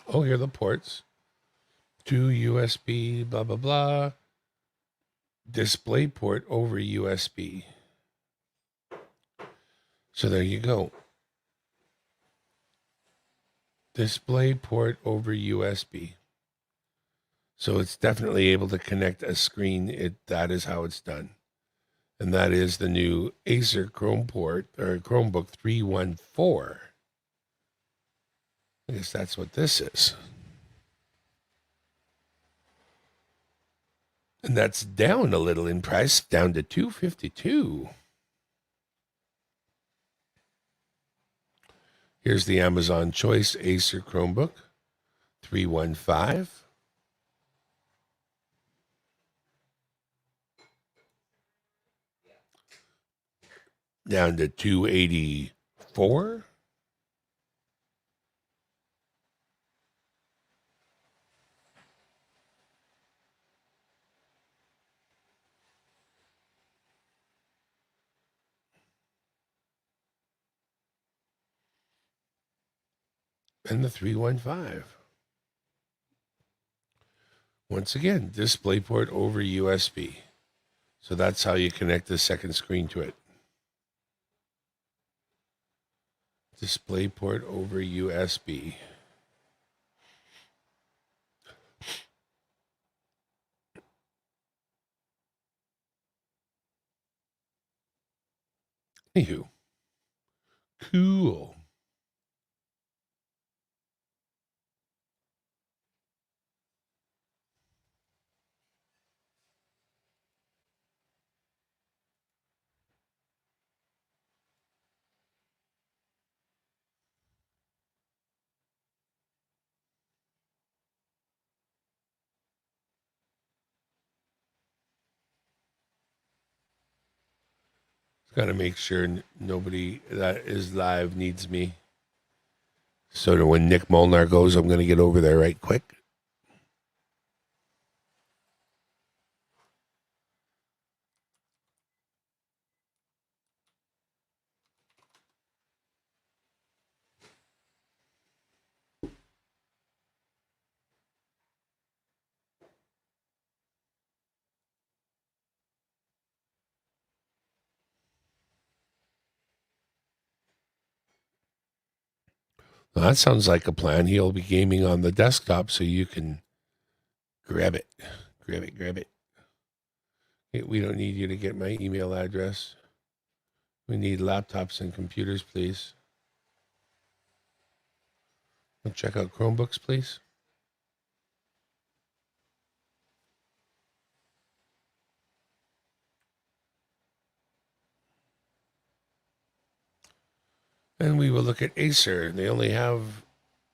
Speaker 1: Oh, here are the ports. 2 USB, blah, blah, blah. Display port over USB. So there you go. Display port over USB. So it's definitely able to connect a screen. That is how it's done. And that is the new Acer Chromebook 314. I guess that's what this is. And that's down a little in price, down to $252. Here's the Amazon Choice Acer Chromebook 315. Down to $284. And the 315. Once again, DisplayPort over USB. So that's how you connect the second screen to it. Display port over USB. Anywho, cool. Got to make sure nobody that is live needs me. So that when Nick Molnar goes, I'm going to get over there right quick. Well, that sounds like a plan. He'll be gaming on the desktop so you can grab it. Grab it, grab it. We don't need you to get my email address. We need laptops and computers, please. Check out Chromebooks, please. And we will look at Acer. They only have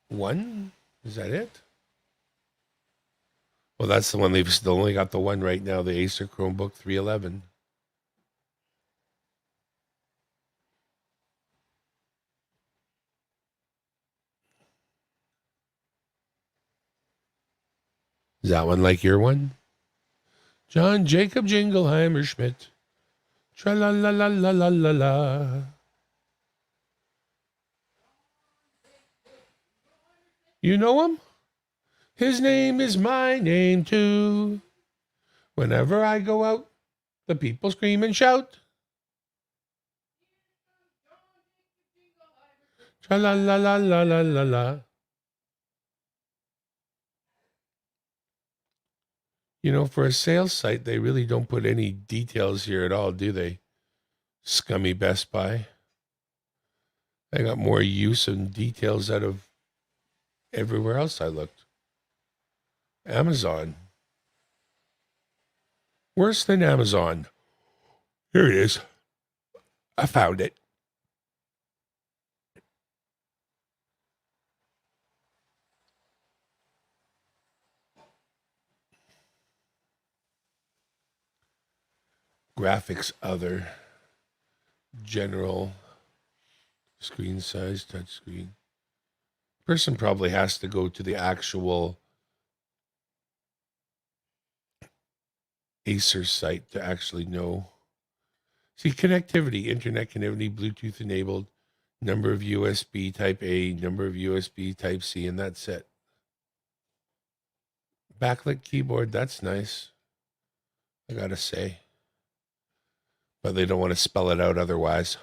Speaker 1: one. Is that it? Well, that's the one they've still only got the one right now, the Acer Chromebook 311. Is that one like your one? John Jacob Jingleheimer Schmidt. Tra la la la la la la la. You know him? His name is my name too. Whenever I go out, the people scream and shout. Tra la la la la la la la. You know, for a sales site, they really don't put any details here at all, do they? Scummy Best Buy. I got more use and details out of everywhere else I looked. Amazon. Worse than Amazon. Here it is. I found it. Graphics other. General. Screen size, touch screen. Person probably has to go to the actual Acer site to actually know. See, connectivity, internet connectivity, Bluetooth enabled, number of USB type A, number of USB type C, and that's it. Backlit keyboard, that's nice. I gotta say. But they don't want to spell it out otherwise.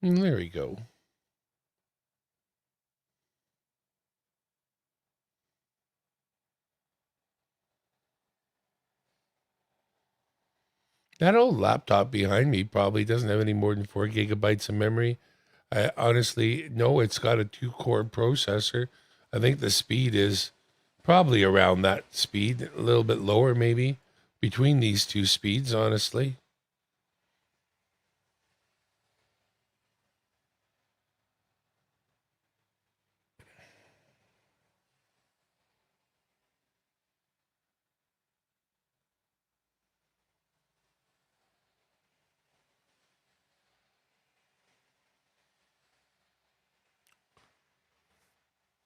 Speaker 1: There we go. That old laptop behind me probably doesn't have any more than 4 gigabytes of memory. I honestly, no, it's got a 2 core processor. I think the speed is probably around that speed, a little bit lower maybe between these two speeds, honestly.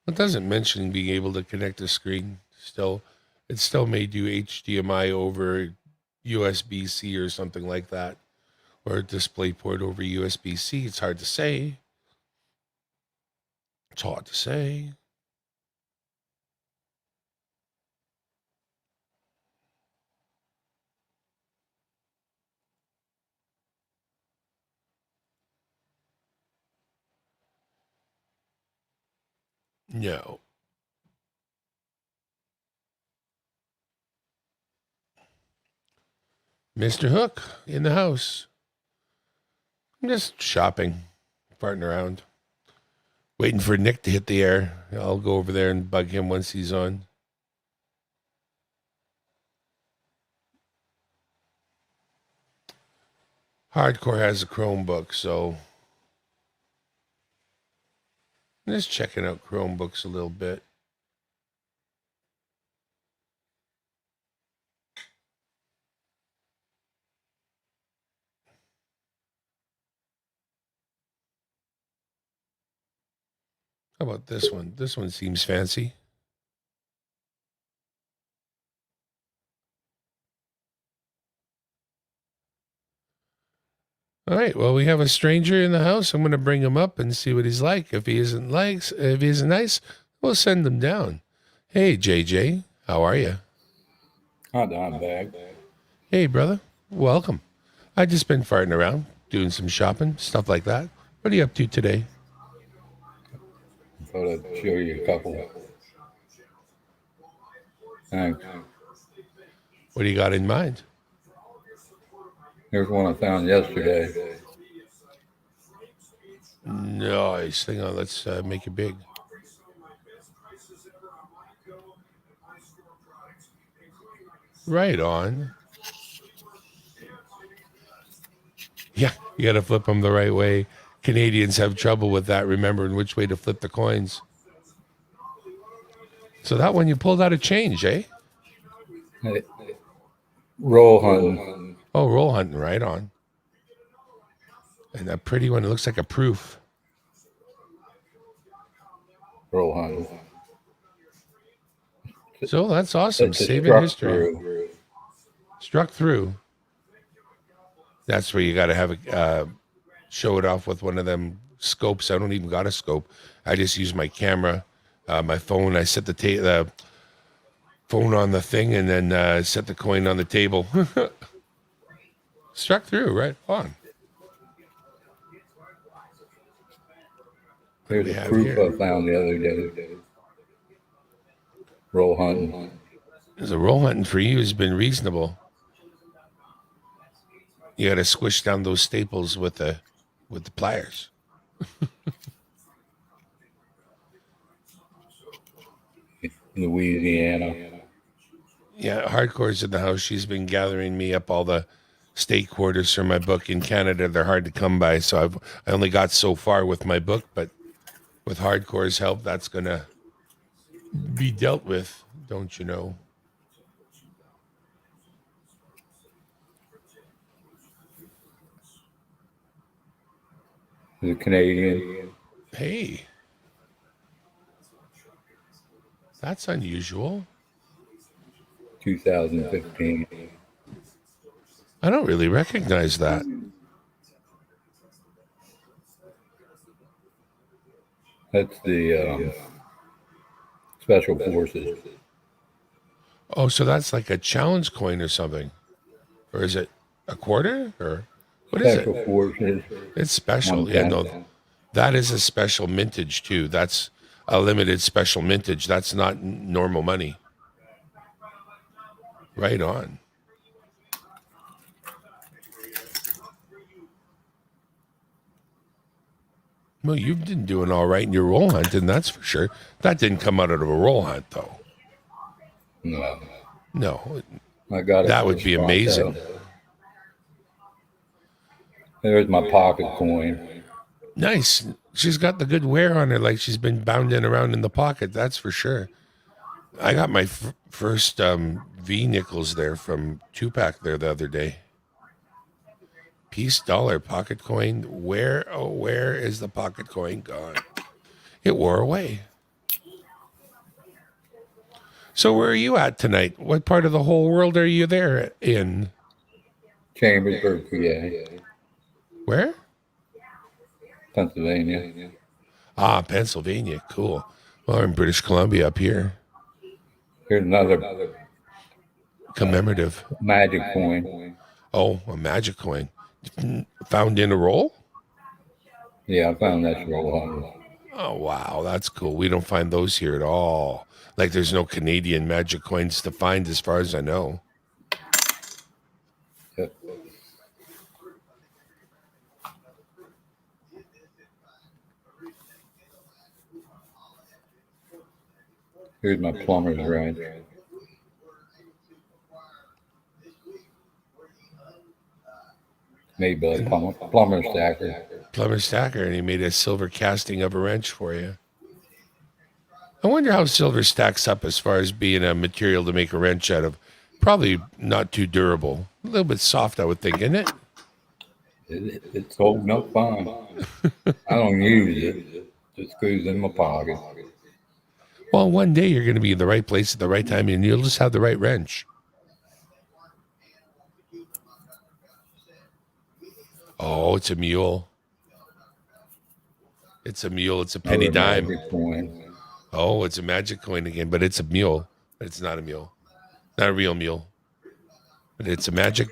Speaker 1: It doesn't mention being able to connect a screen. Still, it still may do HDMI over USB-C or something like that, or a display port over USB-C. It's hard to say. It's hard to say. No. Mr. Hook in the house. I'm just shopping, farting around, waiting for Nick to hit the air. I'll go over there and bug him once he's on. Hardcore has a Chromebook, so I'm just checking out Chromebooks a little bit. How about this one? This one seems fancy. All right. Well, we have a stranger in the house. I'm going to bring him up and see what he's like. If he isn't nice, we'll send him down. Hey, JJ, how are you?
Speaker 2: Not bad.
Speaker 1: Hey, brother. Welcome. I just been farting around, doing some shopping, stuff like that. What are you up to today?
Speaker 2: Thought I'd show you a couple. Thanks.
Speaker 1: What do you got in mind?
Speaker 2: Here's one I found yesterday.
Speaker 1: Nice. Hang on. Let's make it big. Right on. Yeah, you got to flip them the right way. Canadians have trouble with that, remembering which way to flip the coins. So that one you pulled out a change, eh?
Speaker 2: Hey, roll hunting.
Speaker 1: Oh, roll hunting, right on. And a pretty one. It looks like a proof.
Speaker 2: Roll hunting.
Speaker 1: So that's awesome.
Speaker 2: It's
Speaker 1: Saving history.
Speaker 2: Through.
Speaker 1: Struck through. That's where you got to have a show it off with one of them scopes. I don't even got a scope. I just use my camera, my phone. I set the phone on the thing and then set the coin on the table. Struck through, right on.
Speaker 2: Here's a proof I found the other day. Roll hunting.
Speaker 1: The roll hunting for you has been reasonable. You got to squish down those staples with the pliers.
Speaker 2: Louisiana.
Speaker 1: Yeah, Hardcore's in the house. She's been gathering me up all the state quarters for my book. In Canada, they're hard to come by, so I only got so far with my book, but with Hardcore's help, that's gonna be dealt with, don't you know?
Speaker 2: The Canadian.
Speaker 1: Hey, that's unusual.
Speaker 2: 2015.
Speaker 1: I don't really recognize that.
Speaker 2: That's the Special Forces.
Speaker 1: Oh, so that's like a challenge coin or something. Or is it a quarter? Or what is it?
Speaker 2: Special Forces
Speaker 1: It's special. Yeah,
Speaker 2: 110.
Speaker 1: no, that is a special mintage too. That's a limited special mintage. That's not normal money. Right on. Well, you've been doing all right in your roll hunting, that's for sure. That didn't come out of a roll hunt, though.
Speaker 2: No,
Speaker 1: No,
Speaker 2: I got it
Speaker 1: that
Speaker 2: for a
Speaker 1: would be
Speaker 2: Sponto.
Speaker 1: amazing.
Speaker 2: There's my pocket coin.
Speaker 1: Nice. She's got the good wear on her, like she's been bounding around in the pocket. That's for sure. I got my first V nickels there from Tupac there the other day. Peace dollar pocket coin. Where is the pocket coin gone? It wore away. So where are you at tonight? What part of the whole world are you there in?
Speaker 2: Chambersburg, PA,
Speaker 1: Where?
Speaker 2: Pennsylvania.
Speaker 1: Ah, Pennsylvania. Cool. Well, I'm in British Columbia up here.
Speaker 2: Here's another
Speaker 1: Commemorative.
Speaker 2: magic coin.
Speaker 1: Oh, a magic coin. Found in a roll?
Speaker 2: Yeah, I found that for 100.
Speaker 1: Oh, wow. That's cool. We don't find those here at all. Like there's no Canadian magic coins to find as far as I know.
Speaker 2: Yep. Here's my plumber's wrench. Made by a plumber stacker.
Speaker 1: Plumber Stacker, and he made a silver casting of a wrench for you. I wonder how silver stacks up as far as being a material to make a wrench out of. Probably not too durable. A little bit soft, I would think, isn't it?
Speaker 2: It's holding up fine. I don't use it. Just goes in my pocket.
Speaker 1: Well, one day you're going to be in the right place at the right time and you'll just have the right wrench. Oh, it's a mule. It's a mule. It's a penny
Speaker 2: Another
Speaker 1: dime.
Speaker 2: magic coin.
Speaker 1: Oh, it's a magic coin again, but it's a mule. It's not a mule. Not a real mule. But it's a magic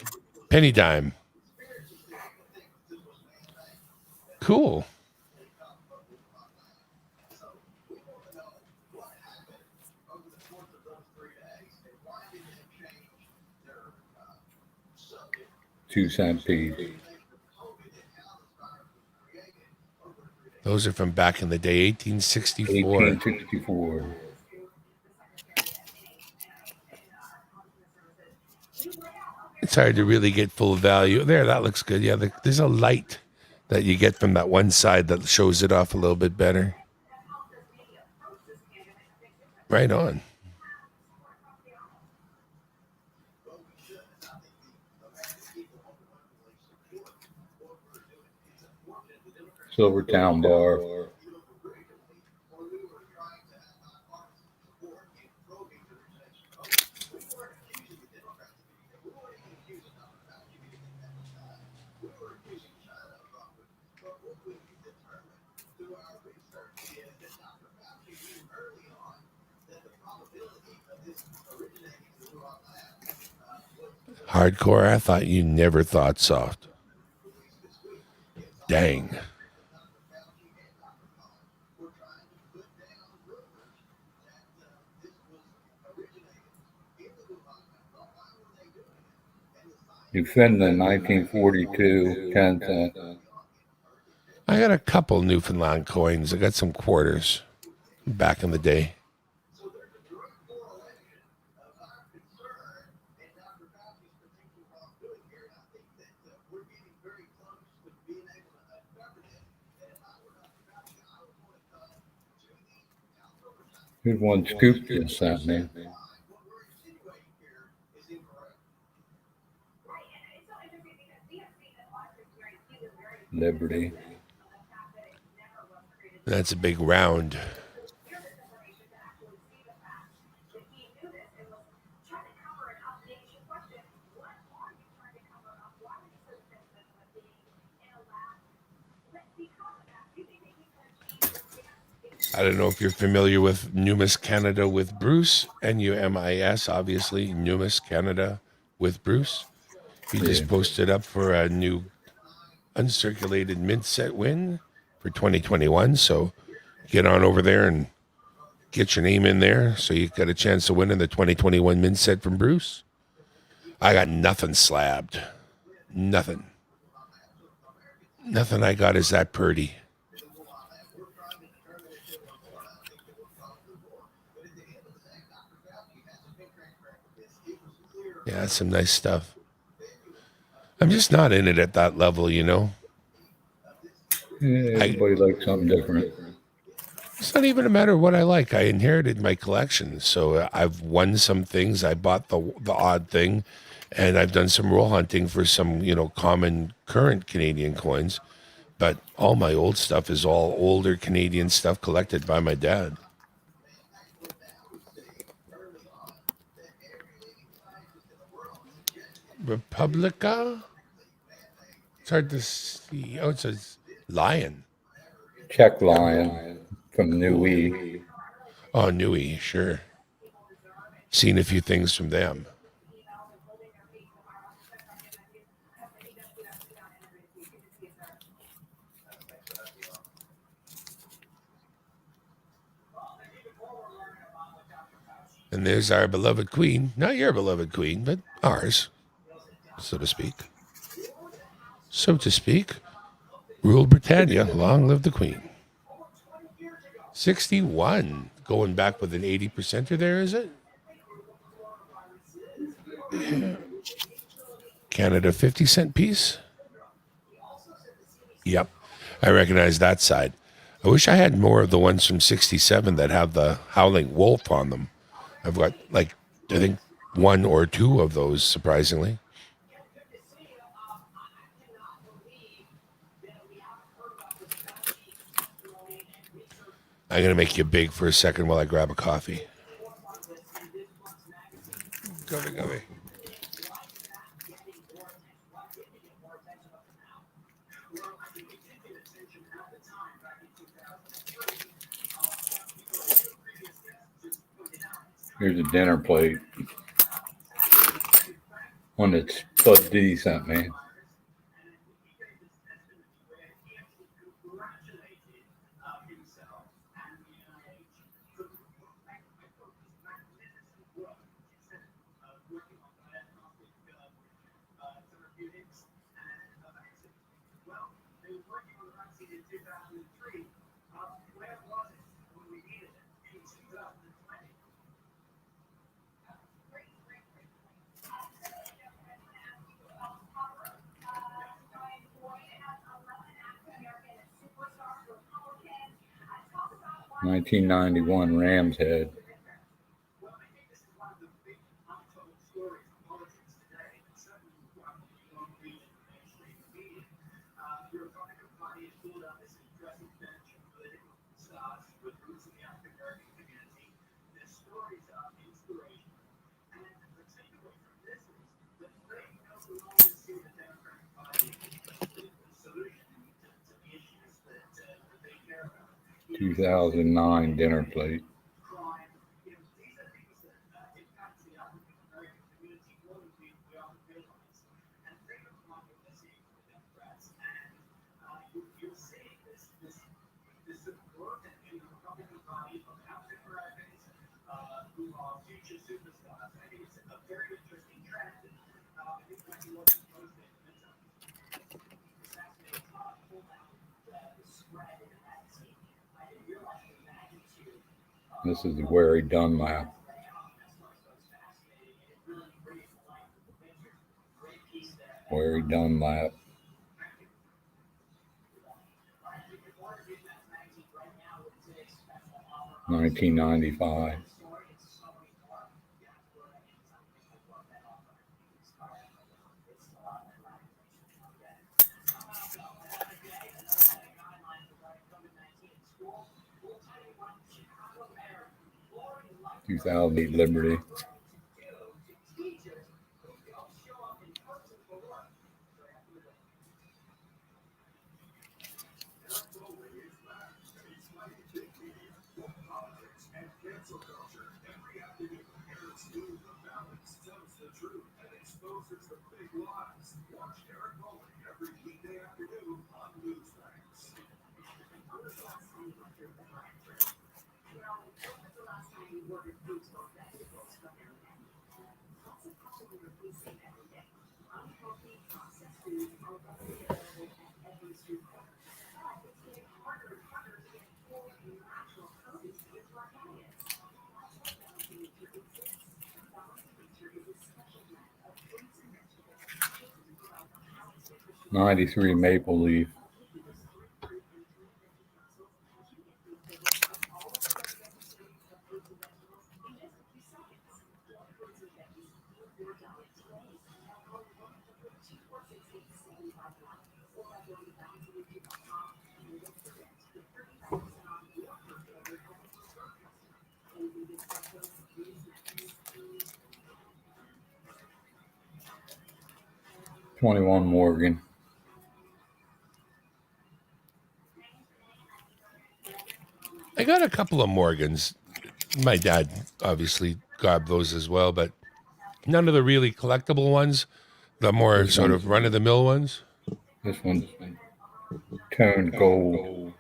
Speaker 1: penny dime. Cool.
Speaker 2: $2 piece.
Speaker 1: Those are from back in the day, 1864.
Speaker 2: 1864.
Speaker 1: It's hard to really get full value. There, that looks good. Yeah, there's a light that you get from that one side that shows it off a little bit better. Right on.
Speaker 2: Silvertown bar.
Speaker 1: Hardcore, I thought you never thought soft. Dang.
Speaker 2: Newfoundland, 1942, 10 cents.
Speaker 1: I got a couple Newfoundland coins. I got some quarters back in the day.
Speaker 2: Here's one Scoop just sent me. Liberty.
Speaker 1: That's a big round. I don't know if you're familiar with Numis Canada with Bruce, NUMIS, obviously, Numis Canada with Bruce. He
Speaker 2: Yeah.
Speaker 1: just posted up for a new uncirculated mid set win for 2021. So get on over there and get your name in there so you got a chance to win in the 2021 mid set from Bruce. I got nothing slabbed. Nothing. Nothing I got is that purdy. Yeah, that's some nice stuff. I'm just not in it at that level, you know.
Speaker 2: Yeah, everybody likes something different.
Speaker 1: It's not even a matter of what I like. I inherited my collection, so I've won some things. I bought the odd thing, and I've done some roll hunting for some, common current Canadian coins. But all my old stuff is all older Canadian stuff collected by my dad. Republica? It's hard to see. Oh, it says lion.
Speaker 2: Czech Lion from New E.
Speaker 1: Oh, Nui, sure. Seen a few things from them. And there's our beloved queen. Not your beloved queen, but ours, so to speak. So to speak. Rule Britannia. Long live the queen. 61. Going back with an 80%er there, is it? Canada 50-cent piece. Yep. I recognize that side. I wish I had more of the ones from 67 that have the howling wolf on them. I've got, I think one or two of those, surprisingly. I'm going to make you big for a second while I grab a coffee. Go.
Speaker 2: Here's a dinner plate. One that Spud D sent me. $1991 Rams head. $2009 dinner plate. This is where he done that. Where he done that. $19.95. $2008 Liberty. '93 Maple Leaf. '21 Morgan.
Speaker 1: I got a couple of Morgans. My dad obviously grabbed those as well, but none of the really collectible ones, the more
Speaker 2: This
Speaker 1: sort
Speaker 2: one's-
Speaker 1: of run-of-the-mill ones.
Speaker 2: This one's toned gold.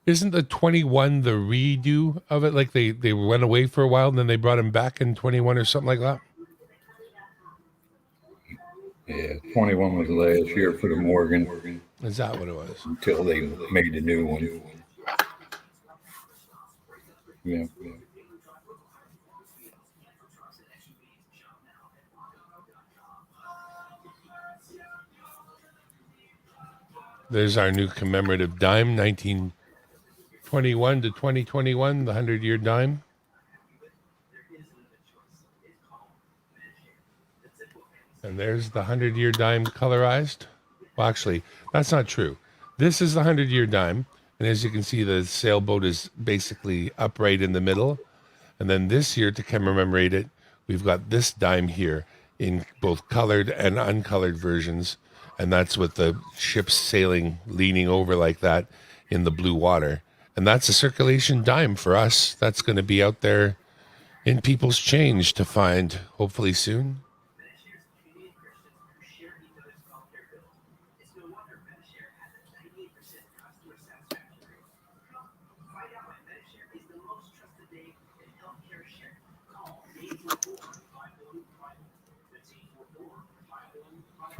Speaker 1: Isn't the 21 the redo of it? Like they went away for a while and then they brought him back in 21 or something like that?
Speaker 2: Yeah, 21 was last year for the Morgan
Speaker 1: Is that what it was?
Speaker 2: until they made a new one. Yeah.
Speaker 1: There's our new commemorative dime, 1921 to 2021, the 100-year dime. And there's the 100-year dime colorized. Well, actually, that's not true. This is the 100-year dime. And as you can see, the sailboat is basically upright in the middle. And then this year, to commemorate it, we've got this dime here in both colored and uncolored versions. And that's with the ships sailing, leaning over like that in the blue water. And that's a circulation dime for us. That's going to be out there in people's change to find, hopefully soon.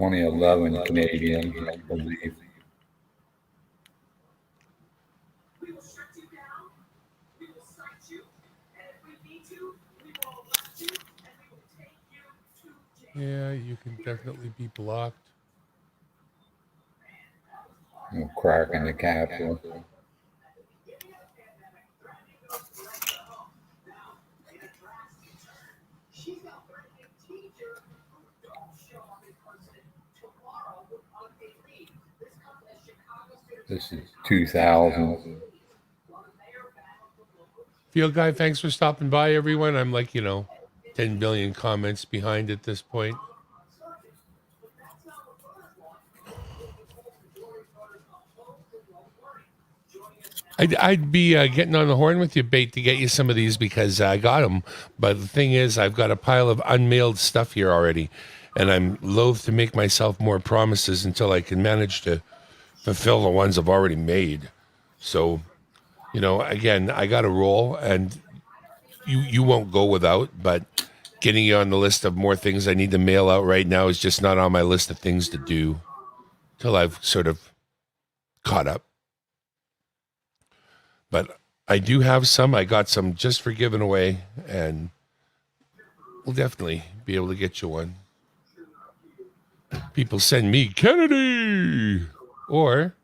Speaker 2: '11 Canadian, I believe.
Speaker 1: Yeah, you can definitely be blocked.
Speaker 2: Crack in the capsule. This is 2000.
Speaker 1: Field guy, thanks for stopping by, everyone. I'm like, 10 billion comments behind at this point. I'd be getting on the horn with you, Bait, to get you some of these because I got them. But the thing is, I've got a pile of unmailed stuff here already. And I'm loath to make myself more promises until I can manage to fulfill the ones I've already made. So, again, I got to roll, and you won't go without, but getting you on the list of more things I need to mail out right now is just not on my list of things to do till I've sort of caught up. But I do have some. I got some just for giving away, and we'll definitely be able to get you one. People send me Kennedy, or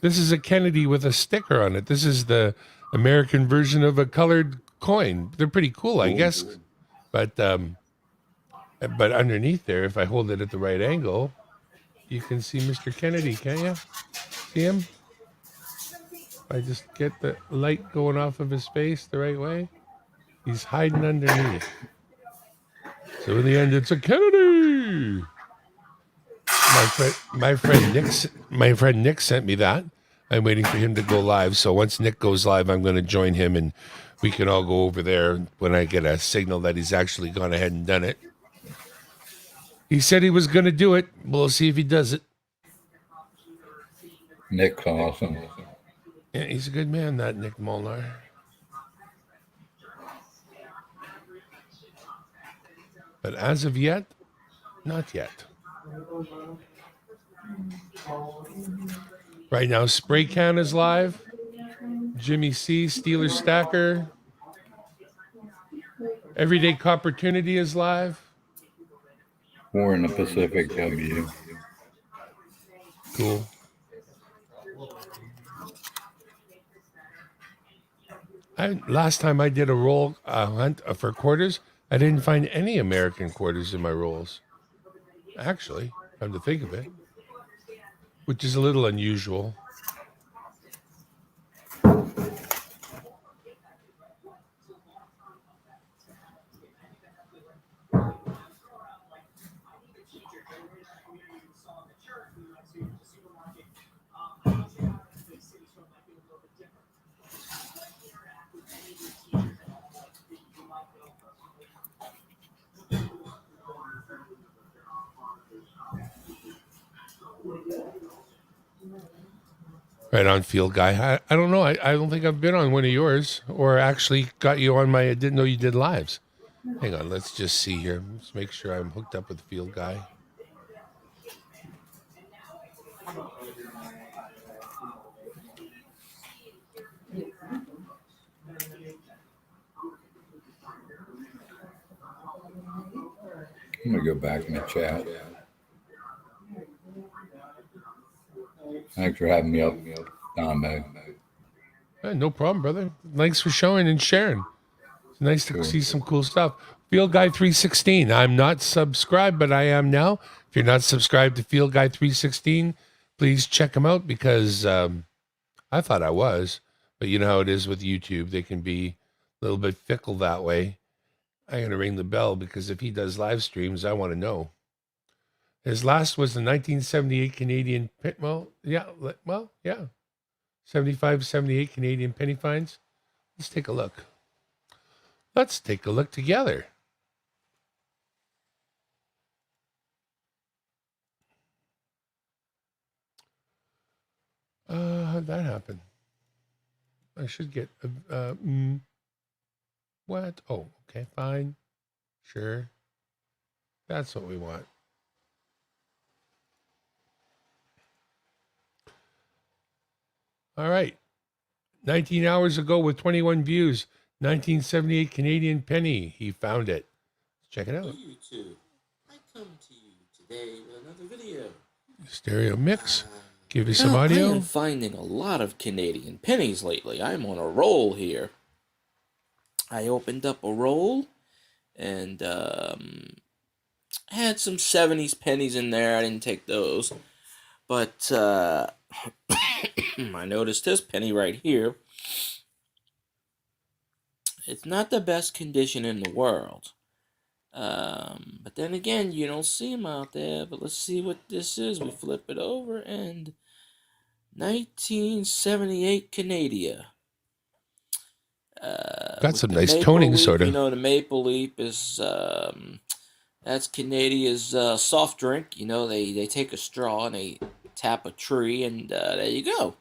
Speaker 1: This is a Kennedy with a sticker on it. This is the American version of a colored coin. They're pretty cool, I guess. But underneath there, if I hold it at the right angle, you can see Mr. Kennedy, can't you? See him? I just get the light going off of his face the right way. He's hiding underneath. So in the end, it's a Kennedy. My friend Nick sent me that. I'm waiting for him to go live. So once Nick goes live, I'm going to join him, and we can all go over there when I get a signal that he's actually gone ahead and done it. He said he was going to do it. We'll see if he does it.
Speaker 2: Nick's awesome.
Speaker 1: Yeah, he's a good man, that Nick Molnar. But as of yet, not yet. Right now, Spray Can is live. Jimmy C, Steeler Stacker. Everyday Copportunity is live.
Speaker 2: We're in the Pacific W.
Speaker 1: Cool. Last time I did a roll hunt for quarters, I didn't find any American quarters in my rolls. Actually, come to think of it, which is a little unusual. Right on, Field Guy. I don't know. I don't think I've been on one of yours, or actually got you on my. I didn't know you did lives. Hang on, let's just see here. Let's make sure I'm hooked up with Field Guy.
Speaker 2: I'm gonna go back in the chat. Thanks for having me up, Don.
Speaker 1: No problem, brother. Thanks for showing and sharing. It's nice to see some cool stuff. Field Guy 316. I'm not subscribed, but I am now. If you're not subscribed to Field Guy 316, please check him out because I thought I was, but you know how it is with YouTube. They can be a little bit fickle that way. I'm going to ring the bell because if he does live streams, I want to know. His last was the 1978 Canadian, yeah. 75, 78 Canadian penny fines. Let's take a look. Let's take a look together. How'd that happen? I should get what? Oh, okay, fine. Sure. That's what we want. All right. 19 hours ago with 21 views. 1978 Canadian penny. He found it. Check it out.
Speaker 3: YouTube. I come to you today with another video.
Speaker 1: Stereo mix. Give you some audio.
Speaker 3: I am finding a lot of Canadian pennies lately. I'm on a roll here. I opened up a roll and had some 70s pennies in there. I didn't take those. But I noticed this penny right here. It's not the best condition in the world. But then again, you don't see them out there. But let's see what this is. We flip it over and 1978 Canada.
Speaker 1: Got some nice toning,
Speaker 3: leaf,
Speaker 1: sort of.
Speaker 3: You know, the maple leaf is that's Canadia's soft drink. You know, they take a straw and they tap a tree, and there you go.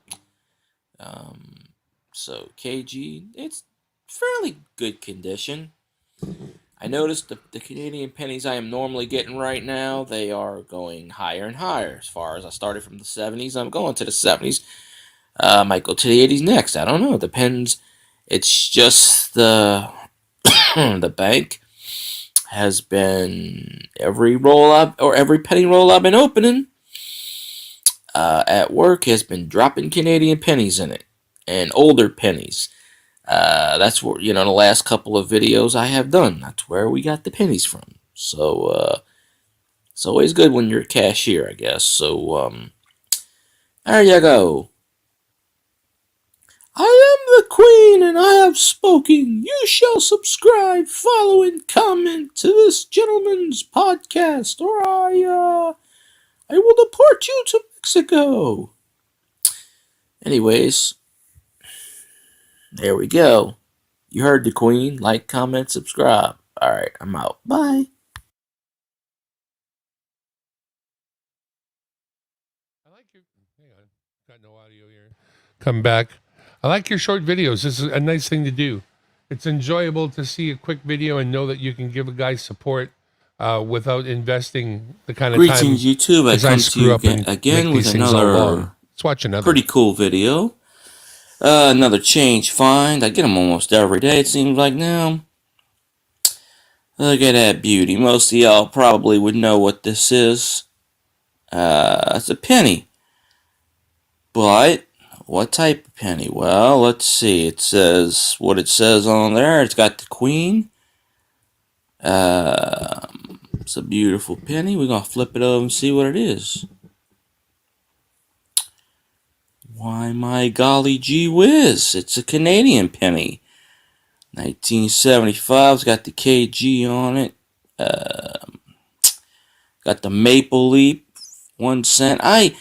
Speaker 3: So KG, it's fairly good condition. I noticed the Canadian pennies I am normally getting right now, they are going higher and higher. As far as I started from the 70s, I'm going to the 70s. Might go to the 80s next. I don't know. It depends. It's just the the bank has been every penny roll I've been opening. at work has been dropping Canadian pennies in it, and older pennies. That's where, the last couple of videos I have done, that's where we got the pennies from. So it's always good when you're a cashier, I guess. So there you go. I am the Queen, and I have spoken. You shall subscribe, follow, and comment to this gentleman's podcast, or I will deport you to Mexico. Anyways, there we go. You heard the Queen. Like, comment, subscribe. Alright, I'm out. Bye.
Speaker 1: I like your. Hang on, got no audio here. Come back. I like your short videos. This is a nice thing to do. It's enjoyable to see a quick video and know that you can give a guy support without investing the kind of time.
Speaker 3: Greetings, YouTube. I come to you again with another
Speaker 1: Let's watch another
Speaker 3: pretty cool video. Another change find. I get them almost every day, it seems like now. Look at that beauty. Most of y'all probably would know what this is. It's a penny. But what type of penny? Well, let's see. It says what it says on there. It's got the Queen. It's a beautiful penny. We're going to flip it over and see what it is. Why, my golly gee whiz. It's a Canadian penny. 1975. It's got the KG on it. Got the Maple Leaf. 1 cent. I've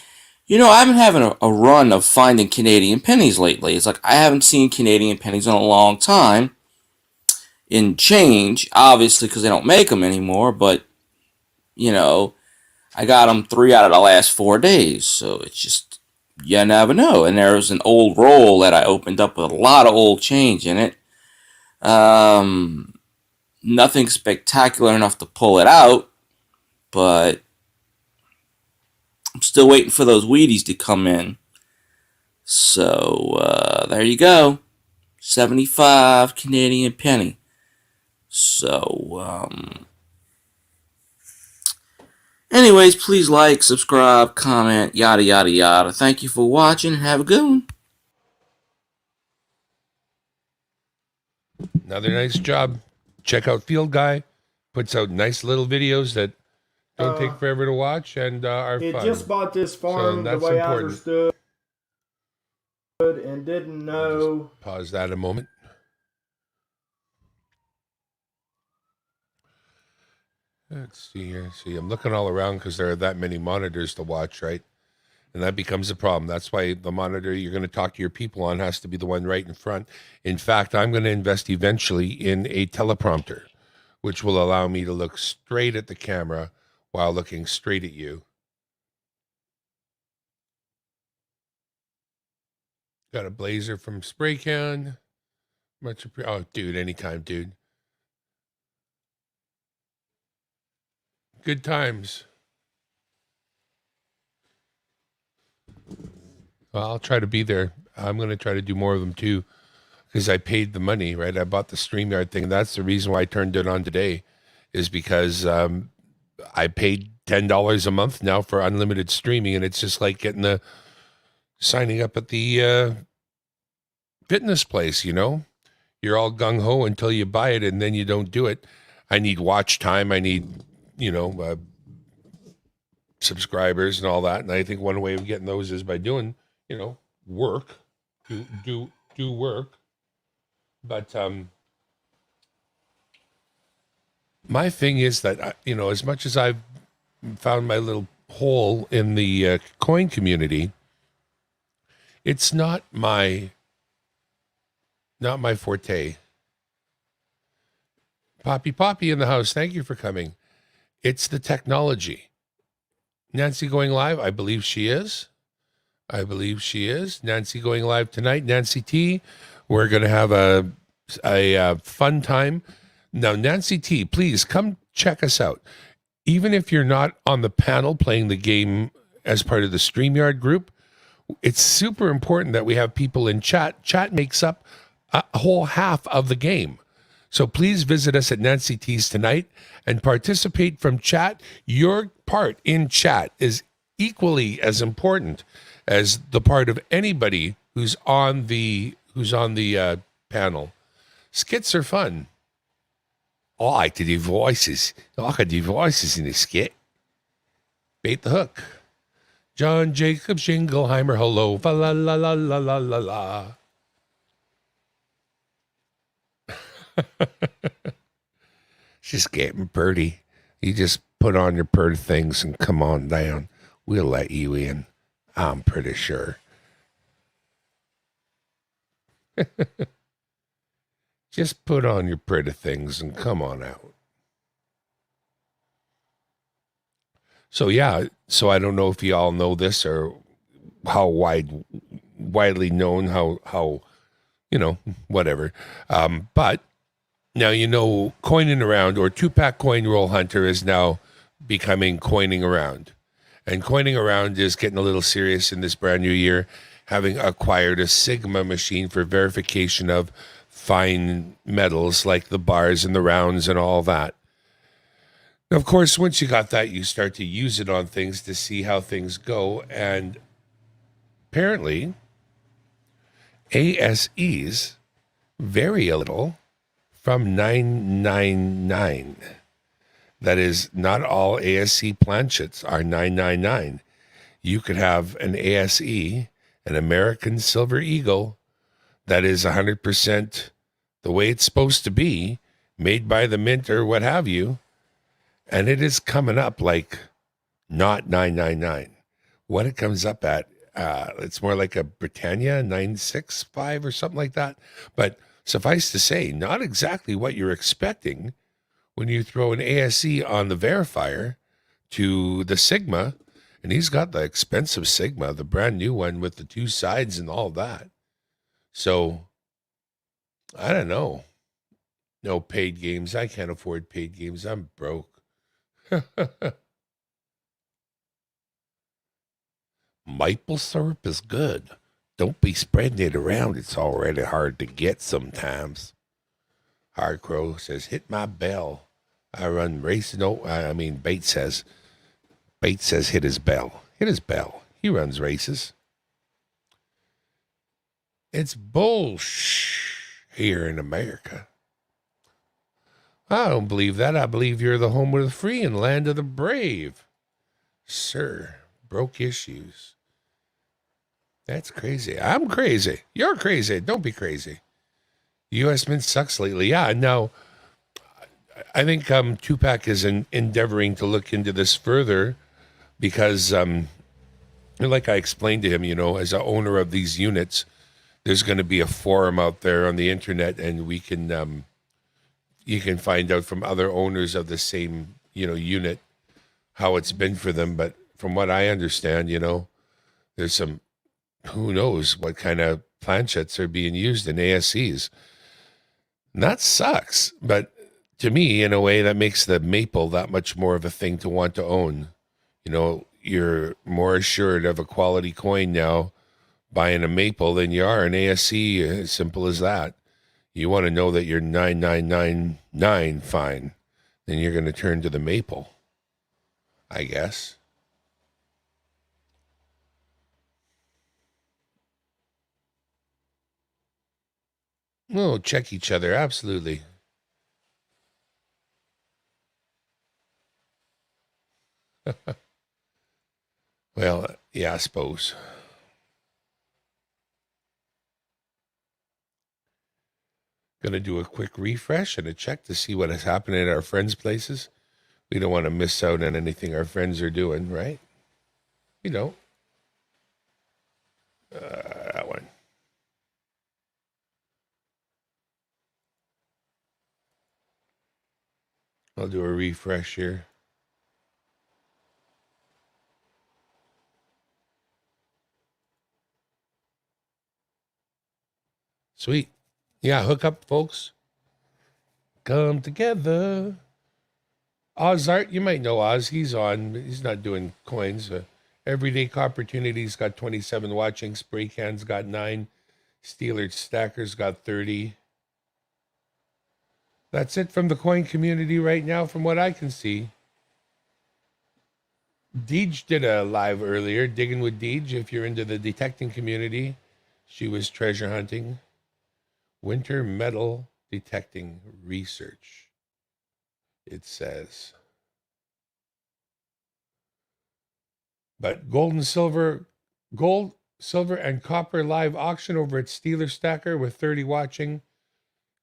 Speaker 3: been having a run of finding Canadian pennies lately. It's like I haven't seen Canadian pennies in a long time. In change, obviously, because they don't make them anymore. But, I got them 3 out of the last 4 days. So it's just, you never know. And there was an old roll that I opened up with a lot of old change in it. Nothing spectacular enough to pull it out. But I'm still waiting for those Wheaties to come in. So, there you go. 75 Canadian penny. So, anyways, please like, subscribe, comment, yada, yada, yada. Thank you for watching. Have a good one.
Speaker 1: Another nice job. Check out Field Guy. Puts out nice little videos that don't take forever to watch and are fun.
Speaker 4: He just bought this farm the way I understood and didn't know.
Speaker 1: Just pause that a moment. Let's see here. See, I'm looking all around because there are that many monitors to watch, right? And that becomes a problem. That's why the monitor you're going to talk to your people on has to be the one right in front. In fact, I'm going to invest eventually in a teleprompter, which will allow me to look straight at the camera while looking straight at you. Got a blazer from Spray Can. Oh, dude, anytime, dude. Good times. Well, I'll try to be there. I'm going to try to do more of them too, because I paid the money, right? I bought the StreamYard thing. That's the reason why I turned it on today, is because I paid $10 a month now for unlimited streaming, and it's just like signing up at the fitness place, You're all gung-ho until you buy it, and then you don't do it. I need watch time. I need, subscribers and all that. And I think one way of getting those is by doing, work, do work. But my thing is that, as much as I've found my little hole in the coin community, it's not my forte. Poppy in the house. Thank you for coming. It's the technology. Nancy going live? I believe she is. Nancy going live tonight. Nancy T. We're going to have a fun time. Now, Nancy T., please come check us out. Even if you're not on the panel playing the game as part of the StreamYard group, it's super important that we have people in chat. Chat makes up a whole half of the game. So please visit us at Nancy T's tonight and participate from chat. Your part in chat is equally as important as the part of anybody who's on the panel. Skits are fun. I like to do voices. I could do voices in a skit. Bait the hook. John Jacob Jingleheimer, hello, fa la la la la la la la. She's getting pretty. You just put on your purty things and come on down. We'll let you in. I'm pretty sure. Just put on your pretty things and come on out. So yeah, so I don't know if you all know this or how widely known, how whatever. But now coining around or 2-pack coin roll hunter is now becoming coining around. And coining around is getting a little serious in this brand new year, having acquired a Sigma machine for verification of fine metals like the bars and the rounds and all that. Now, of course, once you got that, you start to use it on things to see how things go. And apparently, ASEs vary a little from 999. That is, not all ASE planchets are 999. You could have an ASE, an American Silver Eagle, that is 100% the way it's supposed to be, made by the mint or what have you, and it is coming up like not 999. What it comes up at, it's more like a Britannia 965 or something like that. But suffice to say, not exactly what you're expecting when you throw an ASE on the verifier to the Sigma, and he's got the expensive Sigma, the brand new one with the 2 sides and all that. So, I don't know. No paid games. I can't afford paid games. I'm broke. Maple syrup is good. Don't be spreading it around. It's already hard to get sometimes. Hard Crow says, hit my bell. I run racing. No, Bates says hit his bell. Hit his bell. He runs races. It's bullshit here in America. I don't believe that. I believe you're the home of the free and land of the brave. Sir, broke issues. That's crazy. I'm crazy. You're crazy. Don't be crazy. The U.S. Mint sucks lately. Yeah, no. I think 2-pack is endeavoring to look into this further because, like I explained to him, as a owner of these units, there's going to be a forum out there on the internet, and we can, you can find out from other owners of the same, unit how it's been for them. But from what I understand, there's some, who knows what kind of planchets are being used in ASCs. And that sucks. But to me, in a way, that makes the maple that much more of a thing to want to own. You're more assured of a quality coin now buying a maple than you are an ASC. As simple as that. You want to know that you're 9999 fine, then you're going to turn to the maple, I guess. Oh, check each other, absolutely. Well, yeah, I suppose. Going to do a quick refresh and a check to see what has happened at our friends' places. We don't want to miss out on anything our friends are doing, right? We don't. That one. I'll do a refresh here. Sweet. Yeah, hook up, folks. Come together. Ozart, you might know Oz. He's on. He's not doing coins. Everyday Opportunities got 27 watching. Spray Cans got 9. Steeler Stackers got 30. That's it from the coin community right now, from what I can see. Deej did a live earlier, digging with Deej. If you're into the detecting community, she was treasure hunting. Winter metal detecting research, it says. But gold, silver, and copper live auction over at Steeler Stacker with 30 watching.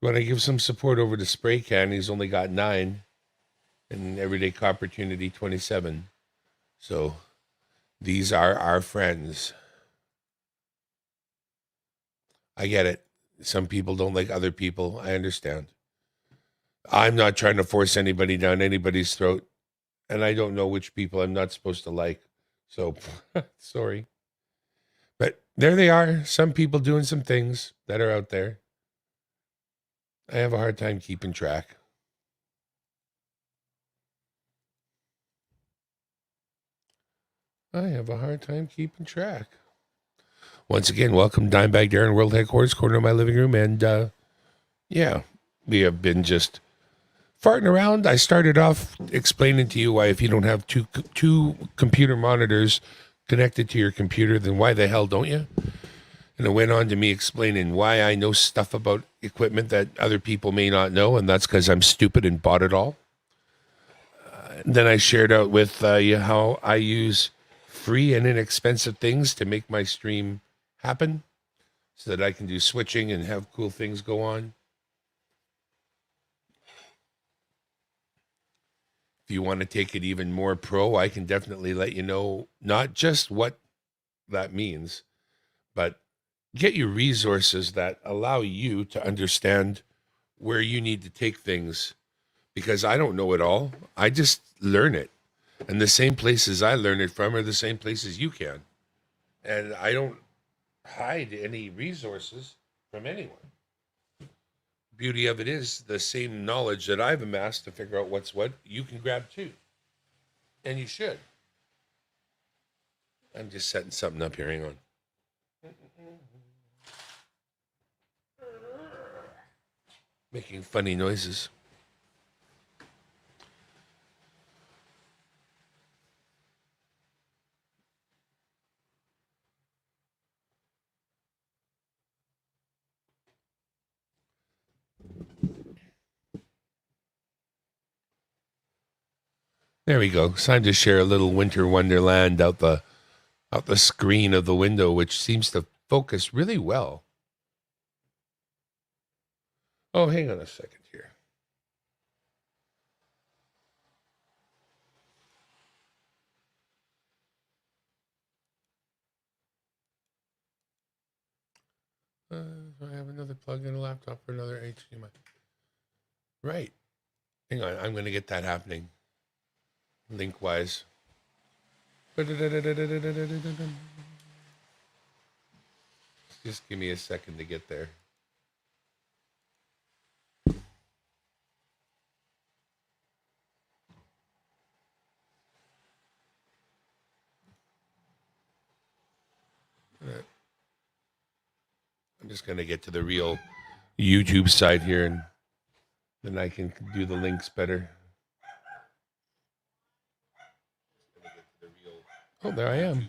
Speaker 1: You want to give some support over to Spray Can. He's only got 9. And Everyday Opportunity 27. So these are our friends. I get it. Some people don't like other people. I understand. I'm not trying to force anybody down anybody's throat. And I don't know which people I'm not supposed to like. So, sorry. But there they are. Some people doing some things that are out there. I have a hard time keeping track. Once again, welcome Dimebag Darren World Headquarters, corner of my living room. And yeah, we have been just farting around. I started off explaining to you why if you don't have two computer monitors connected to your computer, then why the hell don't you? And it went on to me explaining why I know stuff about equipment that other people may not know, and that's because I'm stupid and bought it all. Then I shared out with you how I use free and inexpensive things to make my stream happen so that I can do switching and have cool things go on. If you want to take it even more pro, I can definitely let you know not just what that means, but get you resources that allow you to understand where you need to take things, because I don't know it all. I just learn it. And the same places I learn it from are the same places you can. And I don't hide any resources from anyone. Beauty of it is the same knowledge that I've amassed to figure out what's what, you can grab too. And you should. I'm just setting something up here. Hang on. Making funny noises. There we go. It's time to share a little winter wonderland out the screen of the window, which seems to focus really well. Oh, hang on a second here. I have another plug-in laptop for another HDMI. Right. Hang on. I'm going to get that happening. Link-wise. Just give me a second to get there. I'm just going to get to the real YouTube side here, and then I can do the links better. Oh, there I am.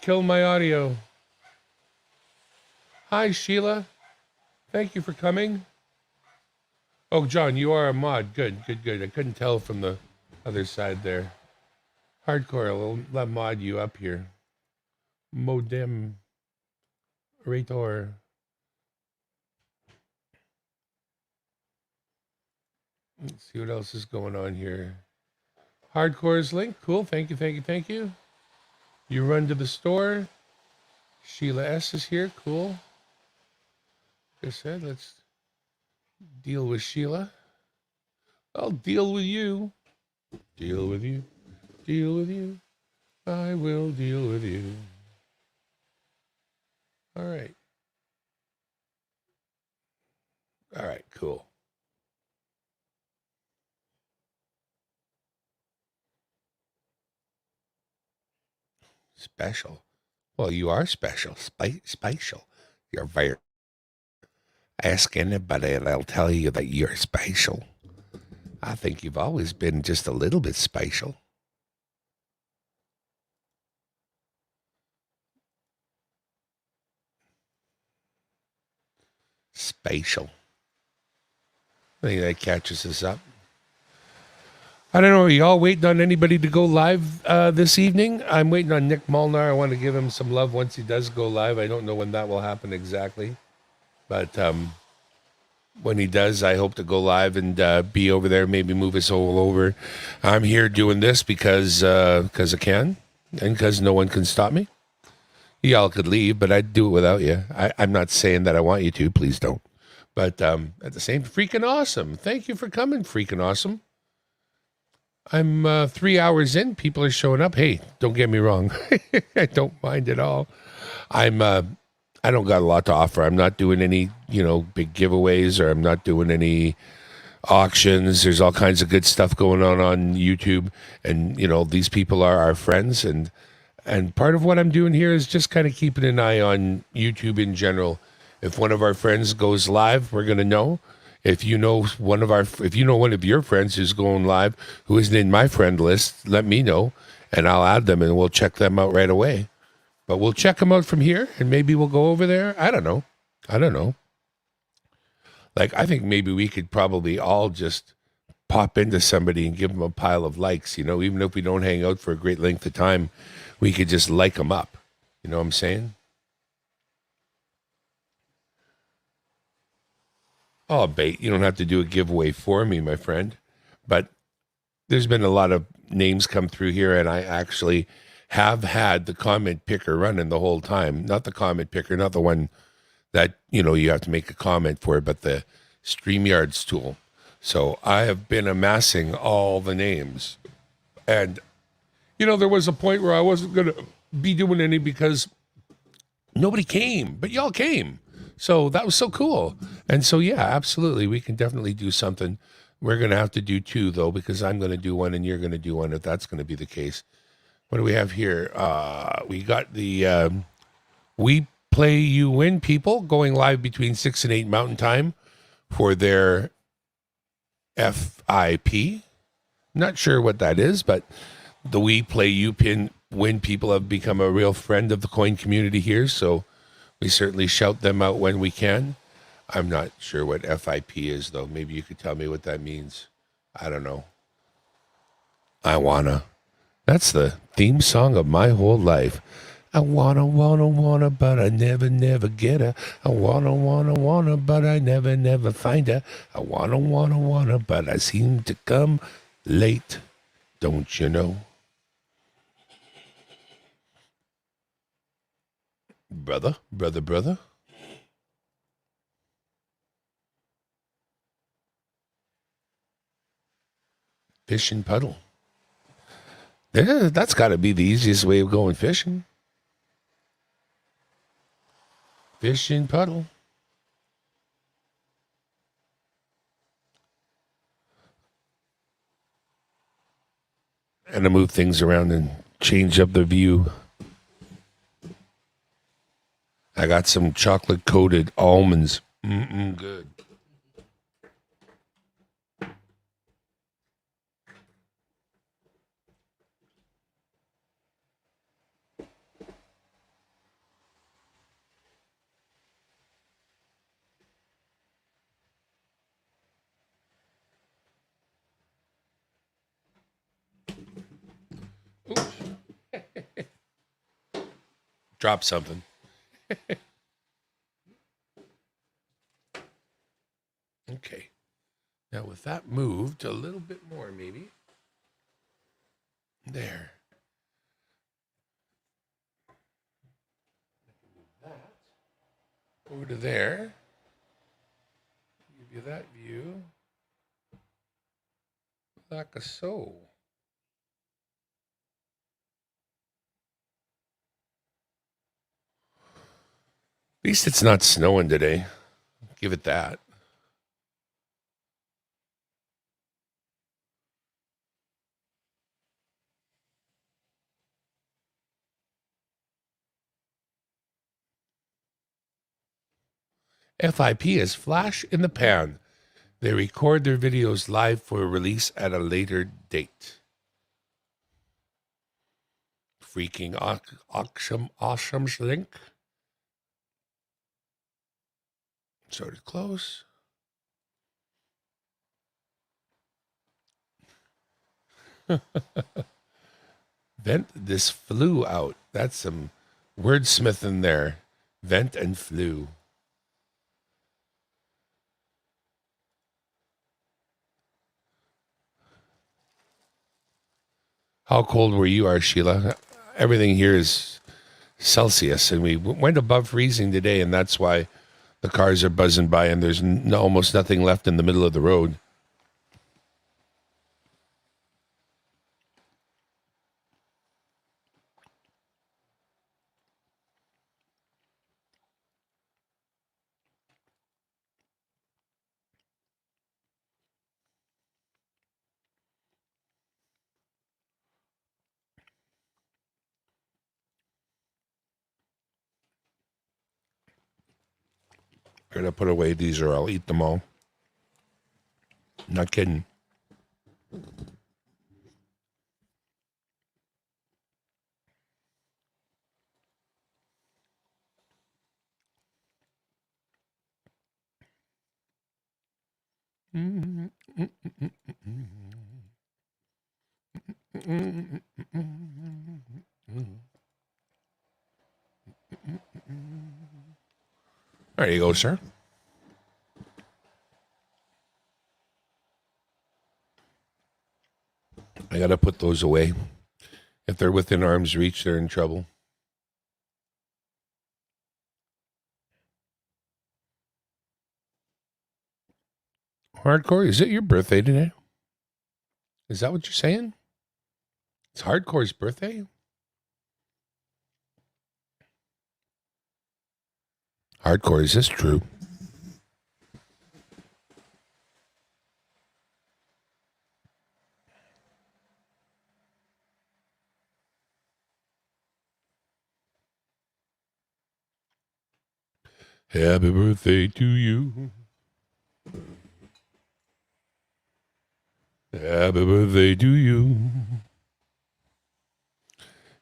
Speaker 1: Kill my audio. Hi, Sheila. Thank you for coming. Oh, John, you are a mod. Good. I couldn't tell from the other side there. Hardcore, I'll mod you up here. Modem. Rator. Let's see what else is going on here. Hardcore's link. Cool. Thank you. You run to the store. Sheila S is here. Cool. Like I said, let's deal with Sheila. I'll deal with you. Deal with you. I will deal with you. All right, cool. Special. Well, you are special. Special. You're very... Ask anybody and they'll tell you that you're special. I think you've always been just a little bit spatial. Spatial. I think that catches us up. I don't know. Are y'all waiting on anybody to go live this evening? I'm waiting on Nick Molnar. I want to give him some love once he does go live. I don't know when that will happen exactly. But when he does, I hope to go live and be over there, maybe move us all over. I'm here doing this because I can and because no one can stop me. Y'all could leave, but I'd do it without you. I'm not saying that I want you to. Please don't. But at the same, freaking awesome. Thank you for coming, freaking awesome. I'm 3 hours in. People are showing up. Hey, don't get me wrong. I don't mind at all. I don't got a lot to offer. I'm not doing any, big giveaways, or I'm not doing any auctions. There's all kinds of good stuff going on YouTube. And, these people are our friends. And part of what I'm doing here is just kind of keeping an eye on YouTube in general. If one of our friends goes live, we're going to know. If you know one of your friends who's going live, who isn't in my friend list, let me know, and I'll add them, and we'll check them out right away. But we'll check them out from here, and maybe we'll go over there. I don't know. Like, I think maybe we could probably all just pop into somebody and give them a pile of likes. Even if we don't hang out for a great length of time, we could just like them up. You know what I'm saying? Oh, bait. You don't have to do a giveaway for me, my friend. But there's been a lot of names come through here, and I actually have had the comment picker running the whole time. Not the comment picker, not the one that, you have to make a comment for, but the StreamYards tool. So I have been amassing all the names. And, there was a point where I wasn't going to be doing any because nobody came, but y'all came. So that was so cool. And so, yeah, absolutely. We can definitely do something. We're going to have to do two, though, because I'm going to do one and you're going to do one, if that's going to be the case. What do we have here? We got the We Play You Win people going live between 6 and 8 Mountain Time for their FIP. Not sure what that is, but the We Play You Win people have become a real friend of the coin community here, so we certainly shout them out when we can. I'm not sure what FIP is, though. Maybe you could tell me what that means. I don't know. That's the theme song of my whole life. I wanna, but I never get her. I wanna, but I never find her. I wanna, but I seem to come late. Don't you know? Brother. Fish and puddle. Yeah, that's got to be the easiest way of going fishing. Fish and puddle. And to move things around and change up the view. I got some chocolate coated almonds. Good. Drop something. Okay. Now with that moved a little bit more, maybe. There. That over to there. Give you that view. Like a so. At least it's not snowing today. Give it that. FIP is flash in the pan. They record their videos live for release at a later date. Freaking awesome link. Sort of close. Vent this flu out. That's some wordsmithing there. Vent and flu. How cold were you, Sheila? Everything here is Celsius, and we went above freezing today, and that's why the cars are buzzing by, and there's almost nothing left in the middle of the road. I gotta put away these or I'll eat them all. Not kidding. There you go, sir. I got to put those away. If they're within arm's reach, they're in trouble. Hardcore, is it your birthday today? Is that what you're saying? It's Hardcore's birthday? Hardcore, is this true? Happy birthday to you. Happy birthday to you.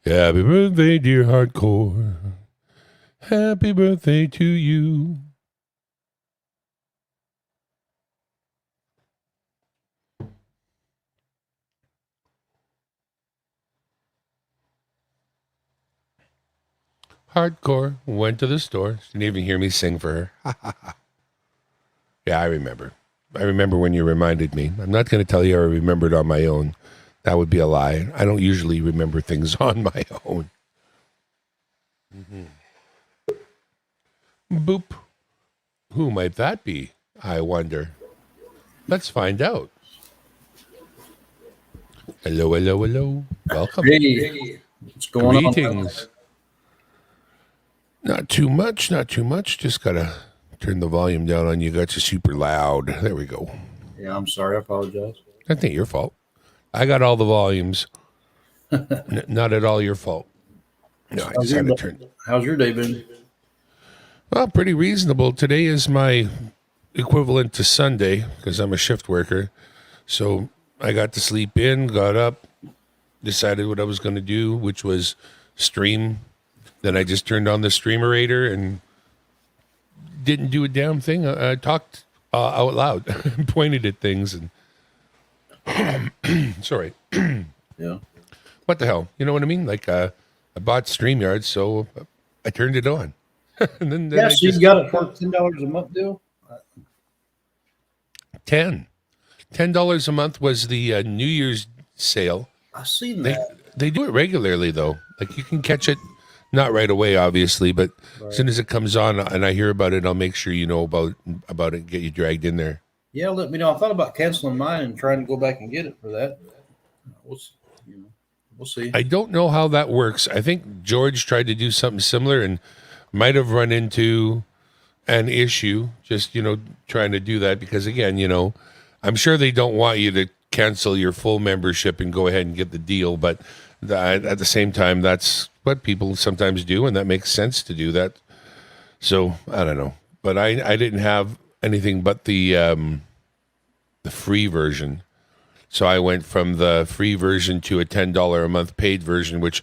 Speaker 1: Happy birthday, dear Hardcore. Happy birthday to you. Hardcore went to the store. She didn't even hear me sing for her. Yeah, I remember. I remember when you reminded me. I'm not going to tell you I remembered on my own. That would be a lie. I don't usually remember things on my own. Mm-hmm. Boop. Who might that be? I wonder. Let's find out. Hello, hello, hello. Welcome.
Speaker 2: Hey, what's going
Speaker 1: Greetings.
Speaker 2: on?
Speaker 1: Not too much, not too much. Just got to turn the volume down on you. Got you super loud. There we go.
Speaker 2: Yeah, I'm sorry. I apologize.
Speaker 1: That ain't your fault. I got all the volumes. Not at all your fault. No, I just had to turn.
Speaker 2: How's your day been?
Speaker 1: Well, pretty reasonable. Today is my equivalent to Sunday because I'm a shift worker. So I got to sleep in, got up, decided what I was going to do, which was stream. Then I just turned on the streamerator and didn't do a damn thing. I talked out loud, pointed at things, and sorry.
Speaker 2: Yeah.
Speaker 1: What the hell? You know what I mean? Like I bought StreamYard, so I turned it on. And then
Speaker 2: Yeah, so you got it for $10 a month deal?
Speaker 1: $10 a month was the New Year's sale.
Speaker 2: I seen that.
Speaker 1: They do it regularly though. Like you can catch it, not right away, obviously, but
Speaker 2: Right.
Speaker 1: as soon as it comes on and I hear about it, I'll make sure you know about it. Get you dragged in there.
Speaker 2: Yeah, let me know. I thought about canceling mine and trying to go back and get it for that. We'll see.
Speaker 1: I don't know how that works. I think George tried to do something similar and might have run into an issue just, trying to do that because, again, I'm sure they don't want you to cancel your full membership and go ahead and get the deal. But at the same time, that's what people sometimes do, and that makes sense to do that. So I don't know. But I didn't have anything but the the free version. So I went from the free version to a $10 a month paid version, which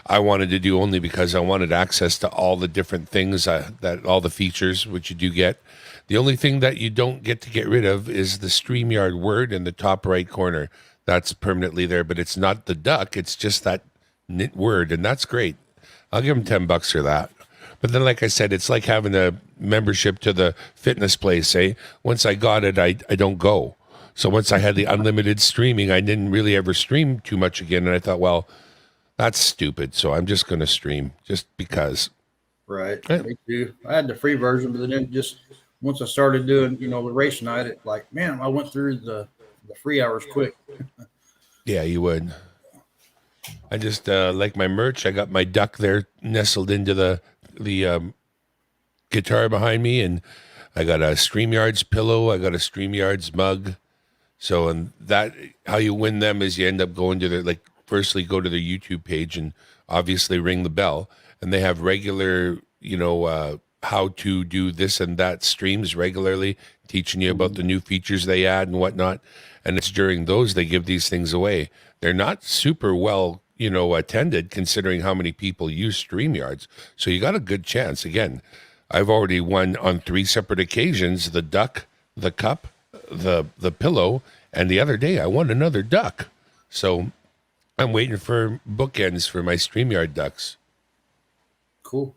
Speaker 1: I wanted to do only because I wanted access to all the different things that all the features which you do get. The only thing that you don't get to get rid of is the StreamYard word in the top right corner. That's permanently there, but it's not the duck. It's just that knit word, and that's great. I'll give them $10 for that. But then, like I said, it's like having a membership to the fitness place. Once I got it, I don't go. So once I had the unlimited streaming, I didn't really ever stream too much again. And I thought, well, that's stupid. So I'm just going to stream just because.
Speaker 5: Right. Me too. I had the free version, but then just once I started doing, the race night, it like, man, I went through the free hours quick.
Speaker 1: Yeah, you would. I just like my merch. I got my duck there nestled into the guitar behind me, and I got a StreamYard's pillow. I got a StreamYard's mug. So, and that, how you win them is you end up going to their, firstly go to their YouTube page and obviously ring the bell. And they have regular, how to do this and that streams regularly, teaching you about the new features they add and whatnot. And it's during those they give these things away. They're not super well, attended considering how many people use StreamYards. So you got a good chance. Again, I've already won on 3 separate occasions, the duck, the cup, the pillow, and the other day I won another duck. So I'm waiting for bookends for my StreamYard ducks.
Speaker 5: Cool.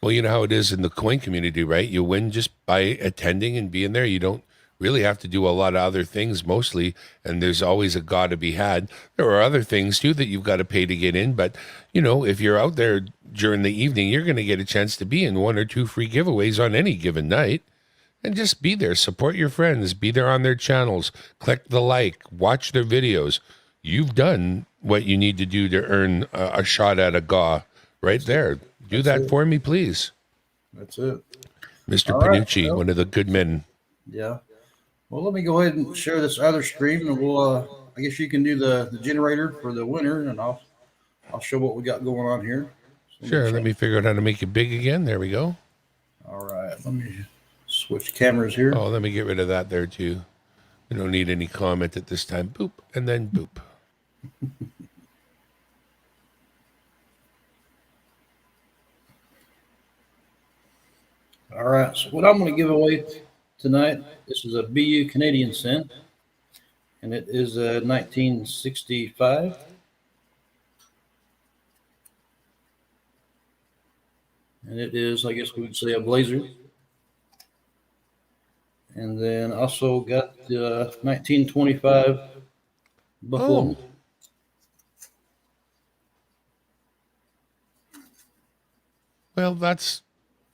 Speaker 1: Well, you know how it is in the coin community, right? You win just by attending and being there. You don't really have to do a lot of other things mostly, and there's always a got to be had. There are other things too that you've got to pay to get in, but if you're out there during the evening, you're going to get a chance to be in 1 or 2 free giveaways on any given night. And just be there, support your friends, be there on their channels, click the like, watch their videos. You've done what you need to do to earn a shot at a GAW right there. Do that for me, please.
Speaker 5: That's it.
Speaker 1: Mr.
Speaker 5: All right,
Speaker 1: Panucci,
Speaker 5: well,
Speaker 1: one of the good men.
Speaker 5: Yeah. Well, let me go ahead and share this other stream, and we'll. I guess you can do the generator for the winner, and I'll show what we got going on here. So
Speaker 1: Sure. Let me figure out how to make it big again. There we go.
Speaker 5: All right. Let me switch cameras here.
Speaker 1: Oh, let me get rid of that there too. We don't need any comment at this time. Boop, and then boop.
Speaker 5: All right. So what I'm going to give away tonight, this is a BU Canadian cent, and it is 1965. And it is, I guess we would say, a blazer. And then also got the 1925 Buffalo.
Speaker 1: Oh. Well, that's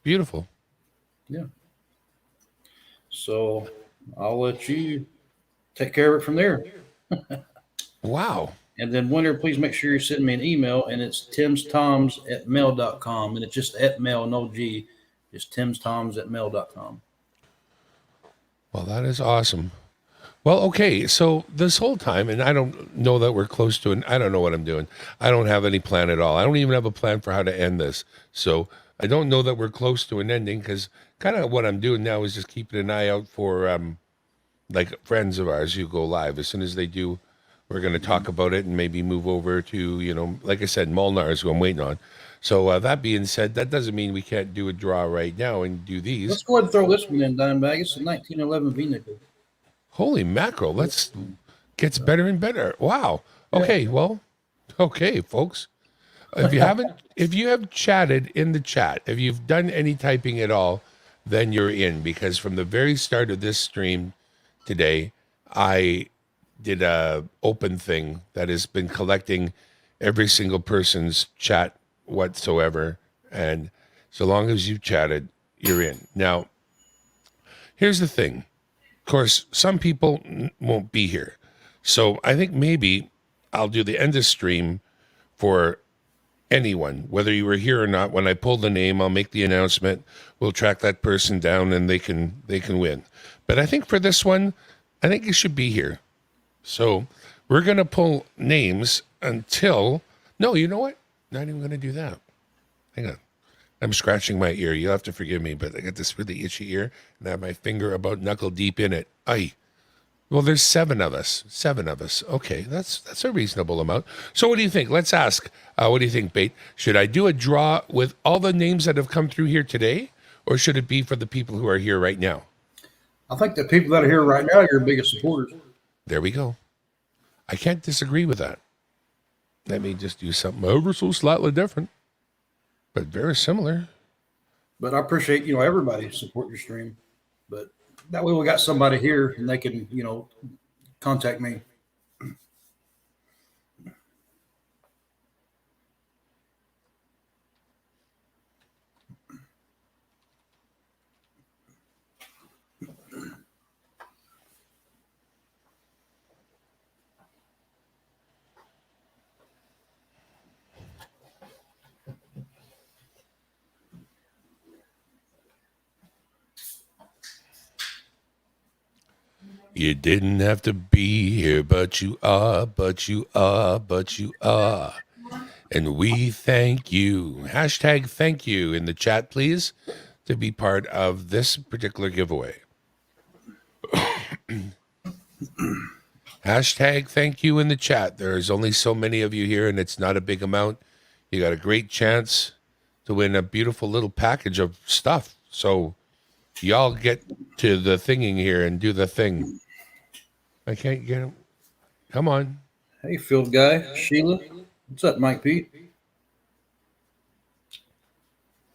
Speaker 1: beautiful.
Speaker 5: Yeah. So I'll let you take care of it from there.
Speaker 1: Wow.
Speaker 5: And then winner, please make sure you send me an email, and it's timstoms@mail.com. And it's just at mail, no G. Just timstoms@mail.com.
Speaker 1: Well, that is awesome. Well, okay. So this whole time, and I don't know that we're close to it. I don't know what I'm doing. I don't have any plan at all. I don't even have a plan for how to end this. So I don't know that we're close to an ending, because kind of what I'm doing now is just keeping an eye out for like friends of ours who go live. As soon as they do, we're going to talk about it and maybe move over to, like I said, Molnar's, who I'm waiting on. So that being said, that doesn't mean we can't do a draw right now and do these.
Speaker 5: Let's go ahead and throw this one in, Dimebag. It's a 1911 V-nickel.
Speaker 1: Holy mackerel. Gets better and better. Wow. Okay. Well, okay, folks. If you have chatted in the chat, if you've done any typing at all, then you're in, because from the very start of this stream today, I did a open thing that has been collecting every single person's chat whatsoever. And so long as you've chatted, you're in. Now, here's the thing. Of course, some people won't be here. So I think maybe I'll do the end of stream for anyone, whether you were here or not. When I pull the name, I'll make the announcement. We'll track that person down and they can win. But I think for this one, I think you should be here. So we're going to pull names until, no, you know what? Not even going to do that. Hang on. I'm scratching my ear. You'll have to forgive me, but I got this really itchy ear and I have my finger about knuckle deep in it. Aye. Well, there's 7 of us. 7 of us. Okay, that's a reasonable amount. So what do you think? Let's ask. What do you think, Bate? Should I do a draw with all the names that have come through here today, or should it be for the people who are here right now?
Speaker 5: I think the people that are here right now are your biggest supporters.
Speaker 1: There we go. I can't disagree with that. Let me just do something ever so slightly different, but very similar.
Speaker 5: But I appreciate, everybody support your stream. But that way we got somebody here and they can, contact me.
Speaker 1: You didn't have to be here, but you are, but you are, but you are. And we thank you. Hashtag thank you in the chat, please, to be part of this particular giveaway. Hashtag thank you in the chat. There's only so many of you here, and it's not a big amount. You got a great chance to win a beautiful little package of stuff. So y'all get to the thinging here and do the thing. I can't get him. Come on.
Speaker 5: Hey, field guy, Sheila. What's up, Mike P?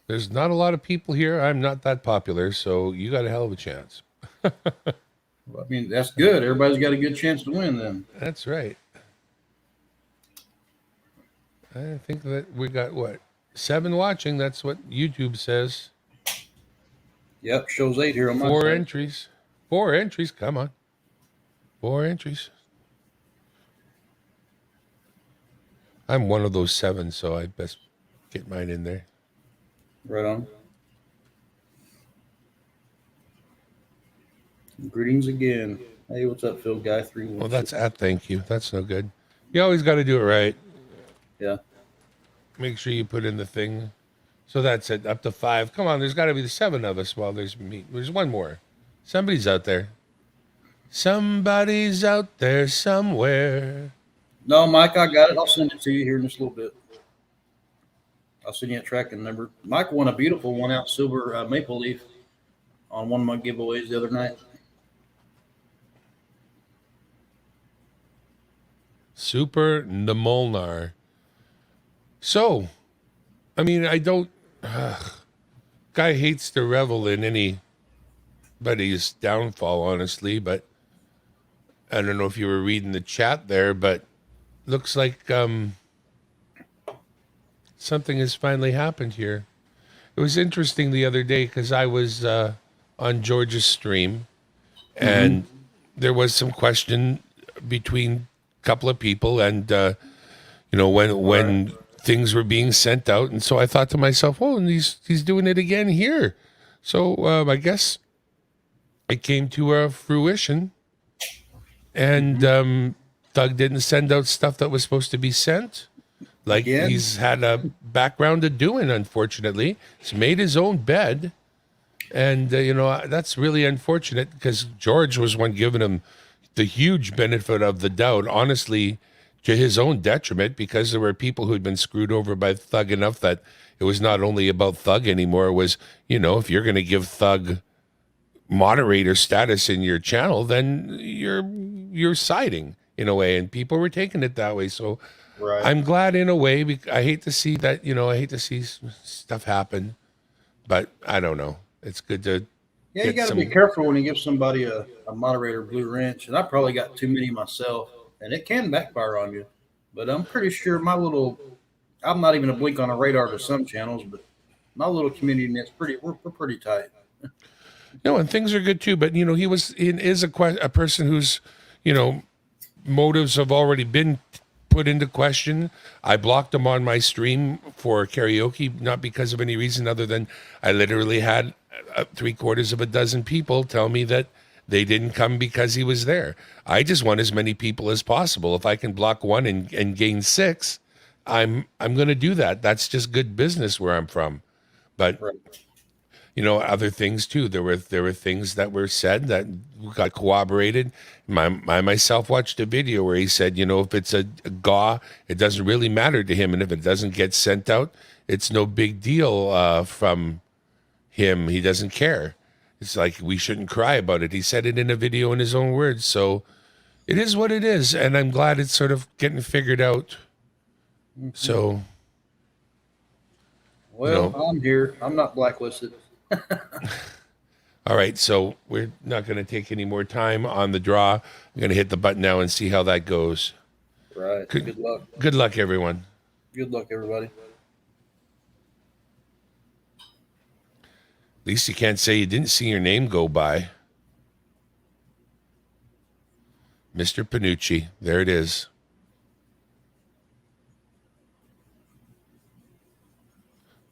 Speaker 1: There's not a lot of people here. I'm not that popular, so you got a hell of a chance.
Speaker 5: Well, I mean, that's good. Everybody's got a good chance to win then.
Speaker 1: That's right. I think that we got, 7 watching? That's what YouTube says.
Speaker 5: Yep, shows 8 here on my
Speaker 1: 4
Speaker 5: side.
Speaker 1: entries. 4 entries. Come on. 4 entries. I'm one of those 7, so I best get mine in there.
Speaker 5: Right on. Greetings again. Hey, what's up, Phil Guy 3?
Speaker 1: Well, that's thank you. That's no good. You always got to do it right.
Speaker 5: Yeah.
Speaker 1: Make sure you put in the thing. So that's it. Up to 5. Come on, there's got to be the 7 of us while there's me. There's one more. Somebody's out there. Somebody's out there somewhere.
Speaker 5: No, Mike, I got it. I'll send it to you here in just a little bit. I'll send you a tracking number. Mike won a beautiful one out silver maple leaf on one of my giveaways the other night.
Speaker 1: Super Nemolnar. So, I mean, I don't. Guy hates to revel in anybody's downfall, honestly, but I don't know if you were reading the chat there, but looks like something has finally happened here. It was interesting the other day because I was on George's stream, and there was some question between a couple of people, and when things were being sent out, and so I thought to myself, "Oh, and he's doing it again here." So I guess it came to fruition, and Thug didn't send out stuff that was supposed to be sent. Like he's had a background of doing, unfortunately. He's made his own bed. And, that's really unfortunate because George was one giving him the huge benefit of the doubt, honestly, to his own detriment, because there were people who'd been screwed over by Thug enough that it was not only about Thug anymore. It was, if you're going to give Thug moderator status in your channel, then you're siding in a way. And people were taking it that way. So, right. I'm glad in a way. I hate to see that, I hate to see stuff happen, but I don't know. It's good to.
Speaker 5: Yeah, you got to be careful when you give somebody a moderator blue wrench. And I probably got too many myself, and it can backfire on you. But I'm pretty sure I'm not even a blink on a radar to some channels, but my little community net's we're pretty tight.
Speaker 1: And things are good too. But, he is a person who's, motives have already been put into question. I blocked him on my stream for karaoke, not because of any reason other than I literally had 3/4 of a dozen people tell me that they didn't come because he was there. I just want as many people as possible. If I can block one and gain 6, I'm going to do that. That's just good business where I'm from. But, other things too. There were things that were said that got corroborated. I myself watched a video where he said, if it's a GAW, it doesn't really matter to him, and if it doesn't get sent out, it's no big deal from him. He doesn't care. It's like we shouldn't cry about it. He said it in a video in his own words. So it is what it is, and I'm glad it's sort of getting figured out. So,
Speaker 5: Well, I'm here. I'm not blacklisted.
Speaker 1: All right, so we're not going to take any more time on the draw. I'm going to hit the button now and see how that goes.
Speaker 5: Right. Good luck.
Speaker 1: Good luck, everyone.
Speaker 5: Good luck, everybody.
Speaker 1: At least you can't say you didn't see your name go by. Mr. Panucci, there it is.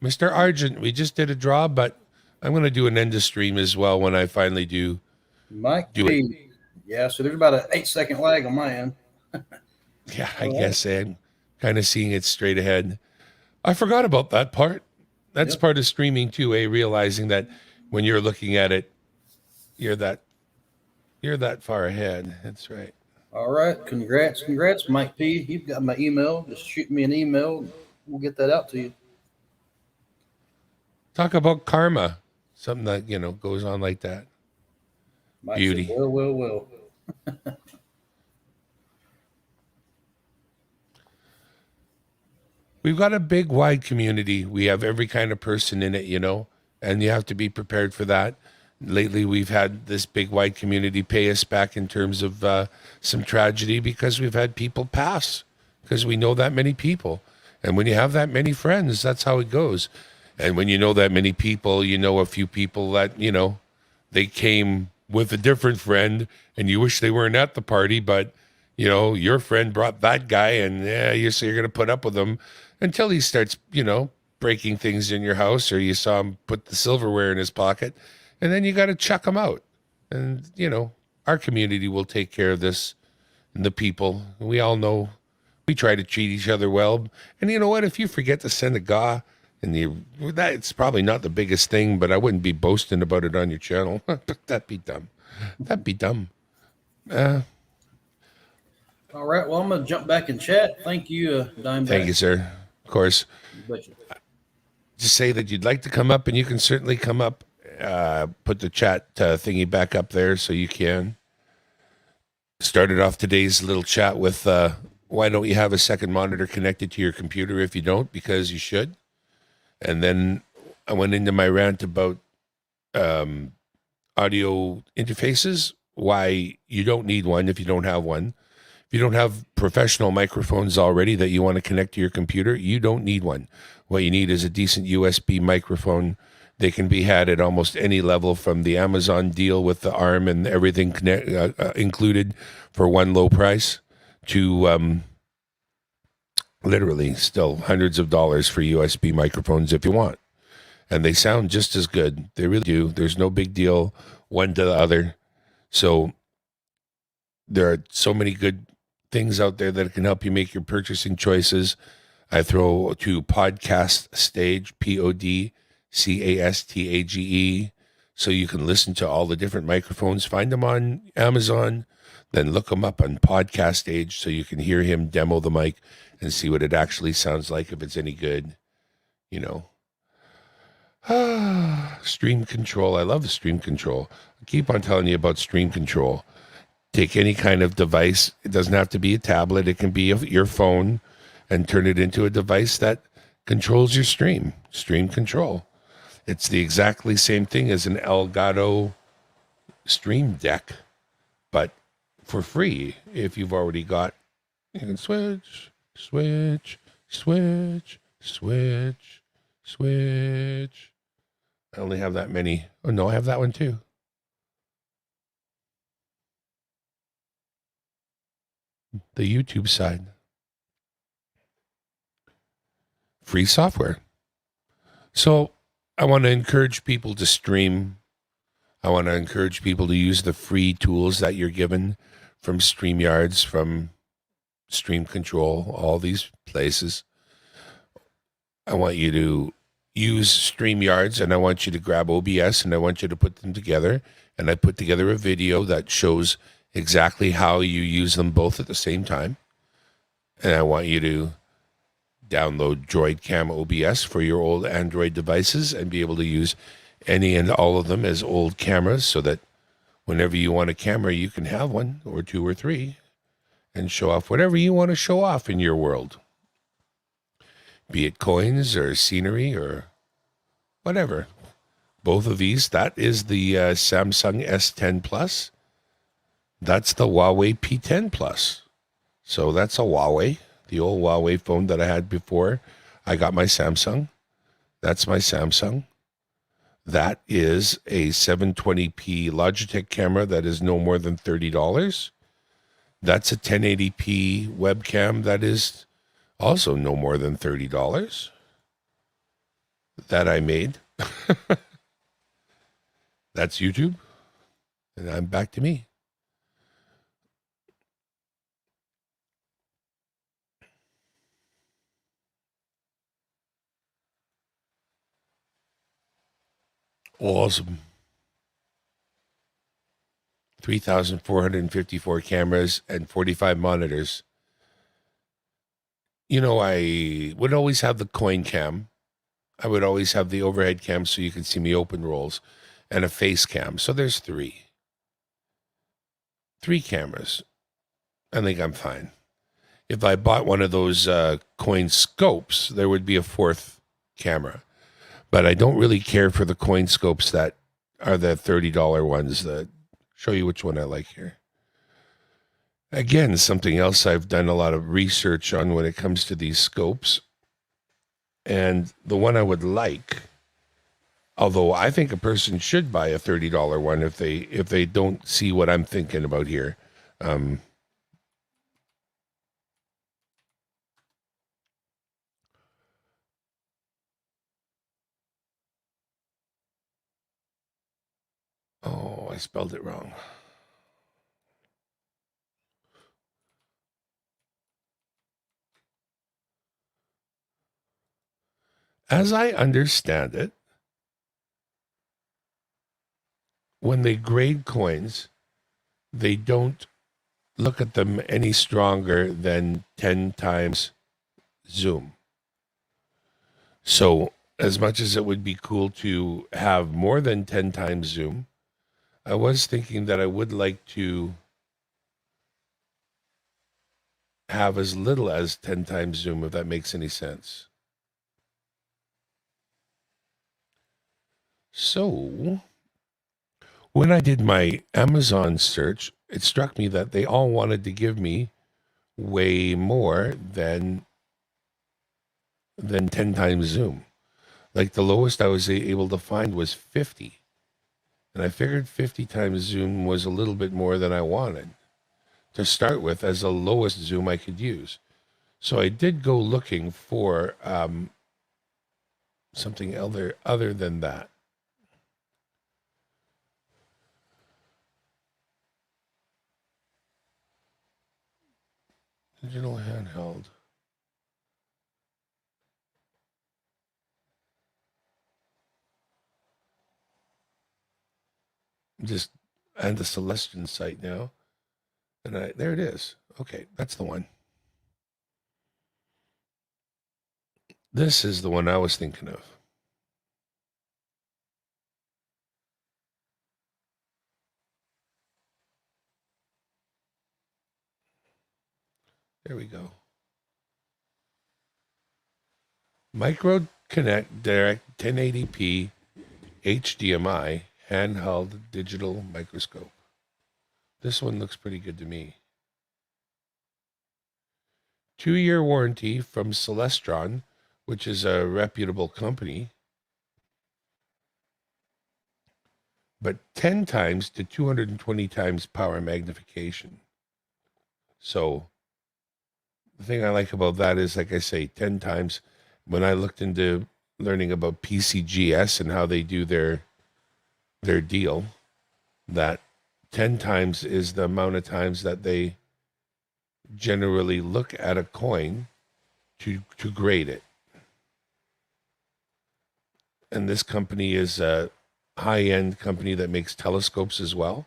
Speaker 1: Mr. Argent, we just did a draw, but I'm going to do an end of stream as well when I finally do
Speaker 5: it. Yeah, so there's about an 8-second lag on my end.
Speaker 1: Yeah, I guess I'm kind of seeing it straight ahead. I forgot about that part. That's part of streaming too, realizing that when you're looking at it, you're that far ahead. That's right.
Speaker 5: All right. Congrats, Mike P. You've got my email. Just shoot me an email. We'll get that out to you.
Speaker 1: Talk about karma. Something that, goes on like that.
Speaker 5: Mike
Speaker 1: Beauty.
Speaker 5: Said, well.
Speaker 1: We've got a big, wide community. We have every kind of person in it, and you have to be prepared for that. Lately, we've had this big, wide community pay us back in terms of some tragedy because we've had people pass because we know that many people. And when you have that many friends, that's how it goes. And when you know that many people, you know a few people that, they came with a different friend and you wish they weren't at the party, but, your friend brought that guy and you're going to put up with him until he starts, breaking things in your house or you saw him put the silverware in his pocket and then you got to chuck him out. And, our community will take care of this and the people. We all know we try to treat each other well. And you know what? If you forget to send a GAW, and it's probably not the biggest thing, but I wouldn't be boasting about it on your channel. That'd be dumb.
Speaker 5: All right. Well, I'm going to jump back in chat. Thank you, Dimeback.
Speaker 1: Thank you, sir. Of course. Just say that you'd like to come up, and you can certainly come up. Put the chat thingy back up there so you can. Started off today's little chat with why don't you have a second monitor connected to your computer if you don't? Because you should. And then I went into my rant about audio interfaces, why you don't need one if you don't have one. If you don't have professional microphones already that you want to connect to your computer, you don't need one. What you need is a decent USB microphone. They can be had at almost any level, from the Amazon deal with the arm and everything included for one low price to literally still hundreds of dollars for USB microphones if you want. And they sound just as good. They really do. There's no big deal one to the other. So there are so many good things out there that can help you make your purchasing choices. I throw to Podcast Stage, PODCASTAGE, so you can listen to all the different microphones. Find them on Amazon, then look them up on Podcast Stage so you can hear him demo the mic and see what it actually sounds like, if it's any good, Stream control. I love stream control. I keep on telling you about stream control. Take any kind of device. It doesn't have to be a tablet. It can be your phone, and turn it into a device that controls your stream. Stream control. It's the exactly same thing as an Elgato Stream Deck, but for free if you've already got. You can switch. I only have that many. Oh no, I have that one too. The YouTube side. Free software. So I want to encourage people to stream. I want to encourage people to use the free tools that you're given from StreamYards, from Stream Control, all these places. I want you to use StreamYards and I want you to grab OBS and I want you to put them together. And I put together a video that shows exactly how you use them both at the same time. And I want you to download DroidCam OBS for your old Android devices and be able to use any and all of them as old cameras so that whenever you want a camera, you can have one or two or three and show off whatever you want to show off in your world. Be it coins or scenery or whatever. Both of these, that is the Samsung S10 Plus. That's the Huawei P10 Plus. So that's a Huawei, the old Huawei phone that I had before I got my Samsung. That's my Samsung. That is a 720p Logitech camera that is no more than $30. That's a 1080p webcam that is also no more than $30 that I made. That's YouTube. And I'm back to me. Awesome. 3,454 cameras and 45 monitors. You know, I would always have the coin cam. I would always have the overhead cam so you can see me open rolls and a face cam. So there's three. Three cameras. I think I'm fine. If I bought one of those coin scopes, there would be a fourth camera. But I don't really care for the coin scopes that are the $30 ones. That show you which one I like here. Again, something else I've done a lot of research on when it comes to these scopes. And the one I would like, although I think a person should buy a $30 one if they don't see what I'm thinking about here. Oh, I spelled it wrong. As I understand it, when they grade coins, they don't look at them any stronger than 10 times zoom. So as much as it would be cool to have more than 10 times zoom, I was thinking that I would like to have as little as 10 times zoom, if that makes any sense. So when I did my Amazon search, it struck me that they all wanted to give me way more than 10 times zoom. Like the lowest I was able to find was 50. And I figured 50 times zoom was a little bit more than I wanted to start with as the lowest zoom I could use. So I did go looking for something other than that. Digital handheld. Just and the Celestion site now. And there it is. Okay, that's the one. This is the one I was thinking of. There we go. Micro Connect Direct 1080p HDMI handheld digital microscope. This one looks pretty good to me. 2-year warranty from Celestron, which is a reputable company. But 10 times to 220 times power magnification. So the thing I like about that is, like I say, 10 times. When I looked into learning about PCGS and how they do their deal, that 10 times is the amount of times that they generally look at a coin to grade it. and this company is a high-end company that makes telescopes as well.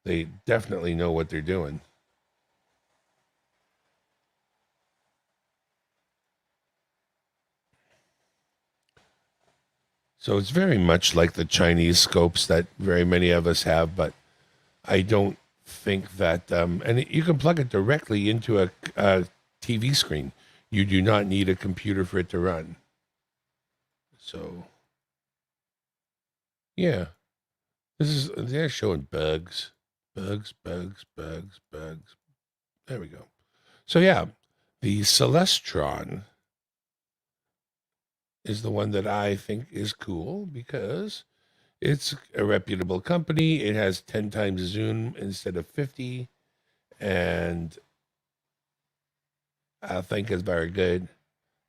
Speaker 1: They definitely know what they're doing. So it's very much like the Chinese scopes that very many of us have, but I don't think that, and you can plug it directly into a TV screen. You do not need a computer for it to run. So, yeah, they're showing bugs. There we go. So yeah, the Celestron is the one that I think is cool because it's a reputable company. It has 10 times zoom instead of 50. And I think it's very good.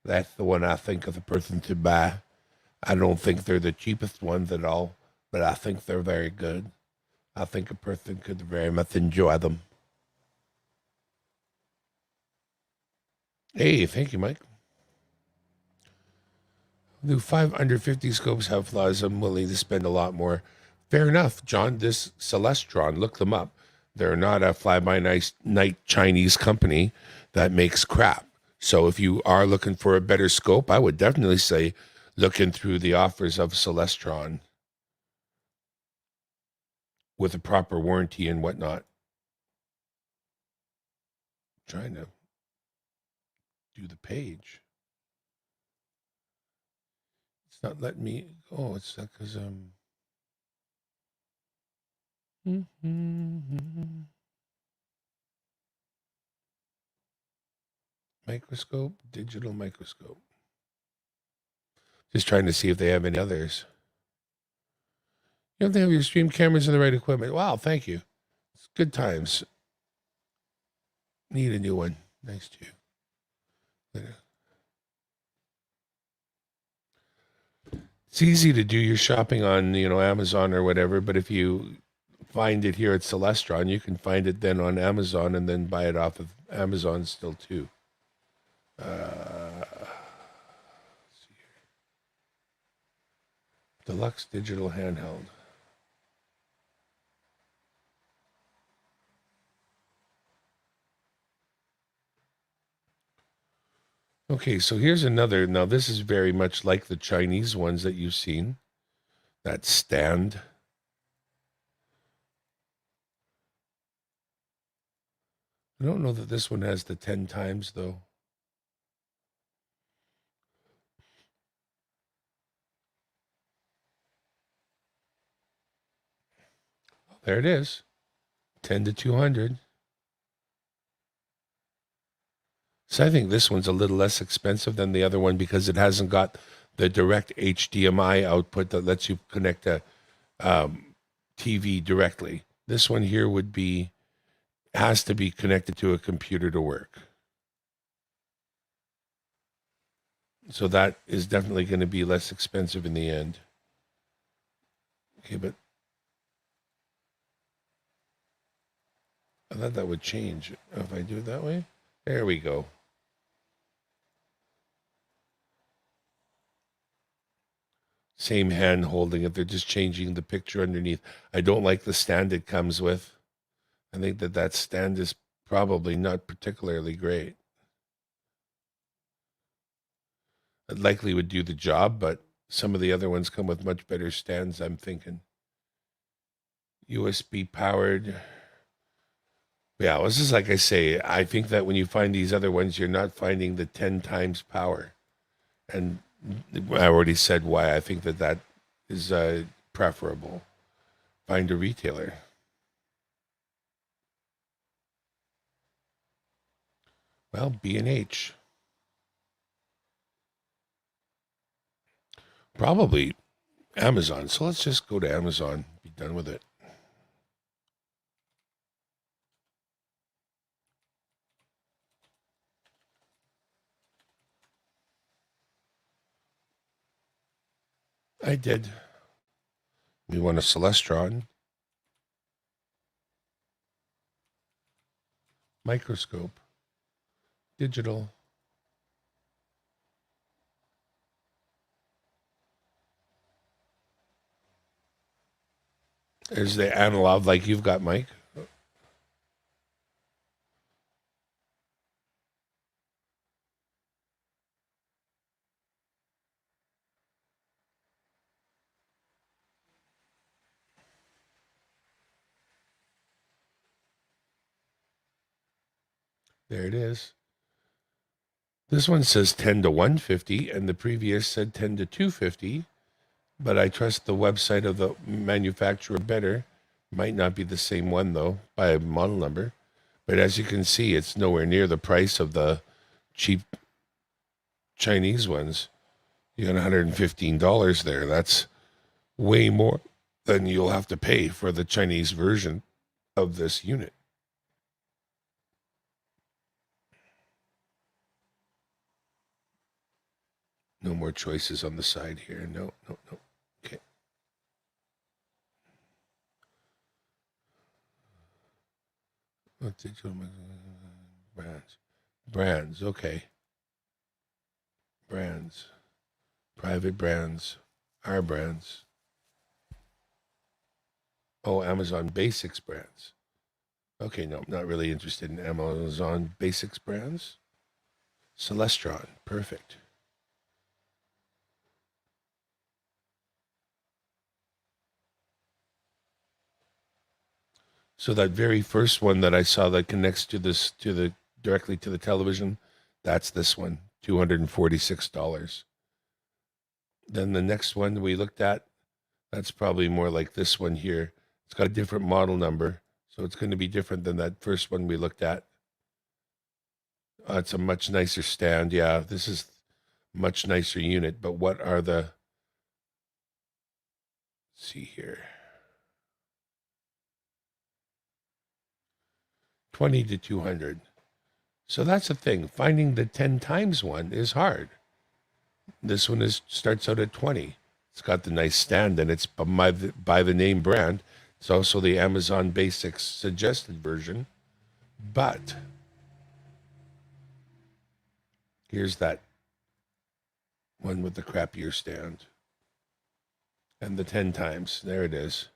Speaker 1: That's the one I think of the person to buy. I don't think they're the cheapest ones at all, but I think they're very good. I think a person could very much enjoy them. Hey, thank you, Mike. Do 550 scopes have flaws? I'm willing to spend a lot more. Fair enough, John. This Celestron, look them up. They're not a fly-by-night Chinese company that makes crap. So if you are looking for a better scope, I would definitely say looking through the offers of Celestron with a proper warranty and whatnot. Trying to do the page. It's not letting me. Oh, it's not because microscope, digital microscope. Just trying to see if they have any others. You have to have your stream cameras and the right equipment. Wow, thank you. It's good times. Need a new one. Nice too. It's easy to do your shopping on, Amazon or whatever, but if you find it here at Celestron, you can find it then on Amazon and then buy it off of Amazon still too. Deluxe digital handheld. Okay, so here's another. Now, this is very much like the Chinese ones that you've seen. That stand. I don't know that this one has the 10 times, though. There it is. 10 to 200. So I think this one's a little less expensive than the other one because it hasn't got the direct HDMI output that lets you connect a TV directly. This one here has to be connected to a computer to work. So that is definitely going to be less expensive in the end. Okay, but I thought that would change if I do it that way. There we go. Same hand holding it. They're just changing the picture underneath. I don't like the stand it comes with. I think that stand is probably not particularly great. It likely would do the job, but some of the other ones come with much better stands, I'm thinking. USB powered. Yeah, well, this is like I say, I think that when you find these other ones, you're not finding the 10 times power. And I already said why I think that is preferable. Find a retailer. Well, B&H. Probably Amazon. So let's just go to Amazon. Be done with it. I did. We want a Celestron. Microscope. Digital. There's the analog like you've got, Mike. There it is. This one says 10 to 150, and the previous said 10 to 250. But I trust the website of the manufacturer better. Might not be the same one, though, by model number. But as you can see, it's nowhere near the price of the cheap Chinese ones. You got $115 there. That's way more than you'll have to pay for the Chinese version of this unit. No more choices on the side here. No. Okay. Brands. Okay. Brands. Private brands. Our brands. Oh, Amazon Basics brands. Okay, no, I'm not really interested in Amazon Basics brands. Celestron. Perfect. So that very first one that I saw that connects to this directly to the television, that's this one, $246. Then the next one we looked at, that's probably more like this one here. It's got a different model number, so it's going to be different than that first one we looked at. It's a much nicer stand. Yeah, this is much nicer unit, but what are the, let's see here. 20 to 200. So that's the thing. Finding the 10 times one is hard. This one starts out at 20. It's got the nice stand, and it's by the name brand. It's also the Amazon Basics suggested version. But here's that one with the crappier stand. And the 10 times. There it is.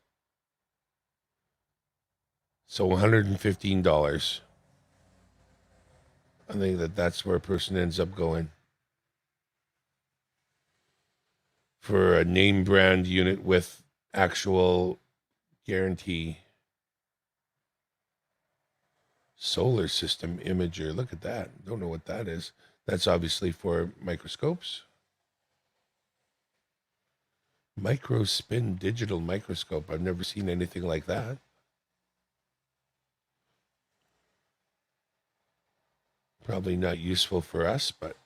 Speaker 1: So $115. I think that's where a person ends up going. For a name brand unit with actual guarantee. Solar system imager. Look at that. Don't know what that is. That's obviously for microscopes. Micro spin digital microscope. I've never seen anything like that. Probably not useful for us, but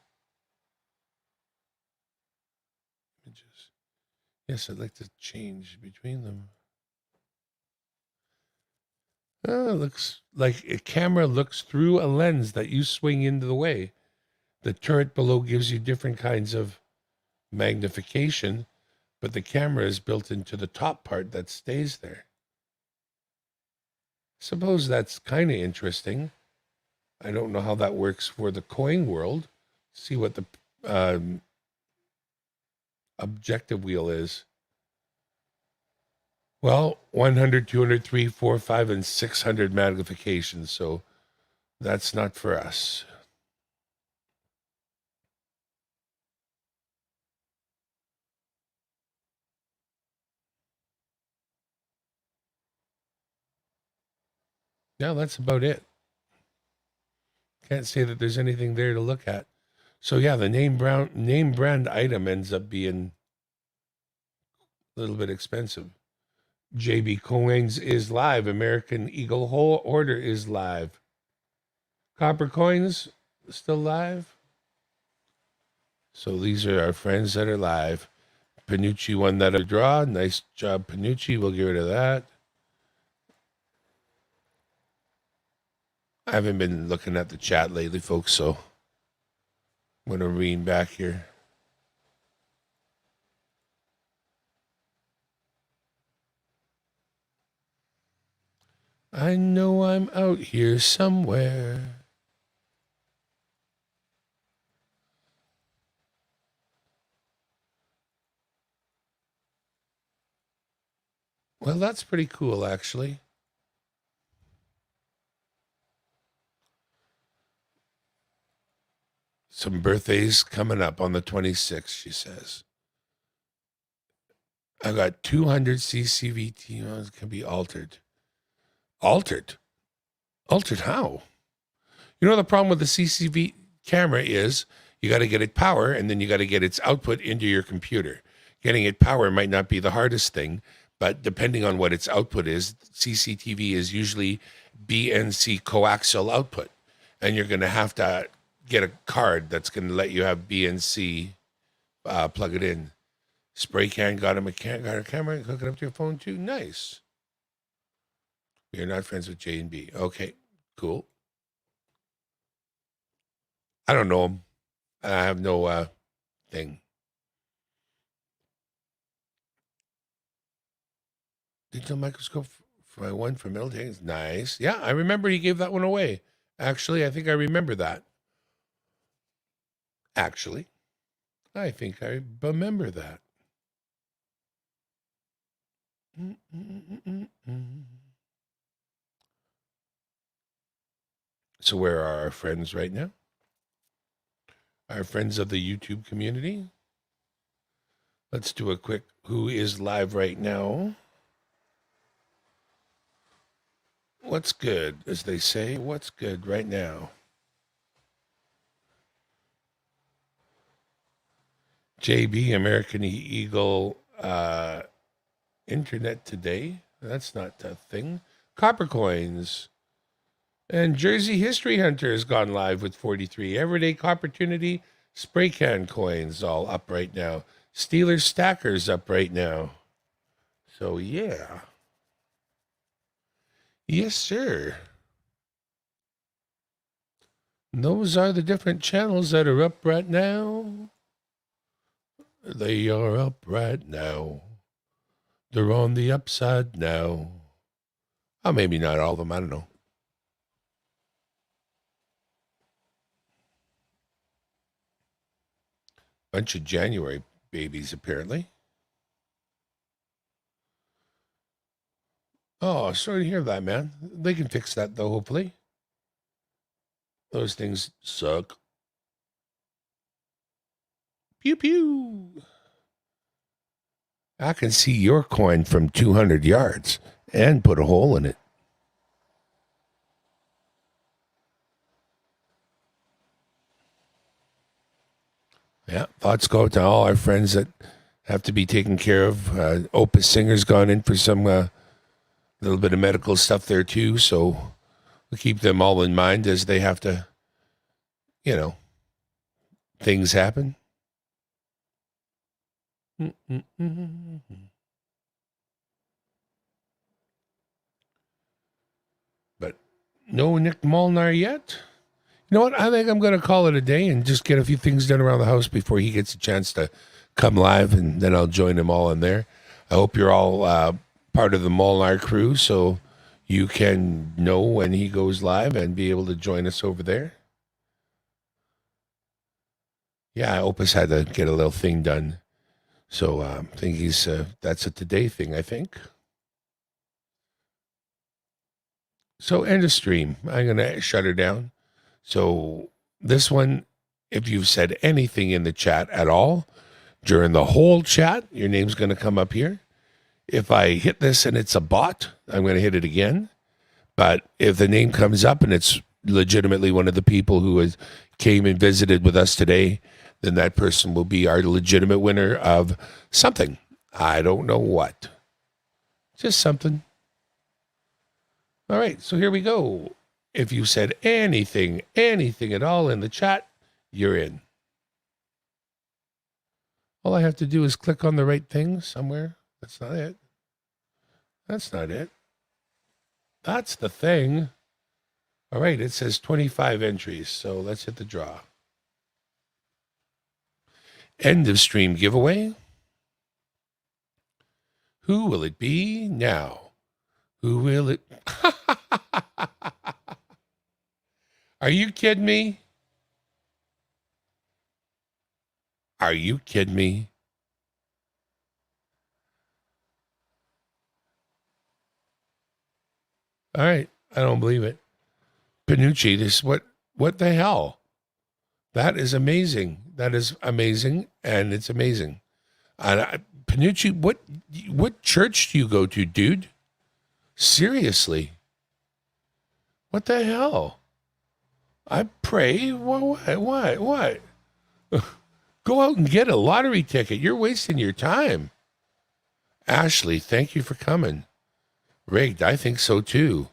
Speaker 1: images. Yes, I'd like to change between them. Looks like a camera looks through a lens that you swing into the way. The turret below gives you different kinds of magnification, but the camera is built into the top part that stays there. Suppose that's kind of interesting. I don't know how that works for the coin world. See what the objective wheel is. Well, 100, 200, 3, 4, 5, and 600 magnification. So that's not for us. Yeah, that's about it. Can't say that there's anything there to look at. So yeah, the name brand item ends up being a little bit expensive. JB Coins is live. American Eagle whole order is live. Copper Coins still live. So these are our friends that are live. Panucci won that a draw. Nice job, Panucci. We'll get rid of that. I haven't been looking at the chat lately, folks, so I'm going to read back here. I know I'm out here somewhere. Well, that's pretty cool, actually. Some birthdays coming up on the 26th, she says. I got 200 CCVT ones can be altered. Altered? Altered how? You know, the problem with the CCV camera is you got to get it power and then you got to get its output into your computer. Getting it power might not be the hardest thing, but depending on what its output is, CCTV is usually BNC coaxial output. And you're going to have to get a card that's going to let you have BNC plug it in. Spray can got a camera, hook it up to your phone too. Nice. You're not friends with J and B. Okay, cool. I don't know him. I have no thing. Digital microscope for my one for metal things. Nice. Yeah, I remember he gave that one away. Actually, I think I remember that. Actually, I think I remember that. So where are our friends right now? Our friends of the YouTube community? Let's do a quick who is live right now. What's good, as they say? What's good right now? JB, American Eagle, Internet Today. That's not a thing. Copper Coins. And Jersey History Hunter has gone live with 43. Everyday Opportunity, Spray Can Coins all up right now. Steelers Stackers up right now. So, yeah. Yes, sir. Those are the different channels that are up right now. They are up right now. They're on the upside now. Oh, maybe not all of them. I don't know. Bunch of January babies, apparently. Oh, sorry to hear that, man. They can fix that, though, hopefully. Those things suck. Pew, pew. I can see your coin from 200 yards and put a hole in it. Yeah, thoughts go to all our friends that have to be taken care of. Opus Singer's gone in for some little bit of medical stuff there too, so we'll keep them all in mind as they have to, you know, things happen. But no Nick Molnar yet. You know what? I think I'm going to call it a day and just get a few things done around the house before he gets a chance to come live, and then I'll join him all in there. I hope you're all part of the Molnar crew, so you can know when he goes live and be able to join us over there. Yeah, Opus had to get a little thing done. So I think that's a today thing, I think. So end of stream. I'm going to shut her down. So this one, if you've said anything in the chat at all, during the whole chat, your name's going to come up here. If I hit this and it's a bot, I'm going to hit it again. But if the name comes up and it's legitimately one of the people who came and visited with us today, then that person will be our legitimate winner of something. I don't know what. Just something. All right, so here we go. If you said anything at all in the chat, you're in. All I have to do is click on the right thing somewhere. That's not it. That's not it. That's the thing. All right, it says 25 entries, so let's hit the draw. End of stream giveaway. Who will it be now? Who will it? Are you kidding me? Are you kidding me? All right. I don't believe it. Panucci, what the hell? That is amazing. That is amazing, and it's amazing. Panucci, what church do you go to, dude? Seriously. What the hell? I pray. What? Go out and get a lottery ticket. You're wasting your time. Ashley, thank you for coming. Rigged, I think so too.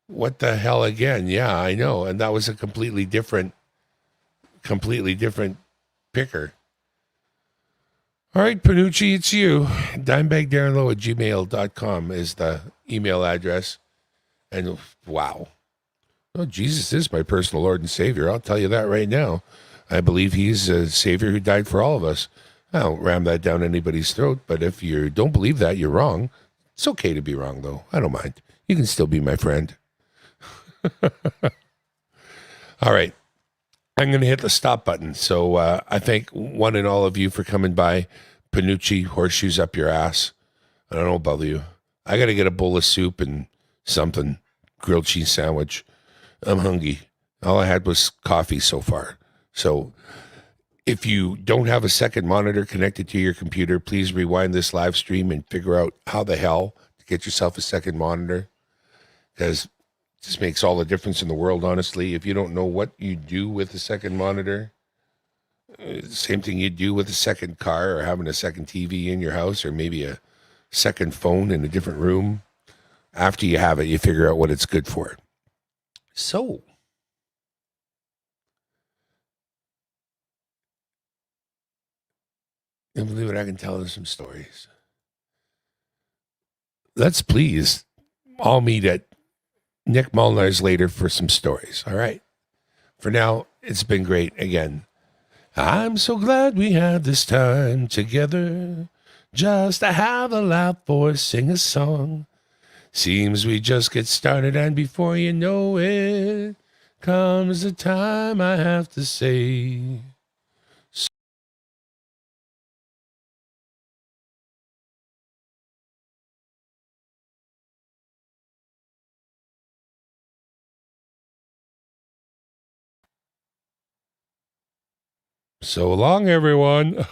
Speaker 1: What the hell again? Yeah, I know. And that was a completely different picker. All right, Panucci, it's you. dimebagdarrenlow@gmail.com is the email address. And wow. Oh, Jesus is my personal Lord and Savior. I'll tell you that right now. I believe he's a Savior who died for all of us. I don't ram that down anybody's throat, but if you don't believe that, you're wrong. It's okay to be wrong, though. I don't mind. You can still be my friend. All right. I'm going to hit the stop button. So I thank one and all of you for coming by. Panucci, horseshoes up your ass. I don't know about you. I got to get a bowl of soup and something, grilled cheese sandwich. I'm hungry. All I had was coffee so far. So if you don't have a second monitor connected to your computer, please rewind this live stream and figure out how the hell to get yourself a second monitor. Because this makes all the difference in the world, honestly. If you don't know what you do with a second monitor, same thing you do with a second car or having a second TV in your house or maybe a second phone in a different room. After you have it, you figure out what it's good for. So, and believe it, I can tell you some stories. Let's please all meet at Nick Molnar's later for some stories. All right. For now, it's been great again. I'm so glad we had this time together just to have a laugh or sing a song. Seems we just get started, and before you know it, comes the time I have to say. So long, everyone.